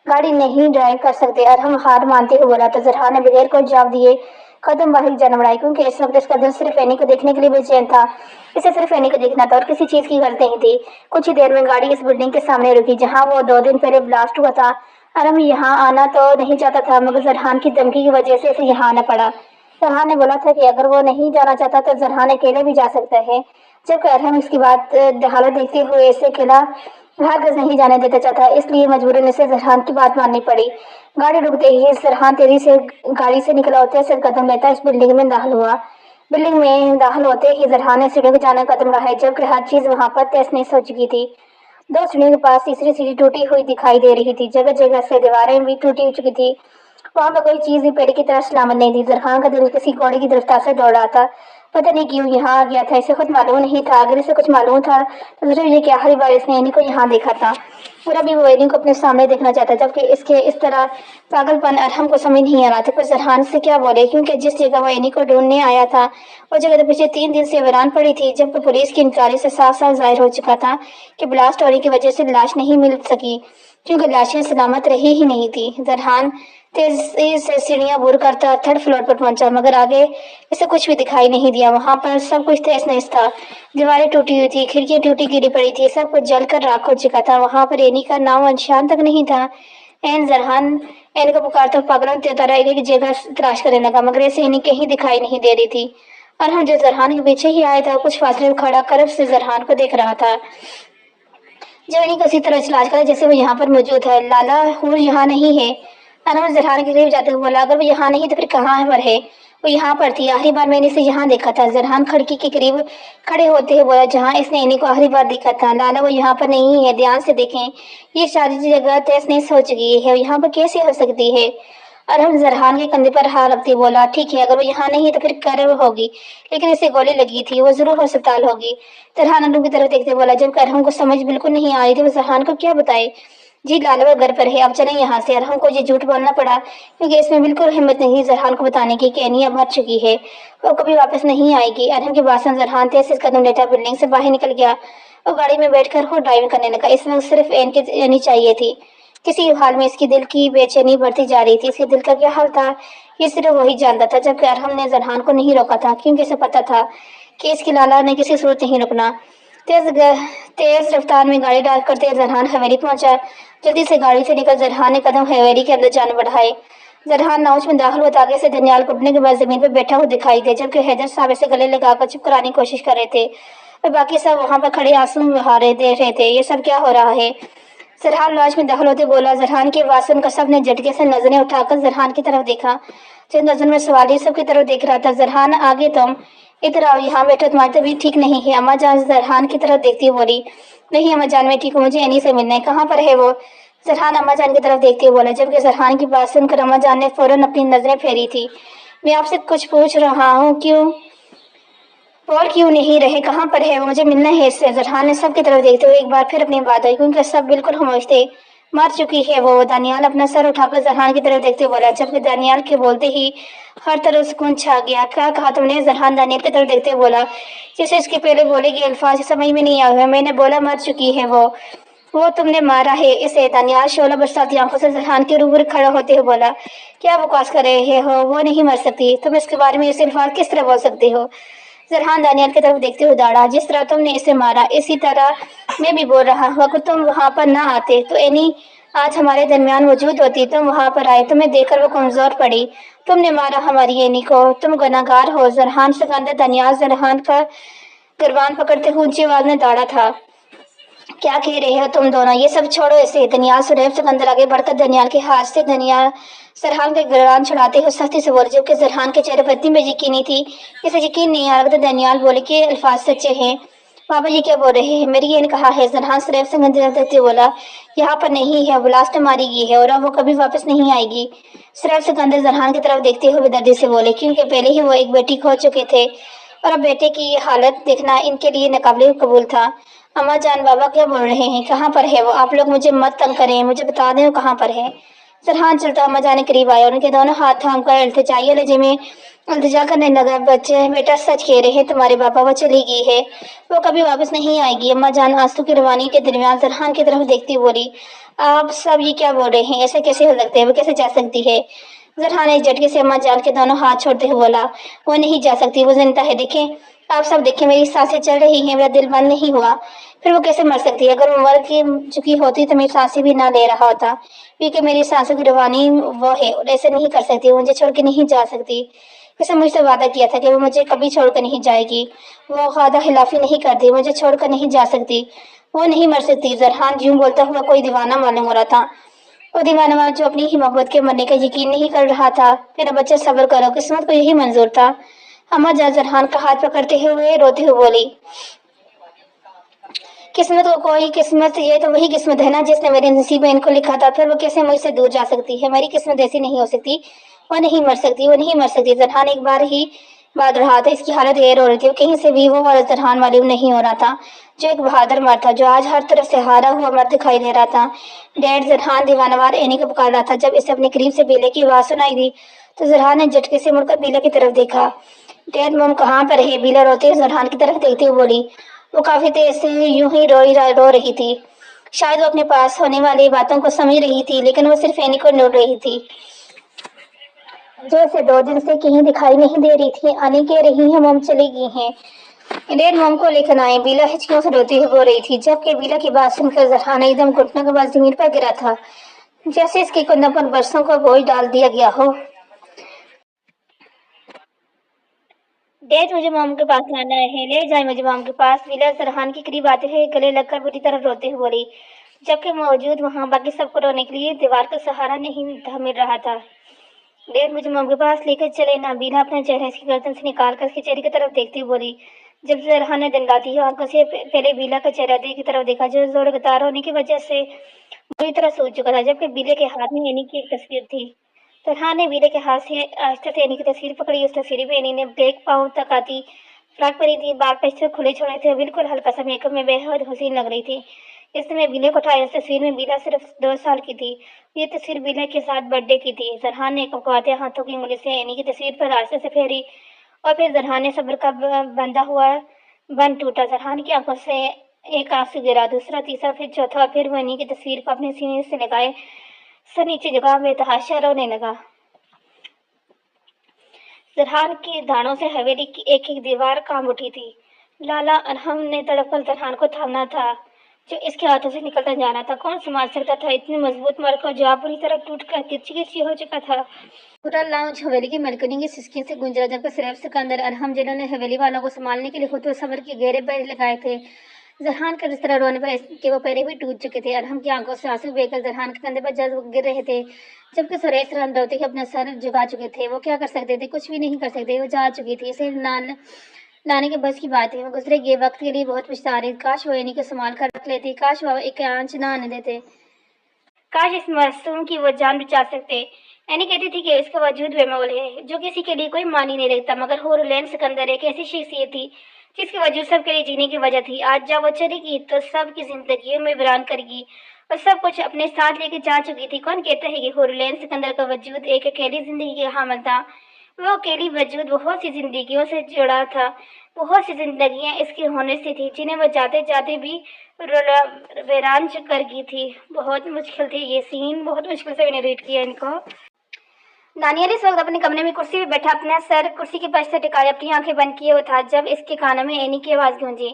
गाड़ी नहीं ड्राइव कर सकते, अरहम हार मानते हुए बोला। तो जरहान ने बगैर कोई जवाब दिए कदम बाहर जाना बढ़ाई, क्योंकि इस वक्त इसका दिल सिर्फ एनी को देखने के लिए बेचैन था। इसे सिर्फ एनी को देखना था और किसी चीज की गलती नहीं थी। कुछ ही देर में गाड़ी इस बिल्डिंग के सामने रुकी जहाँ वो 2 दिन पहले ब्लास्ट हुआ था। अरहम यहाँ आना तो नहीं चाहता था, मगर जरहान की धमकी की वजह से इसे यहाँ आना पड़ा। जरहान ने बोला था कि अगर वो नहीं जाना चाहता तो जरहान अकेले भी जा सकता है। जब अरहम इसकी बात हालत देखते हुए इसे अकेला हरगिज़ नहीं जाने देता चाहता, इसलिए मजबूरन इसे जरहान की बात माननी पड़ी। गाड़ी रुकते ही जरहान तेजी से गाड़ी से निकला होते सिर कदम लेता इस बिल्डिंग में दाखिल हुआ। बिल्डिंग में दाखिल होते ही जरहान ने सीढ़ियों को जाना कदम बढ़ाया, जबकि हर चीज वहां पर तहस नहस हो चुकी थी। 2 सीढ़ियों के पास तीसरी सीढ़ी टूटी हुई दिखाई दे रही थी। जगह जगह से दीवारें भी टूटी हो चुकी थी। वहां पर कोई चीज भी पेड़ की तरह सलामत नहीं थी। जरहान का दिल किसी घोड़े की गिरफ्तार से दौड़ रहा था। पता नहीं क्यों यहाँ आ गया था, इसे खुद मालूम नहीं था। अगर इसे कुछ मालूम था तो जरूर ये क्या हरी बार इसने एनी को यहाँ देखा था और अभी वो एनी को अपने सामने देखना चाहता, जबकि इसके इस तरह पागलपन अरहम को समझ नहीं आ रहा था। पर जरहान से क्या बोले, क्योंकि जिस जगह वो एनी को ढूंढने आया था वो जगह तो पिछले 3 दिन से वीरान पड़ी थी, जबकि पुलिस की इंक्वायरी से साफ साफ जाहिर हो चुका था कि ब्लास्ट होने की वजह से लाश नहीं मिल सकी, क्योंकि लाशें सलामत रही ही नहीं थी। जरहान तेजी से सीढ़ियां बुर करता 3rd फ्लोर पर पहुंचा, मगर आगे इसे कुछ भी दिखाई नहीं दिया। वहां पर सब कुछ तहस नहस था। दीवारें टूटी हुई थी, खिड़कियां टूटी गिरी पड़ी थी, सब कुछ जलकर राख हो चुका था। वहां पर एनी का नाम और निशान तक नहीं था। जरहान एनी को पुकारता पागलों की तरह एक जगह तलाश करने लगा, मगर ऐसे एनी कहीं दिखाई नहीं दे रही थी। और हम जो जरहान के पीछे ही आया था कुछ फासले में खड़ा करब से जरहान को देख रहा था, जो इन्हीं को इसी तरह इलाज करा जैसे वो यहाँ पर मौजूद है। लाला हूर यहाँ नहीं है। अनवर जरहान के करीब जाते हुए बोला, अगर वो यहाँ नहीं तो फिर कहाँ पर है? वो यहाँ पर थी, आखिरी बार मैंने इसे यहाँ देखा था। जरहान खिड़की के करीब खड़े होते हुए बोला, जहाँ इसने इन्हीं को आखिरी बार देखा था। लाला वो यहाँ पर नहीं है, ध्यान से देखें, ये सारी जगह तहस नहस हो चुकी है, यहाँ पर कैसे हो सकती है? और हम जरहान के कंधे पर हाथ रखते बोला, ठीक है, अगर वो यहाँ नहीं तो फिर कर होगी, लेकिन इसे गोली लगी थी, वो जरूर अस्पताल होगी। जरहान अन्नू की तरफ देखते बोला, जब अरहम को समझ बिल्कुल नहीं आ रही थी वो जरहान को क्या बताए। जी लाला वो घर पर है, अब चलें यहाँ से। अरहम को ये झूठ बोलना पड़ा क्योंकि इसमें बिल्कुल हिम्मत नहीं जरहान को बताने की कि एनी अब मर चुकी है, वो कभी वापस नहीं आएगी। अरहम के बाद जरहान तेज से कदम लेता बिल्डिंग से बाहर निकल गया और गाड़ी में बैठकर खुद ड्राइविंग करने लगा। इस वक्त सिर्फ एनी चाहिए थी। किसी हाल में इसकी दिल की बेचैनी बढ़ती जा रही थी। इसके दिल का क्या हाल था ये सिर्फ वही जानता था, जबकि अरहम ने जरहान को नहीं रोका था, क्योंकि इसे पता था कि इसकी लाला ने किसी सूरत नहीं रुकना। तेज रफ्तार में गाड़ी डाल करते जरहान हवेली पहुंचा। जल्दी से गाड़ी से निकल जरहान ने कदम हवेली के अंदर जाने बढ़ाए। जरहान नाउच में दाखिल हुआ, आगे से धनियाल घुटने के बाद जमीन पर बैठा हुआ दिखाई दे, जबकि हैदर साहब इसे गले लगाकर चुप कराने की कोशिश कर रहे थे और बाकी सब वहां पर खड़े आंसू बहा रहे थे। ये सब क्या हो रहा है? जरहान लॉज में दाखिल होते बोला। जरहान की आवाज सुनकर सबने झटके से नजरें उठाकर जरहान की तरफ देखा, जो नजर में सवाल सबकी तरफ देख रहा था। जरहान आगे तुम इधर आओ, यहाँ बैठो, तुम्हारी तबीयत ठीक नहीं है। अम्मा जान जरहान की तरफ देखती हुई बोली, नहीं अम्मा जान मैं ठीक हूँ, मुझे एनी से मिलना है। कहाँ पर है वो? जरहान अम्मा जान की तरफ देखते हुए बोला, जबकि जरहान की बात सुनकर अम्मा जान ने फौरन अपनी नजरें फेरी थी। मैं आपसे कुछ पूछ रहा हूँ, क्यों बोल क्यों नहीं रहे? कहाँ पर है वो? मुझे मिलना है इससे। जरहान ने सबकी तरफ देखते हुए एक बार फिर अपनी बात आई, क्योंकि सब बिल्कुल खामोश थे। मर चुकी है वो। दानियाल अपना सर उठाकर जरहान की तरफ देखते बोला, जबकि दानियाल के बोलते ही हर तरफ सुकून छा गया। क्या कहा तुमने? जरहान दानियाल की तरफ देखते बोला, जैसे इसके पहले बोले गए अल्फाज समझ में नहीं आए। मैंने बोला मर चुकी है वो तुमने मारा है इसे। दानियाल शोला बरसाती आंखों से जरहान के रूबरू खड़ा होते हुए बोला, क्या बकवास कर रहे हो? वो नहीं मर सकती। तुम इसके बारे में ऐसे अल्फाज किस तरह बोल सकते हो? जरहान दानियाल की तरफ देखते हुए दौड़ा, जिस तरह तुमने इसे मारा इसी तरह मैं भी बोल रहा हूँ। अगर तुम वहां पर ना आते तो एनी आज हमारे दरमियान मौजूद होती। तुम वहां पर आए, तुम्हें देखकर वो कमजोर पड़ी, तुमने मारा हमारी एनी को, तुम गुनाहगार हो। जरहान सिकंदर दानियाल जरहान का गिरबान पकड़ते हुए ऊंची आवाज में दौड़ा था। کیا کہہ رہے ہو تم دونوں؟ یہ سب چھوڑو اسے۔ دنیال سریف سکندر آگے بڑھ کر دنیال کے ہاتھ سے دنیال زرحان کے گردان چھڑاتے ہوئے سختی سے بولے، جبکہ زرحان کے چہرے پر اتنی بے یقینی تھی کہ اسے یقین نہیں آ رہا تھا۔ دنیال بولے کہ الفاظ سچے ہیں۔ بابا یہ کیا بول رہے ہیں؟ میری یہ نے کہا ہے۔ زرحان سریف سکندر دیتے بولا، یہاں پر نہیں ہے، بلاسٹ ماری گئی ہے اور اب وہ کبھی واپس نہیں آئے گی۔ سریف سکندر زرحان کی طرف دیکھتے ہوئے دردی سے بولے، کیونکہ پہلے ہی وہ ایک بیٹی کھو چکے تھے اور اب بیٹے کی یہ حالت دیکھنا ان کے لیے ناقابل قبول تھا۔ اماں جان، بابا کیا بول رہے ہیں؟ کہاں پر ہے وہ؟ آپ لوگ مجھے مت تنگ کریں، مجھے بتا دیں وہ کہاں پر ہے۔ زرحان چلتا اماں جان کے قریب آیا اور ان کے دونوں ہاتھ تھام کر التجائی لہجے میں التجا کرنے لگا، بیٹا سچ کہہ رہے ہیں تمہارے پاپا، وہ چلی گئی ہے، وہ کبھی واپس نہیں آئے گی۔ اماں جان آنسو کی روانی کے درمیان زرحان کی طرف دیکھتی بولی، آپ سب یہ کیا بول رہے ہیں؟ ایسا کیسے ہو سکتا ہے؟ وہ کیسے جا سکتی ہے؟ زرحان ایک جھٹکے سے اماں جان کے دونوں ہاتھ چھوڑتے ہوئے بولا، وہ نہیں جا سکتی، وہ زندہ ہے۔ دیکھیں آپ سب دیکھیں، میری سانسیں چل رہی ہیں، میرا دل بند نہیں ہوا۔ پھر وہ کیسے مر سکتی ہے؟ اگر وہ مر کی چکی ہوتی تو میری سانسیں بھی نہ لے رہا ہوتا، کیونکہ میری سانسوں کی روانی وہ ہے اور ایسے نہیں کر سکتی، وہ مجھے چھوڑ کے نہیں جا سکتی۔ اس نے مجھ سے وعدہ کیا تھا کہ وہ مجھے کبھی چھوڑ کر نہیں جائے گی، وہ وعدہ خلافی نہیں کرتی، مجھے چھوڑ کر نہیں جا سکتی، وہ نہیں مر سکتی۔ زرحان یوں بولتا ہوا کوئی دیوانہ معلوم ہو رہا تھا، وہ دیوانہ جو اپنی ہی محبت کے مرنے کا یقین نہیں کر رہا تھا۔ میرا بچہ صبر کرو، قسمت کو یہی منظور تھا۔ اماں جان زرحان کا ہاتھ پکڑتے ہوئے روتے ہوئے بولی، قسمت کو کوئی قسمت، یہ تو وہی قسمت ہے نا جس نے میرے نصیب میں ان کو لکھا تھا، پھر وہ کیسے مجھ سے دور جا سکتی ہے؟ میری قسمت ایسی نہیں ہو سکتی، وہ نہیں مر سکتی، وہ نہیں مر سکتی۔ زرحان ایک بار ہی بات رہا تھا، اس کی حالت غیر ہو رہی تھی، کہیں سے بھی وہ زرحان معلوم نہیں ہو رہا تھا جو ایک بہادر مرد تھا، جو آج ہر طرف سے ہارا ہوا مرد دکھائی دے رہا تھا۔ ڈیڈ، زرحان دیوانہ وار اینی کو پکار رہا تھا۔ جب اسے اپنے قریب سے بیلے کی آواز سنائی دی تو زرحان نے جھٹکے سے مڑ کر بیلے کی طرف دیکھا۔ ڈیڈ مم کہاں پر ہے؟ بیلا روتے ہوئے زرحان کی طرف دیکھتے ہوئے بولی، وہ کافی دیر سے یوں ہی رو رہی تھی، شاید وہ اپنے پاس ہونے والی باتوں کو سمجھ رہی تھی، لیکن وہ صرف اینی کو ڈھونڈ رہی تھی جو اسے 2 دن سے کہیں دکھائی نہیں دے رہی تھی۔ آنی کہہ رہی ہیں مم چلی گئی ہیں، ڈیڈ مم کو لے کر آئے۔ بیلا ہچکیوں سے روتی ہوئی بول رہی تھی، جبکہ بیلا کی بات سن کر زرحان ایک دم گھٹنوں کے بل زمین پر گرا تھا، جیسے اس کے کندھوں پر برسوں کا بوجھ ڈال دیا گیا ہو۔ ڈیڈ، مجھے مام کے پاس لانا ہے، لے جائیں مجھے مام کے پاس۔ بیلا زرحان کے قریب آتے ہوئے گلے لگ کر بری طرح روتے ہوئے بولی، جبکہ موجود وہاں باقی سب کو رونے کے لیے دیوار کا سہارا نہیں مل رہا تھا۔ ڈیڈ، مجھے مام کے پاس لے کر چلے نا۔ بیلا اپنا چہرہ اس کی گردن سے نکال کر اس کے چہرے کی طرف دیکھتی ہوئی بولی، جب زرحان نے دنگاتی ہوئی آنکھوں سے پہلے بیلا کا چہرہ کی طرف دیکھا، جو زورگدار ہونے کی وجہ سے بری طرح سوج چکا تھا، جبکہ بیلے کے ہاتھ میں اینی کی ایک تصویر تھی۔ زرحان نے بیلے کے ہاتھ سے آہستہ سے اینی کی تصویر پکڑی۔ اس تصویر میں اینی نے بلیک پاؤں تک آتی فراک پہنی تھی، بال پیچھے کھلے چھوڑے تھے، بالکل ہلکا سا میک اپ میں بے حد حسین لگ رہی تھی۔ اس نے بیلے کو اٹھایا۔ اس تصویر میں بیلا صرف 2 سال کی تھی۔ یہ تصویر بیلا کے ساتھ برتھ ڈے کی تھی۔ زرحان نے کپکپاتے ہاتھوں کی انگلی سے اینی کی تصویر پر آہستہ سے پھیری اور پھر زرحان نے صبر کا بندھا ہوا بند ٹوٹا۔ زرحان کی آنکھوں سے ایک آنسو گرا، دوسرا، تیسرا، پھر چوتھا، اور پھر وہ اینی کی تصویر کو اپنے سینے سے لگائے سر نیچے جگہ بے تحاشا رونے لگا۔ زرحان کی دھاڑوں سے حویلی کی ایک ایک دیوار کانپ اٹھی تھی۔ لالا ارحم نے تڑپ کر زرحان کو تھامنا تھا جو اس کے ہاتھوں سے نکلتا جا رہا تھا۔ کون سنبھال سکتا تھا اتنی مضبوط مرد کو جو اب بری طرح ٹوٹ کر کرچی کرچی ہو چکا تھا۔ پورا لاؤنج حویلی کی ملکنی کی سسکیوں سے گونج رہا، جبکہ سریف سکندر ارحم، جنہوں نے حویلی والوں کو سنبھالنے کے لیے خود کو صبر کے گہرے پیر لگائے تھے، زرحان کا اس طرح رونے پر کہ وہ پہلے بھی ٹوٹ چکے تھے۔ ارحم کی آنکھوں سے آنسو بہہ کر زرحان کے کندھے پر جذب گر رہے تھے، جبکہ سریف روتے ہوئے اپنا سر جھکا چکے تھے۔ وہ کیا کر سکتے تھے؟ کچھ بھی نہیں کر سکتے، وہ جا چکی تھی، اسے لانے کے بس کی بات ہے۔ وہ گزرے گئے وقت کے لیے بہت پچھتا رہی، کاش وہ اینی کو سنبھال کر رکھ لیتے، کاش وہ ایک آنچ نہ آنے دیتے، کاش اس معصوم کی وہ جان بچا سکتے۔ اینی کہتی تھی کہ اس کا وجود بے مول ہے، جو کسی کے لیے کوئی معنی نہیں رکھتا، مگر حور العین سکندر ایک ایسی شخصیت تھی جس کی وجود سب کے لیے جینے کی وجہ تھی۔ آج جب وہ چلی گئی تو سب کی زندگیوں میں ویران کر گئی اور سب کچھ اپنے ساتھ لے کے جا چکی تھی۔ کون کہتا ہے کہ حور العین سکندر کا وجود ایک اکیلی زندگی کا حامل تھا؟ وہ اکیلی وجود بہت سی زندگیوں سے جڑا تھا، بہت سی زندگیاں اس کے ہونے سے تھی جنہیں وہ جاتے جاتے بھی ویران کر گئی تھی۔ بہت مشکل تھی یہ سین، بہت مشکل سے میں نے ریڈ کیا ان کو۔ دانیال اس وقت اپنے کمرے میں کرسی پہ بیٹھا اپنا سر کرسی کے پاس سے ٹکائے اپنی آنکھیں بند کیے ہوئے تھا جب اس کے کانوں میں اینی کی آواز گونجی،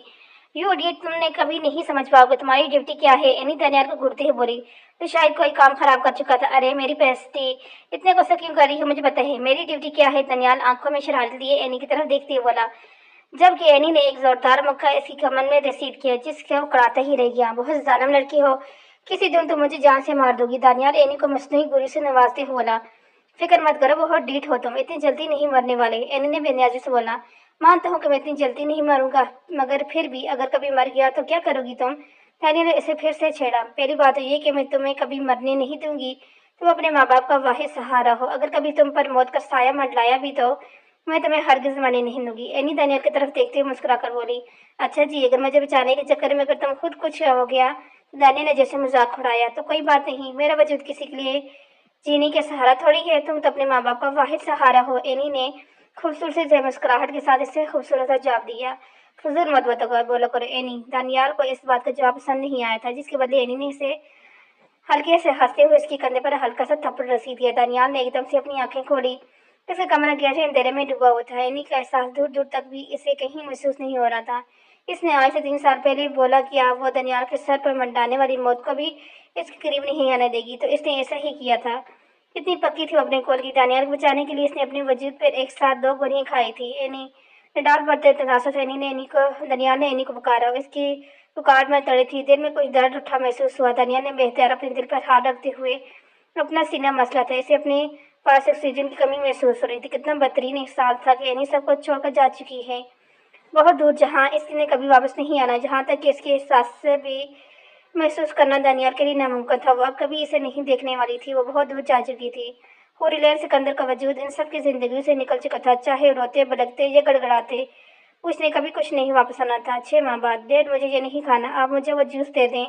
یو ایڈیٹ، تم نے کبھی نہیں سمجھ پاؤ گے، تمہاری ڈیوٹی کیا ہے؟ اینی دانیال کو گھورتے ہوئے بولی، تو شاید کوئی کام خراب کر چکا تھا۔ ارے میری بیسٹی، اتنے غصہ کیوں کر رہی ہے؟ مجھے پتہ ہے میری ڈیوٹی کیا ہے۔ دانیال آنکھوں میں شرارت لیے اینی کی طرف دیکھتے ہوئے بولا، जबकि एनी ने एक जोरदार मक्का इसकी कमर में रसीद किया, जिसके वो कराता ही रह गया। बहुत जालिम लड़की हो, किसी दिन तुम मुझे जान से मार दोगी। दानियाल एनी को मसनूई गोली से नवाजते हुए बोला। फिक्र मत करो, बहुत डीठ हो तुम, इतनी जल्दी नहीं मरने वाले। एनी ने बेनियाजी से बोला। मानता हूँ कि मैं इतनी जल्दी नहीं मरूंगा, मगर फिर भी अगर कभी मर गया तो क्या करोगी तुम? दानियाल ने इसे फिर से छेड़ा। पहली बात तो ये कि मैं तुम्हें कभी मरने नहीं दूंगी। तुम अपने माँ बाप का वाहिद सहारा हो, अगर कभी तुम पर मौत का साया मंडलाया भी तो मैं तुम्हें हरगिज मरने नहीं दूंगी। एनी दानियाल की तरफ देखते हुए मुस्कुराकर बोली। अच्छा जी, अगर मुझे बचाने के चक्कर में अगर तुम खुद कुछ हो गया। दानियाल ने जैसे मजाक उड़ाया। तो कोई बात नहीं, मेरा वजूद किसी के लिए जीने का सहारा थोड़ी है, तुम तो अपने माँ बाप का वाहिद सहारा हो। एनी ने खूबसूरती से मुस्कुराहट के साथ इससे खूबसूरत सा जवाब दिया। फजूल मत बताओ, बोला करो एनी। दानियाल को इस बात का जवाब पसंद नहीं आया था, जिसके बदले एनी ने इसे हल्के से हंसते हुए उसके कंधे पर हल्का सा थप्पड़ रसी दिया। दानियाल ने एकदम से अपनी आंखें खोली। इसका कमरा गहरे अंधेरे में डूबा हुआ था। एनी का एहसास दूर दूर तक भी इसे कहीं महसूस नहीं हो रहा था। इसने आज से 3 साल पहले बोला कि आप वो दानियाल के सर पर मंडाने वाली मौत को भी इसके करीब नहीं आने देगी, तो इसने ऐसा ही किया था। इतनी पक्की थी वो अपने कॉल की। दानियाल को बचाने के लिए इसने अपने वजूद पर एक साथ 2 गोलियां खाई थी। एनी ने डांट पड़ते तनासत एनी ने एनी को दानियाल ने एनी को पुकारा। इसकी पुकार में तड़ी थी। दिल में कुछ दर्द उठा महसूस हुआ। दानियाल ने बेहतर अपने दिल पर हाथ रखते हुए अपना सीना मसला था। इसे अपने पास ऑक्सीजन की कमी महसूस हो रही थी। कितना बेहतरीन एहसास था कि एनी सब कुछ छोड़कर जा चुकी है, बहुत दूर, जहाँ इसने कभी वापस नहीं आना। जहाँ तक कि इसके एहसास से भी महसूस करना दानियाल के लिए नामुमकिन था। वो अब कभी इसे नहीं देखने वाली थी, वो बहुत दूर जा चुकी थी। हुरिलैन सिकंदर का वजूद इन सब की जिंदगी से निकल चुका था, चाहे रोते बलकते या गड़गड़ाते। उसने कभी कुछ नहीं वापस आना था। 6 माह बाद। डैड, मुझे ये नहीं खाना, आप मुझे वो जूस दे दें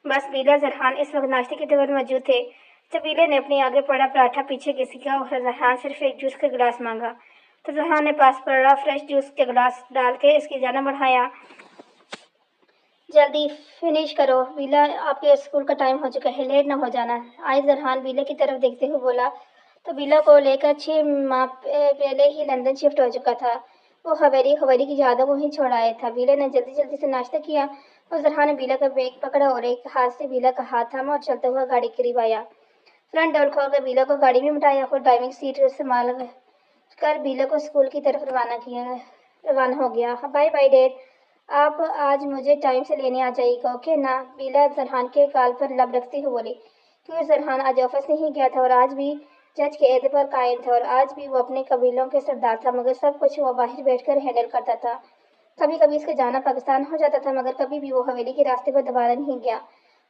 बस। बीला जरहान इस वक्त नाश्ते के टेबल में मौजूद थे। जब बीले ने अपने आगे पड़ा पराठा पीछे घिसका और जरहान सिर्फ एक जूस का गिलास मांगा, तो जरहान ने पास पड़ा फ्रेश जूस के गिलास डाल के इसकी जान बढ़ाया। जल्दी फिनिश करो बीला, आपके स्कूल का टाइम हो चुका है, लेट ना हो जाना। आज जरहान बीले की तरफ देखते हुए बोला। तो बीला को लेकर 6 माह पहले ही लंदन शिफ्ट हो चुका था। वो हवेली हवेली की यादों को ही छोड़ आया था। बीला ने जल्दी जल्दी से नाश्ता किया और जरहान ने बीला का बैग पकड़ा और एक हाथ से बीला का हाथ थामा और चलता हुआ गाड़ी के करीब आया। फ्रंट डोर खोलकर बीला को गाड़ी में बिठाया और ड्राइविंग सीट इस्तेमाल कर बीला को स्कूल की तरफ रवाना हो गया। बाय बाय डैड, आप आज मुझे टाइम से लेने आ जाइएगा, ओके ना? बीला जरहान के गाल पर लब रखते हुए बोली, क्योंकि जरहान आज ऑफिस नहीं गया था और आज भी जज के एहदे पर कायम था और आज भी वो अपने कबीलों के सरदार था, मगर सब कुछ वो बाहर बैठकर हैंडल करता था। कभी कभी इसका जाना पाकिस्तान हो जाता था, मगर कभी भी वो हवेली के रास्ते पर दोबारा नहीं गया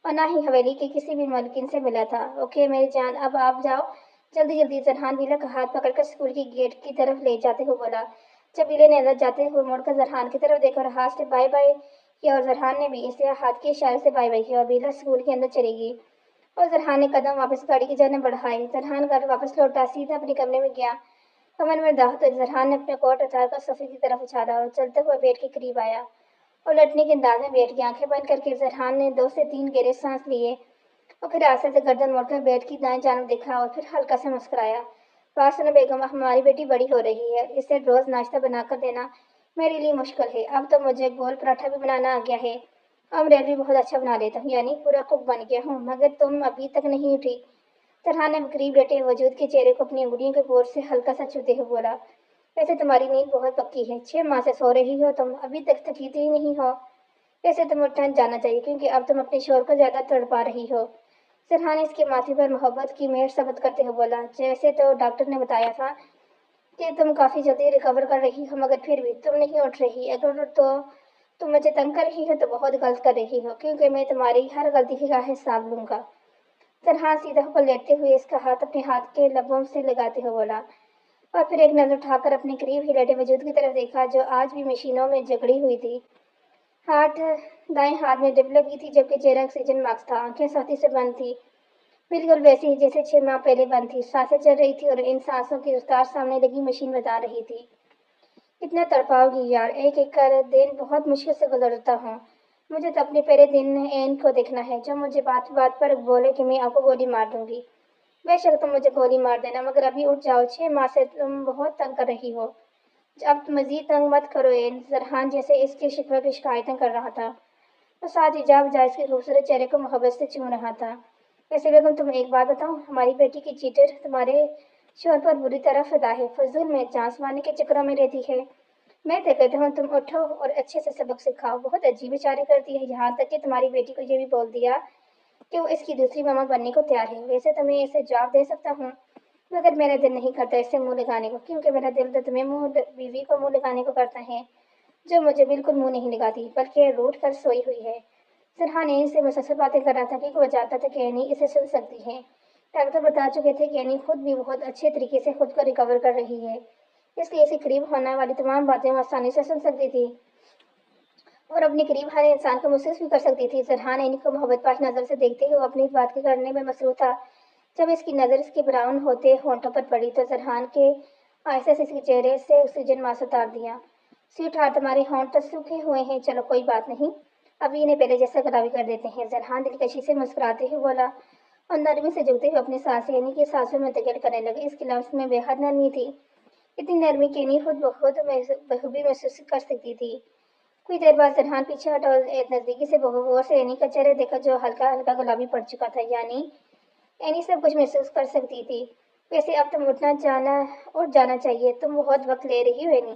और ना ही हवेली के किसी भी मालकिन से मिला था। ओके मेरी जान, अब आप जाओ जल्दी जल्दी। जरहान बीला का हाथ पकड़कर स्कूल की गेट की तरफ ले जाते हुए बोला। जब बीले ने अंदर जाते हुए मुड़कर जरहान की तरफ देखा और हाथ से बाय बाय किया और जरहान ने भी इसे हाथ के इशारे से बाय बाय किया और बीला स्कूल के अंदर चली गई और जरहान ने कदम वापस गाड़ी की जाने बढ़ाए। जरहान घर वापस लौटा सीधा अपने कमरे में गया। कमर में दाह तो जरहान ने अपने कोट उतारकर सोफे की तरफ उछाला और चलते हुए बेड के करीब आया और लटने के अंदाज में बैठ गया। आंखें बंद करके जरहान ने 2 से 3 गहरे सांस लिए और फिर आस्ते से गर्दन मोड़कर बेड की दाएं जानब देखा और फिर हल्का से मुस्कुराया। वासना बेगम, हमारी बेटी बड़ी हो रही है, इसे रोज नाश्ता बनाकर देना मेरे लिए मुश्किल है। अब तो मुझे गोल पराठा भी बनाना आ गया है। ऑमलेट भी बहुत अच्छा बना लेता हूँ, यानी पूरा कुक बन गया हूँ, मगर तुम अभी तक नहीं उठी। तरहान ने करीब लेटे वजूद के चेहरे को अपनी अंगुलियों के बोर से हल्का सा छूते हुए बोला। वैसे तुम्हारी नींद बहुत पक्की है, 6 माह से सो रही हो तुम, अभी तक थकी ही नहीं हो। वैसे तुम्हें उठना जाना चाहिए, क्योंकि अब तुम अपने शोर को ज्यादा तड़पा रही हो। सरहान ने इसके माथे पर मोहब्बत की मेहर सबत करते हुए बोला। जैसे तो डॉक्टर ने बताया था कि तुम काफी जल्दी रिकवर कर रही हो, मगर फिर भी तुम नहीं उठ रही। अगर तो तुम मुझे तंग कर रही हो तो बहुत गलत कर रही हो, क्योंकि मैं तुम्हारी हर गलती का हिसाब लूंगा। तरहान सीधा होकर लेटते हुए इसका हाथ अपने हाथ के लबों से लगाते हुए बोला और फिर एक नजर उठाकर अपने करीब ही लेटे वजूद की तरफ देखा, जो आज भी मशीनों में जकड़ी हुई थी। हाथ दाएं हाथ में डिप लगी थी, जबकि चेहरा ऑक्सीजन मास्क था। आंखें सख्ती से बंद थी, बिल्कुल वैसी ही जैसे 6 माह पहले बंद थी। सांसें चल रही थी और इन सांसों की रफ्तार सामने लगी मशीन बता रही थी। कितना तड़पाओगी यार, एक एक कर दिन बहुत मुश्किल से गुजरता हूँ। मुझे तो अपने पहले दिन एन को देखना है, जो मुझे बात बात पर बोले कि मैं आपको गोली मार दूंगी। बेशक तुम मुझे गोली मार देना, मगर अभी उठ जाओ, 6 माह से तुम बहुत तंग कर रही हो। अब मजीद तंग मत करो एन। जरहान जैसे इसके शिकवे की शिकायतें कर रहा था तो साथ ही जा बजाय इसके खूबसूरत चेहरे को मोहब्बत से चूम रहा था। वैसे बेगम, तुम एक बात बताओ, हमारी बेटी की चीटर तुम्हारे शोर पर बुरी तरह फिदा है, फजूल में चांस मारने के चक्करों में रहती है। मैं तो कहता हूँ तुम उठो और अच्छे से सबक सिखाओ। बहुत अजीब इशारे करती है, यहाँ तक कि तुम्हारी बेटी को ये भी बोल दिया कि वो इसकी दूसरी मामा बनने को तैयार है। वैसे तो मैं इसे जवाब दे सकता हूँ, मगर मेरा दिल नहीं करता इससे मुंह लगाने को, क्योंकि मेरा दिल तो तुम्हें बीवी को मुंह लगाने को करता है, जो मुझे बिल्कुल मुंह नहीं लगाती बल्कि रूठ कर सोई हुई है। सरहान एनी से मुसलसल बातें कर रहा था कि वो जानता था कि एनी इसे सुन सकती है। डॉक्टर बता चुके थे कि एनी खुद भी बहुत अच्छे तरीके से खुद को रिकवर कर रही है, इसलिए इसे करीब होने वाली तमाम बातें वो आसानी से सुन सकती थी और अपने करीब आने इंसान को महसूस भी कर सकती थी। सरहान एनी को मोहब्बत पाश नजर से देखते हुए अपनी इस बात के करने में मसरूफ था। जब इसकी नज़र इसके ब्राउन होते होंठों पर पड़ी तो सरहान के आहिस्ते से इसके चेहरे से ऑक्सीजन मास्क उतार दिया। स्वीट हार्ट, तुम्हारे होंठ तो सूखे हुए हैं, चलो कोई बात नहीं, अभी इन्हें पहले जैसा गुलाबी कर देते हैं। सरहान दिलकशी से मुस्कुराते हुए बोला और नरमी से झुकते हुए अपनी सांसें यानी कि सांसों में मुंतकिल करने लगे। इसके लफ्ज़ में बेहद नरमी थी, इतनी नरमी कि नहीं खुद बखुद बखूबी महसूस कर सकती थी। कुछ देर बाद सरहान पीछे हटा और नजदीकी से गौर से एनी का चेहरा देखा, जो हल्का हल्का गुलाबी पड़ चुका था, यानी एनी सब कुछ महसूस कर सकती थी। वैसे अब तुम जाना चाहिए, तुम बहुत वक्त ले रही हो एनी।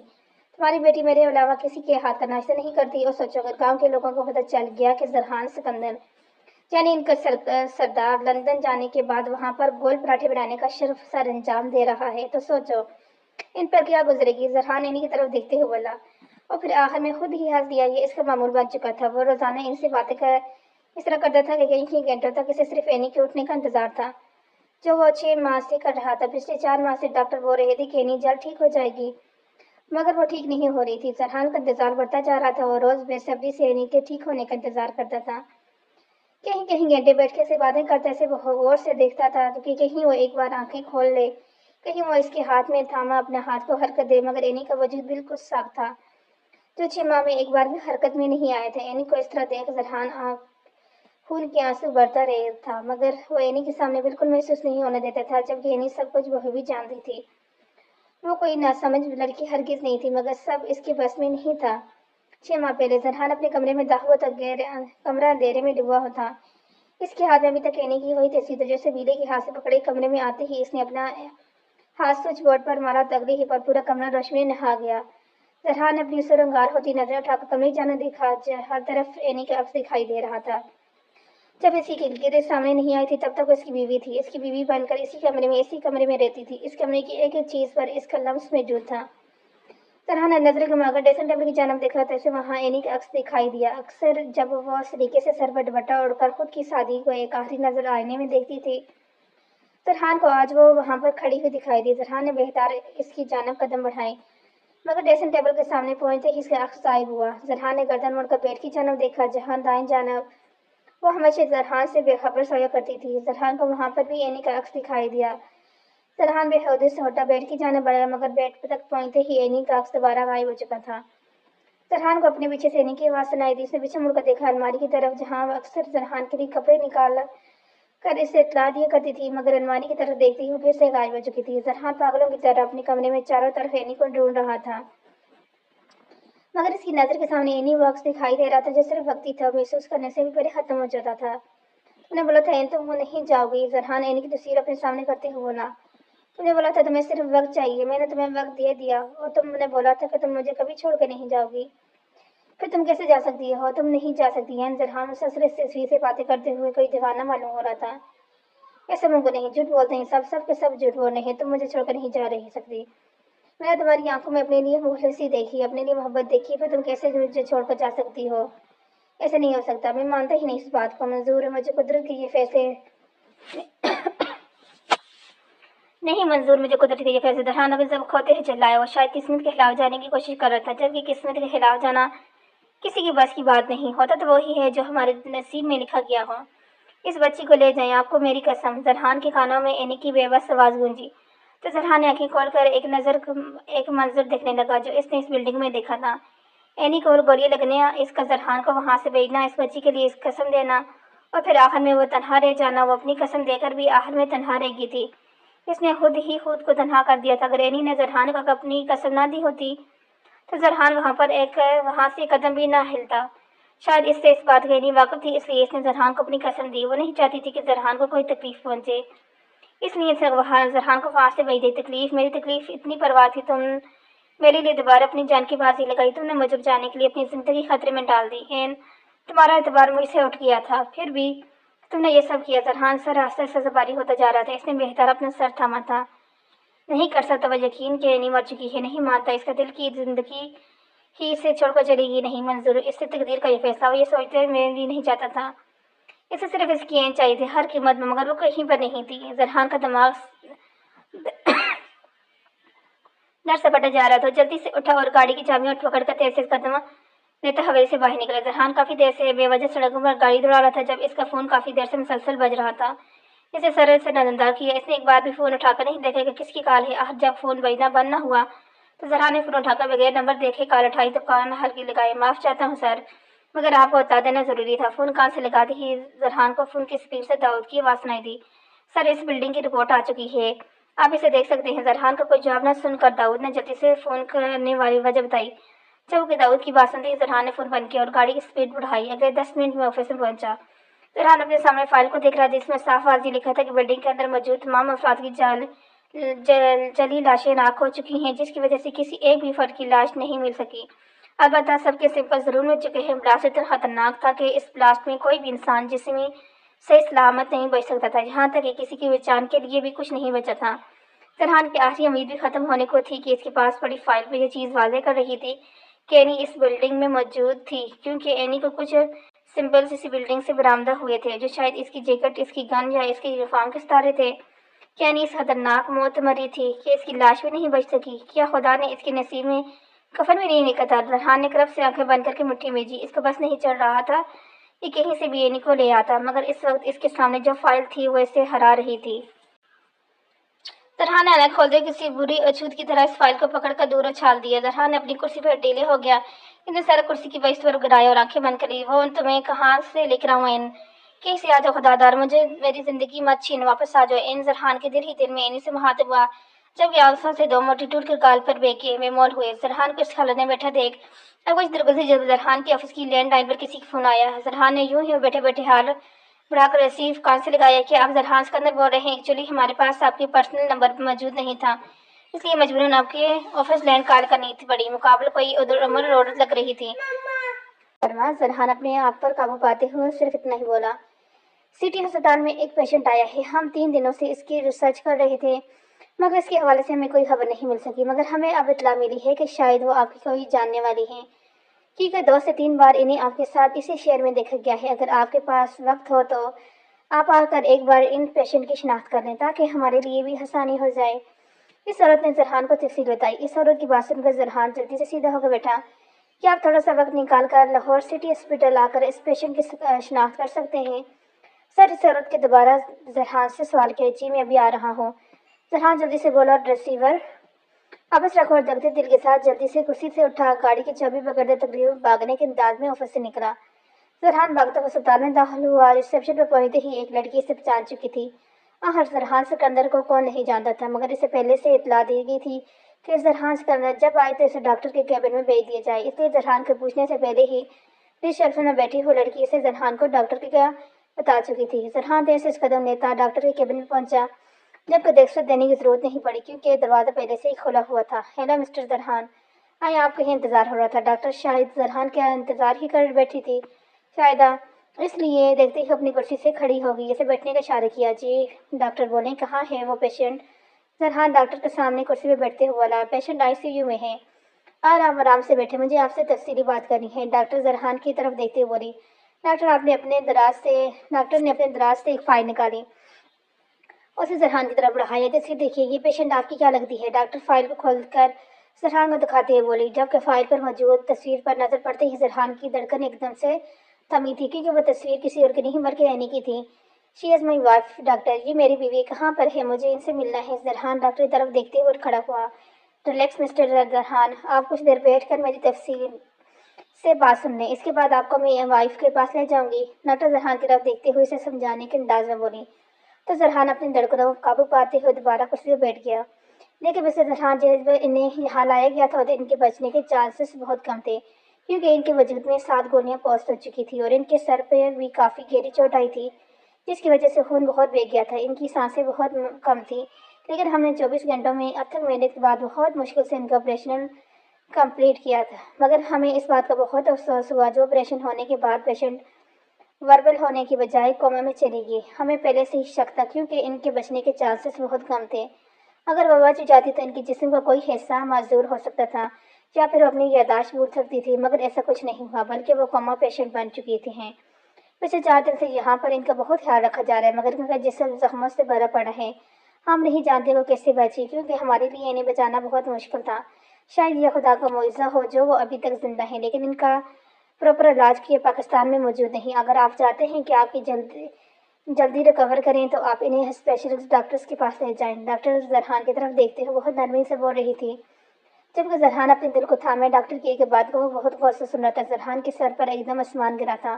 तुम्हारी बेटी मेरे अलावा किसी के हाथ का नाश्ता नहीं करती, और सोचो अगर गांव के लोगों को पता चल गया कि जरहान सिकंदर यानी इनका सरदार लंदन जाने के बाद वहां पर गोल पराठे बनाने का सिर्फ सर अंजाम दे रहा है, तो सोचो इन पर क्या गुजरेगी। जरहान इन्हीं की तरफ देखते हुए बोला और फिर आखिर में खुद ही हंस दिया। ये इसका मामूल बन चुका था। वो रोजाना इनसे बातें कर इस तरह करता था कि कई घंटों तक इसे सिर्फ एनी के उठने का इंतजार था, जो वो 6 माह से कर रहा था। पिछले 4 माह से डॉक्टर बोल रहे थे कि एनी जल्द ठीक हो जाएगी, मगर वो ठीक नहीं हो रही थी। जरहान का इंतजार बढ़ता जा रहा था और रोज बेसब्री से एनी के ठीक होने का इंतजार करता था। कहीं कहीं घंटे बैठ के से बातें करते से वो गौर से देखता था कि कहीं वो एक बार आंखें खोल ले, कहीं वो इसके हाथ में थामा अपने हाथ को हरकत दे, मगर एनी का वजूद बिल्कुल साफ था, जो 6 माह में एक बार भी हरकत में नहीं आए थे। एनी को इस तरह देख जरहान आंख खून के आंसू बरता रहे था, मगर वो एनी के सामने बिल्कुल महसूस नहीं होने देता था, जबकि एनी सब कुछ वह भी जानती थी। वो कोई नासमझ लड़की हरगिज नहीं थी, मगर सब इसके बस में नहीं था। 6 माह पहले जरहान अपने कमरे में दाखिल तक कमरा अंधेरे में डूबा हुआ था। इसके हाथ में अभी तक एनी की वही तस्वीर, जैसे बीले के हाथ से पकड़े। कमरे में आते ही इसने अपना हाथ स्विच बोर्ड पर मारा, तगड़ी ही पर पूरा कमरा रोशनी में नहा गया। जरहान ने अपनी सुरंगार होती नजरें उठाकर कमरे जाना देखा, हर तरफ एनी का अक्स दिखाई दे रहा था। जब इसकी किलकिरे सामने नहीं आई थी तब तक वो इसकी बीवी थी, इसकी बीवी बनकर इसी कमरे में रहती थी। इस कमरे की एक एक चीज पर इसका लम्स मौजूद था। तरह ने नजर घुमाकर ड्रेसिंग टेबल की जानब देखा तो उसे वहां एनी का अक्स दिखाई दिया। अक्सर जब वो उस तरीके से सर पर दुपट्टा उड़कर खुद की शादी को एक आखिरी नजर आईने में देखती थी, तरहान को आज वो वहां पर खड़ी हुई दिखाई दी। तरहान ने बेहतर इसकी जानब कदम बढ़ाए, मगर ड्रेसिंग टेबल के सामने पहुंचते ही इसका अक्स गायब हुआ। जरहान ने गर्दन मुड़कर पेट की जानब देखा, जहां दाएं जानब वो हमेशा जरहान से बेखबर सोया करती थी। जरहान को वहां पर भी एनी का अक्स दिखाई दिया। जरहान बेहूदे से उठा, बेड की जानब बढ़ा, मगर बेड तक पहुंचते ही एनी का अक्स दोबारा गायब हो चुका था। जरहान को अपने पीछे से एनी की आवाज सुनाई दी। उसने पीछे मुड़कर देखा अलमारी की तरफ, जहां वो अक्सर जरहान के लिए कपड़े निकाल कर इसे इतला दिया करती थी, मगर अलमारी की तरफ देखते ही वो फिर से गायब हो चुकी थी। जरहान पागलों की तरह अपने कमरे में चारों तरफ एनी को ढूंढ रहा था, मगर इसकी नजर के सामने एनी वो अक्स दिखाई दे रहा था, जो सिर्फ वक्ती था, महसूस करने से भी पहले खत्म हो जाता था। तुमने बोला था तुम वो नहीं जाओगी। जरहान एनी की तस्वीर अपने सामने करते हुए बोला, तुमने बोला था तुम्हें सिर्फ वक्त चाहिए, मैंने तुम्हें वक्त दे दिया, और तुमने बोला था कि तुम मुझे कभी छोड़ कर नहीं जाओगी। फिर तुम कैसे जा सकती हो? तुम नहीं जा सकती हैं। जरहान उस असली तस्वीर से बातें करते हुए कोई दीवाना मालूम हो रहा था। ऐसे मुझको नहीं, झूठ बोलते हैं सब के सब झूठ बोल रहे हैं। तुम मुझे छोड़कर नहीं जा रही सकती। मैंने तुम्हारी आंखों में अपने लिए मुखलिसी देखी, अपने लिए मोहब्बत देखी, फिर तुम कैसे मुझे छोड़कर जा सकती हो? ऐसे नहीं हो सकता। मैं मानता ही नहीं इस बात को। मंजूर है मुझे कुदरत के ये फैसले नहीं मंजूर, मुझे कुदरत के ये फैसले। दरहान अभी जब खोते ही चिल्लाया। वो शायद किस्मत के खिलाफ जाने की कोशिश कर रहा था, जबकि किस्मत के खिलाफ जाना किसी की बस की बात नहीं होता, तो वही है जो हमारे नसीब में लिखा गया हो। इस बच्ची को ले जाएं, आपको मेरी कसम। जरहान के कानों में एनी की बेबस आवाज गूंजी, तो जरहान ने आंखें खोलकर एक मंजर देखने लगा जो इसने इस बिल्डिंग में देखा था। एनी को गोलियां लगने, इसका जरहान को वहां से भेजना, इस बच्ची के लिए इस कसम देना, और फिर आखिर में वो तनहा रह जाना। वो अपनी कसम देकर भी आखिर में तनहा रह गई थी। इसने खुद ही खुद को तनहा कर दिया था। अगर एनी ने जरहान को अपनी कसम ना दी होती तो जरहान वहां से कदम भी ना हिलता। शायद इससे इस बात की एनी वाकिफ थी, इसलिए इसने जरहान को अपनी कसम दी। वो नहीं चाहती थी कि जरहान को कोई तकलीफ पहुंचे, इसलिए जरहान को वहां से भेज दी। तकलीफ, मेरी तकलीफ इतनी परवाह थी میرے لیے دوبارہ اپنی جان کی بازی لگائی، تم نے مجھے بچانے کے لیے اپنی زندگی خطرے میں ڈال دی۔ تمہارا اعتبار مجھ سے اٹھ گیا تھا، پھر بھی تم نے یہ سب کیا۔ زرحان سر آہستہ آہستہ باری ہوتا جا رہا تھا، اس نے بہتر اپنا سر تھاما تھا۔ نہیں کر سکتا وہ یقین کہ اینی مر چکی ہے، نہیں مانتا اس کا دل کی زندگی ہی اسے چھوڑ کر چلے گی، نہیں منظور اس سے تقدیر کا یہ فیصلہ، وہ یہ سوچتے ہوئے میرے لیے نہیں چاہتا تھا، اسے صرف اس کی این چاہیے تھی ہر قیمت میں، مگر وہ کہیں پر نہیں تھی۔ زرحان کا دماغ در سے پٹا جا رہا تھا، جلدی سے اٹھا اور گاڑی کی چابیاں پکڑ کر تیز سے قدم لیتا حویلی سے باہر نکلا۔ زرحان کافی دیر سے بے وجہ سڑکوں پر گاڑی دوڑا رہا تھا، جب اس کا فون کافی دیر سے مسلسل بج رہا تھا، اسے سر سے نظردار کیا۔ اس نے ایک بار بھی فون اٹھا کر نہیں دیکھا کہ کس کی کال ہے۔ جب فون بجنا بند نہ ہوا تو زرحان نے فون اٹھا کر بغیر نمبر دیکھے کال اٹھائی تو کان ہلکی لگائے۔ معاف چاہتا ہوں سر، مگر آپ کو بتا دینا ضروری تھا۔ فون کان سے لگاتے ہی زرحان کو فون کی اسپیکر سے داؤد کی آواز سنائی دی۔ سر، اس بلڈنگ کی رپورٹ آ چکی ہے، آپ اسے دیکھ سکتے ہیں۔ زرحان کا کوئی جواب نہ سن کر داؤد نے جلدی سے فون کرنے والی وجہ بتائی۔ چونکہ داؤد کی بات سنتے ہی زرحان نے فون بند کیا اور گاڑی کی اسپیڈ بڑھائی۔ اگلے 10 منٹ میں آفس میں پہنچا۔ زرحان اپنے سامنے فائل کو دیکھ رہا تھا، جس میں صاف واضح لکھا تھا کہ بلڈنگ کے اندر موجود تمام افراد کی جلی لاشیں راکھ ہو چکی ہیں، جس کی وجہ سے کسی ایک بھی فرد کی لاش نہیں مل سکی۔ البتہ سب کے سیمپل ضرور مل چکے ہیں۔ بلاسٹ اتنا خطرناک تھا کہ اس بلاسٹ میں کوئی بھی انسان جسمی صحیح سلامت نہیں بچ سکتا تھا، یہاں تک کہ کسی کی پہچان کے لیے بھی کچھ نہیں بچا تھا۔ زرحان کی آخری امید بھی ختم ہونے کو تھی کہ اس کے پاس پڑی فائل پر یہ چیز واضح کر رہی تھی کہ اینی اس بلڈنگ میں موجود تھی، کیونکہ اینی کو کچھ سمپلز اسی بلڈنگ سے برآمدہ ہوئے تھے، جو شاید اس کی جیکٹ، اس کی گن یا اس کے یونیفارم کے ستارے تھے۔ کیا اینی اس خطرناک موت مری تھی کہ اس کی لاش بھی نہیں بچ سکی؟ کیا خدا نے اس کے نصیب میں کفن بھی نہیں لکھا تھا؟ زرحان نے کرب سے آنکھیں بند کر کے مٹھی میں جی۔ اس کو بس نہیں چڑھ رہا تھا کہ کہیں سے بھی اینی کو لے آتا، مگر اس وقت اس کے سامنے جو فائل تھی وہ اسے ہرا رہی تھی۔ زرحان نے آنکھ کھولتے کسی بری اچھوت کی طرح اس فائل کو پکڑ کر دور اچھال دیا۔ زرحان نے اپنی کرسی پر ڈیلے ہو گیا، اس نے سر کرسی کی بست پر گرایا اور آنکھیں بند کر لی۔ وہ تمہیں کہاں سے لکھ رہا ہوں کہیں سے آ جاؤ خدا دار، مجھے میری زندگی مت چھین، واپس آ جاؤ۔ زرحان کے دل ہی دل میں اینی سے مخاطب ہوا، جبکہ آنسوں سے دو موتی ٹوٹ کر گال پر بے مول ہوئے۔ زرحان کو اس حالت میں بیٹھا دیکھ اب کچھ دیر گزری جب زرحان کے آفس کی لینڈ لائن پر کسی کا فون آیا۔ زرحان نے یوں ہی بیٹھے بیٹھے حال بڑھا کر ریسیو کان سے لگایا کہ آپ زرحان سکندر بول رہے ہیں؟ ایکچولی ہمارے پاس آپ کے پرسنل نمبر موجود نہیں تھا، اس لیے مجبوراً آپ کے آفس لینڈ کال کرنی پڑی۔ مقابل کوئی ادھر عمر عورت لگ رہی تھی۔ زرحان اپنے آپ پر قابو پاتے ہوئے صرف اتنا ہی بولا، سٹی ہسپتال میں ایک پیشنٹ آیا ہے، ہم 3 دنوں سے اس کی ریسرچ کر رہے تھے، مگر اس کے حوالے سے ہمیں کوئی خبر نہیں مل سکی، مگر ہمیں اب اطلاع ملی ہے کہ شاید وہ آپ کی کوئی جاننے والی ہیں، کیونکہ 2 سے 3 بار انہیں آپ کے ساتھ اسی شہر میں دیکھا گیا ہے۔ اگر آپ کے پاس وقت ہو تو آپ آ کر ایک بار ان پیشنٹ کی شناخت کر لیں تاکہ ہمارے لیے بھی آسانی ہو جائے۔ اس عورت نے زرحان کو تفصیل بتائی۔ اس عورت کی بات سن کر زرحان جلدی سے سیدھا ہو کر بیٹھا، کیا آپ تھوڑا سا وقت نکال کر لاہور سٹی ہسپتال آ کر اس پیشنٹ کی شناخت کر سکتے ہیں؟ سر، اس عورت کے دوبارہ زرحان سے سوال کیا۔ جی، میں ابھی آ رہا ہوں، زرحان جلدی سے بولا۔ ریسیور واپس رکھو اور دھڑکتے دل کے ساتھ جلدی سے کرسی سے اٹھا، گاڑی کی چابی پکڑتے تقریباً بھاگنے کے انداز میں آفس سے نکلا۔ زرحان بھاگتا ہوا اسپتال میں داخل ہوا۔ ریسیپشن پر پہنچتے ہی ایک لڑکی اسے پہچان چکی تھی۔ آخر زرحان سکندر کو کون نہیں جانتا تھا، مگر اسے پہلے سے اطلاع دی گئی تھی کہ زرحان سکندر جب آئے تو اسے ڈاکٹر کے کیبن میں بھیج دیا جائے، اس لیے زرحان کے پوچھنے سے پہلے ہی ریسیپشن میں بیٹھی ہوئی لڑکی اسے زرحان کو ڈاکٹر کے کیا بتا چکی تھی۔ زرحان دیر سے اس قدم لیتا ڈاکٹر کے کیبن میں پہنچا، جبکہ دستخط دینے کی ضرورت نہیں پڑی کیونکہ دروازہ پہلے سے ہی کھلا ہوا تھا۔ ہیلو مسٹر زرحان، آئے، آپ کا ہی انتظار ہو رہا تھا۔ ڈاکٹر شاید زرحان کا انتظار ہی کر بیٹھی تھی، شاید اس لیے دیکھتے ہی اپنی کرسی سے کھڑی ہو گئی، اسے بیٹھنے کا اشارہ کیا۔ جی ڈاکٹر بولیں، کہاں ہے وہ پیشنٹ؟ زرحان ڈاکٹر کے سامنے کرسی پہ بیٹھتے ہوئے بولا، پیشنٹ ICU میں ہے اور آپ آرام سے بیٹھے، مجھے آپ سے تفصیلی بات کرنی ہے۔ ڈاکٹر زرحان کی طرف دیکھتے ہوئے بولی۔ ڈاکٹر نے اپنے دراز سے ایک فائل نکالی، اسے زرحان کی طرف بڑھایا۔ جیسے دیکھیے، یہ پیشنٹ آپ کی کیا لگتی ہے؟ ڈاکٹر فائل کو کھول کر زرحان کو دکھاتے ہوئے بولی، جبکہ فائل پر موجود تصویر پر نظر پڑتے ہی زرحان کی دھڑکن ایک دم سے تھمی تھی، کیونکہ وہ تصویر کسی اور کی نہیں بلکہ اینی کی تھی۔ شی از مائی وائف ڈاکٹر، یہ میری بیوی، کہاں پر ہے؟ مجھے ان سے ملنا ہے۔ زرحان ڈاکٹر کی طرف دیکھتے ہوئے کھڑا ہوا۔ ریلیکس مسٹر زرحان، آپ کچھ دیر بیٹھ کر میری تفصیل سے بات سن لیں، اس کے بعد آپ کو میں وائف کے پاس لے جاؤں گی۔ ڈاکٹر زرحان کی طرف دیکھتے ہوئے اسے سمجھانے کے انداز میں بولی، تو زرحان اپنی دھڑکنوں کو قابو پاتے ہوئے دوبارہ کرسی پہ بیٹھ گیا۔ لیکن مسٹر زرحان، جب انہیں یہاں لایا گیا تھا تو ان کے بچنے کے چانسز بہت کم تھے، کیونکہ ان کے وجود میں 7 گولیاں پوسٹ ہو چکی تھی اور ان کے سر پہ بھی کافی گہری چوٹ آئی تھی، جس کی وجہ سے خون بہت بہہ گیا تھا، ان کی سانسیں بہت کم تھیں۔ لیکن ہم نے 24 گھنٹوں میں اب تک محنت کے بعد بہت مشکل سے ان کا آپریشن कंप्लीट किया था, मगर हमें इस बात का बहुत अफसोस हुआ जो ऑपरेशन होने के बाद पेशेंट वर्बल होने की बजाय कोमा में चली गई। हमें पहले से ही शक था क्योंकि इनके बचने के चांसेस बहुत कम थे। अगर वो बच जाती तो इनके जिस्म का कोई हिस्सा माजूर हो सकता था या फिर वो अपनी याददाश्त भूल सकती थी, मगर ऐसा कुछ नहीं हुआ, बल्कि वो कोमा पेशेंट बन चुकी थी हैं। पिछले 4 दिन से यहाँ पर इनका बहुत ख्याल रखा जा रहा है, मगर इनका जिस्म जख्मों से भरा पड़ा है। हम नहीं जानते वो कैसे बची, क्योंकि हमारे लिए इन्हें बचाना बहुत मुश्किल था। शायद यह खुदा का मुआवजा हो जो वो अभी तक जिंदा है, लेकिन इनका प्रॉपर इलाज के पाकिस्तान में मौजूद नहीं। अगर आप चाहते हैं कि आपकी जल्दी जल्दी रिकवर करें तो आप इन्हें स्पेशलिस्ट डॉक्टर्स के पास ले जाएं। डॉक्टर जरहान की तरफ देखते हुए बहुत नरमी से बोल रही थी, जबकि जरहान अपने दिल को थामे डॉक्टर की एक बात को वो बहुत गौर से सुन रहा था। जरहान के सर पर एकदम आसमान गिरा था।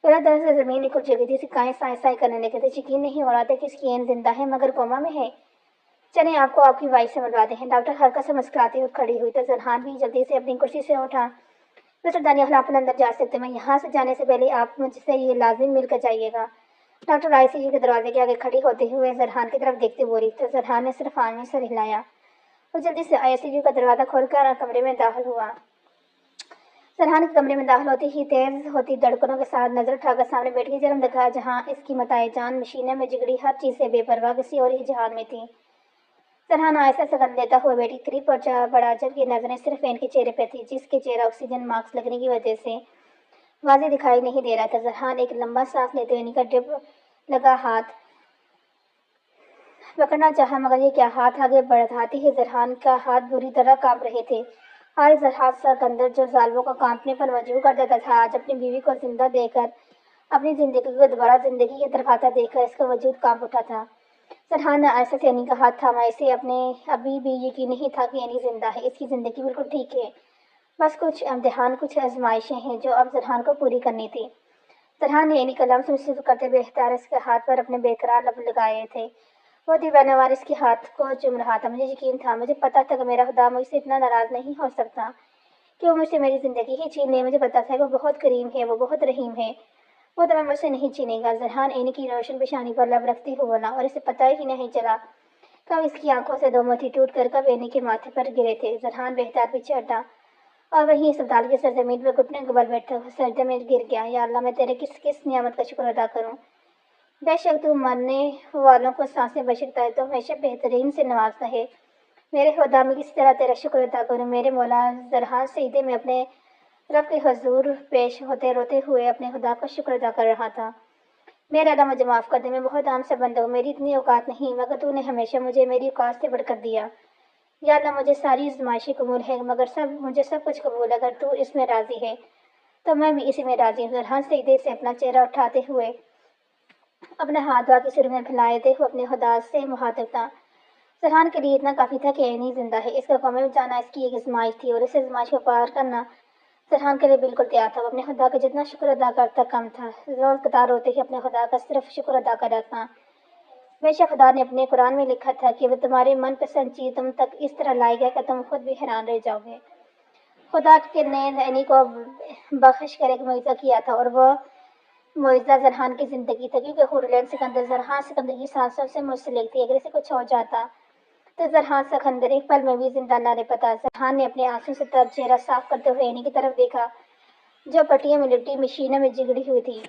पूरा तरह से जमीन निकल चुकी थी, सिकाएं साए साए करने लगे थे। यकीन नहीं हो रहा था कि इसकी एन जिंदा है मगर कोमा में है। चलें आपको आपकी वाइफ से मिलवाते हैं। डॉक्टर हल्का से मुस्कुराती हुई खड़ी हुई तो जरहान भी जल्दी से अपनी कुर्सी से उठा। मिस्टर दानियल, आप अंदर जा सकते हैं। यहाँ से जाने से पहले आप मुझसे ये लाजिम मिलकर जाइएगा। डॉक्टर आईसीयू के दरवाजे के आगे खड़ी होते हुए जरहान की तरफ देखते बोली तो जरहान ने सिर्फ आंखें से हिलाया और जल्दी से आईसीयू का दरवाजा खोलकर कमरे में दाखिल हुआ। जरहान के कमरे में दाखिल होती ही तेज होती धड़कनों के साथ नजर उठाकर सामने बैठ गई जन्म दिखा, जहाँ इसकी मताए जान मशीनें में जिगड़ी हर चीज से बेपरवाह किसी और ही जहान में थी। जरहान ऐसा सगन देता हुआ बैठी करीब पहुंचा बड़ा, जबकि नजरें सिर्फ इनके चेहरे पे थी, जिसके चेहरा ऑक्सीजन मास्क लगने की वजह से वाज़ेह दिखाई नहीं दे रहा था। जरहान एक लंबा सांस लेते हुए इनका ड्रिप लगा हाथ पकड़ना चाहा, मगर ये क्या हाथ आगे बढ़ाती ही जरहान का हाथ बुरी तरह कांप रहे थे। आज जरहान सिकंदर जो जालिमों को कांपने पर मजबूर कर देता था, आज अपनी बीवी को जिंदा देकर अपनी जिंदगी को दोबारा जिंदगी की तरफ आता देखकर इसका वजूद कांप उठा था। जरहान ने आयशा से एनी का हाथ थामा। इसे अपने अभी भी यकीन नहीं था कि एनी जिंदा है, इसकी जिंदगी बिल्कुल ठीक है। बस कुछ इम्तिहान, कुछ आजमाइशें हैं जो अब जरहान को पूरी करनी थी। जरहान ने एनी का लम्स महसूस करते हुए इख्तियार इसके हाथ पर अपने बेकरार लब लगाए थे। वो दीवानावार इसके हाथ को चूम रहा था। मुझे यकीन था, मुझे पता था कि मेरा खुदा मुझसे इतना नाराज नहीं हो सकता कि वो मुझसे मेरी जिंदगी ही छीन ले। मुझे पता था कि वो बहुत करीम है, वो बहुत रहीम है, वो तो मैं मुझसे नहीं छीनेगा। जरहान एनी की रोशन पेशानी पर लब रखती हुआ बोला और इसे पता ही नहीं चला कब इसकी आंखों से दो मोती टूट कर कब एनी के माथे पर गिरे थे। जरहान बेहतर पीछे हटा और वहीं अस्पताल की सरजमीन पर घुटने के बल बैठा हुआ सजदे में गिर गया। या अल्लाह, मैं तेरे किस किस नियामत का शुक्र अदा करूं। बेशक तू मरने वालों को सांसें बशकता है तो हमेशा बेहतरीन से नवाजता है। मेरे खुदा, मैं किस तरह तेरा शुक्र अदा करूं। मेरे मौला। जरहान सईदे में अपने रब के हजूर पेश होते रोते हुए अपने खुदा का शुक्र अदा कर रहा था। मेरे अल्लाह, मुझे माफ़ कर दे, मैं बहुत आम सा बंदा हूँ, मेरी इतनी औकात नहीं, मगर तूने हमेशा मुझे मेरी औकात से बढ़कर दिया। या अल्लाह, मुझे सारी आजमाइशें कबूल है, मगर मुझे सब कुछ कबूल। अगर तू इसमें राज़ी है तो मैं भी इसी में राज़ी हूँ। जरहान सईदे से अपना चेहरा उठाते हुए अपने हाथ दुआ के सिर में फैलाते हुए अपने खुदा से मुखातिब था। जरहान के लिए इतना काफ़ी था कि एनी जिंदा है, इसका कौमे में जाना इसकी एक आजमाइश थी और इस आजमाइश को पार करना जरहान के लिए बिल्कुल तैयार था। वो अपने खुदा का जितना शुक्र अदा करता कम था। रोज़ कतार होते ही अपने खुदा का सिर्फ शुक्र अदा कर रहा था। बेशक खुदा ने अपने कुरान में लिखा था कि वह तुम्हारी मनपसंद चीज़ तुम तक इस तरह लाएगा कि तुम खुद भी हैरान रह जाओगे। खुदा के ने एनी को बख्श कर एक मुआवजा किया था और वह मुआवजा जरहान की ज़िंदगी था, क्योंकि हुरलैन सिकंदर जरहान सिकंदर की सांसों से मुंसलिक थी। अगर इसे कुछ हो जाता तो जरहान सिकंदर एक पल में भी जिंदा न रह पाता। जरहान ने अपने आंसू से तर चेहरा साफ करते हुए एनी की तरफ देखा जो पट्टियों में लिपटी मशीनों में जिगड़ी हुई थी।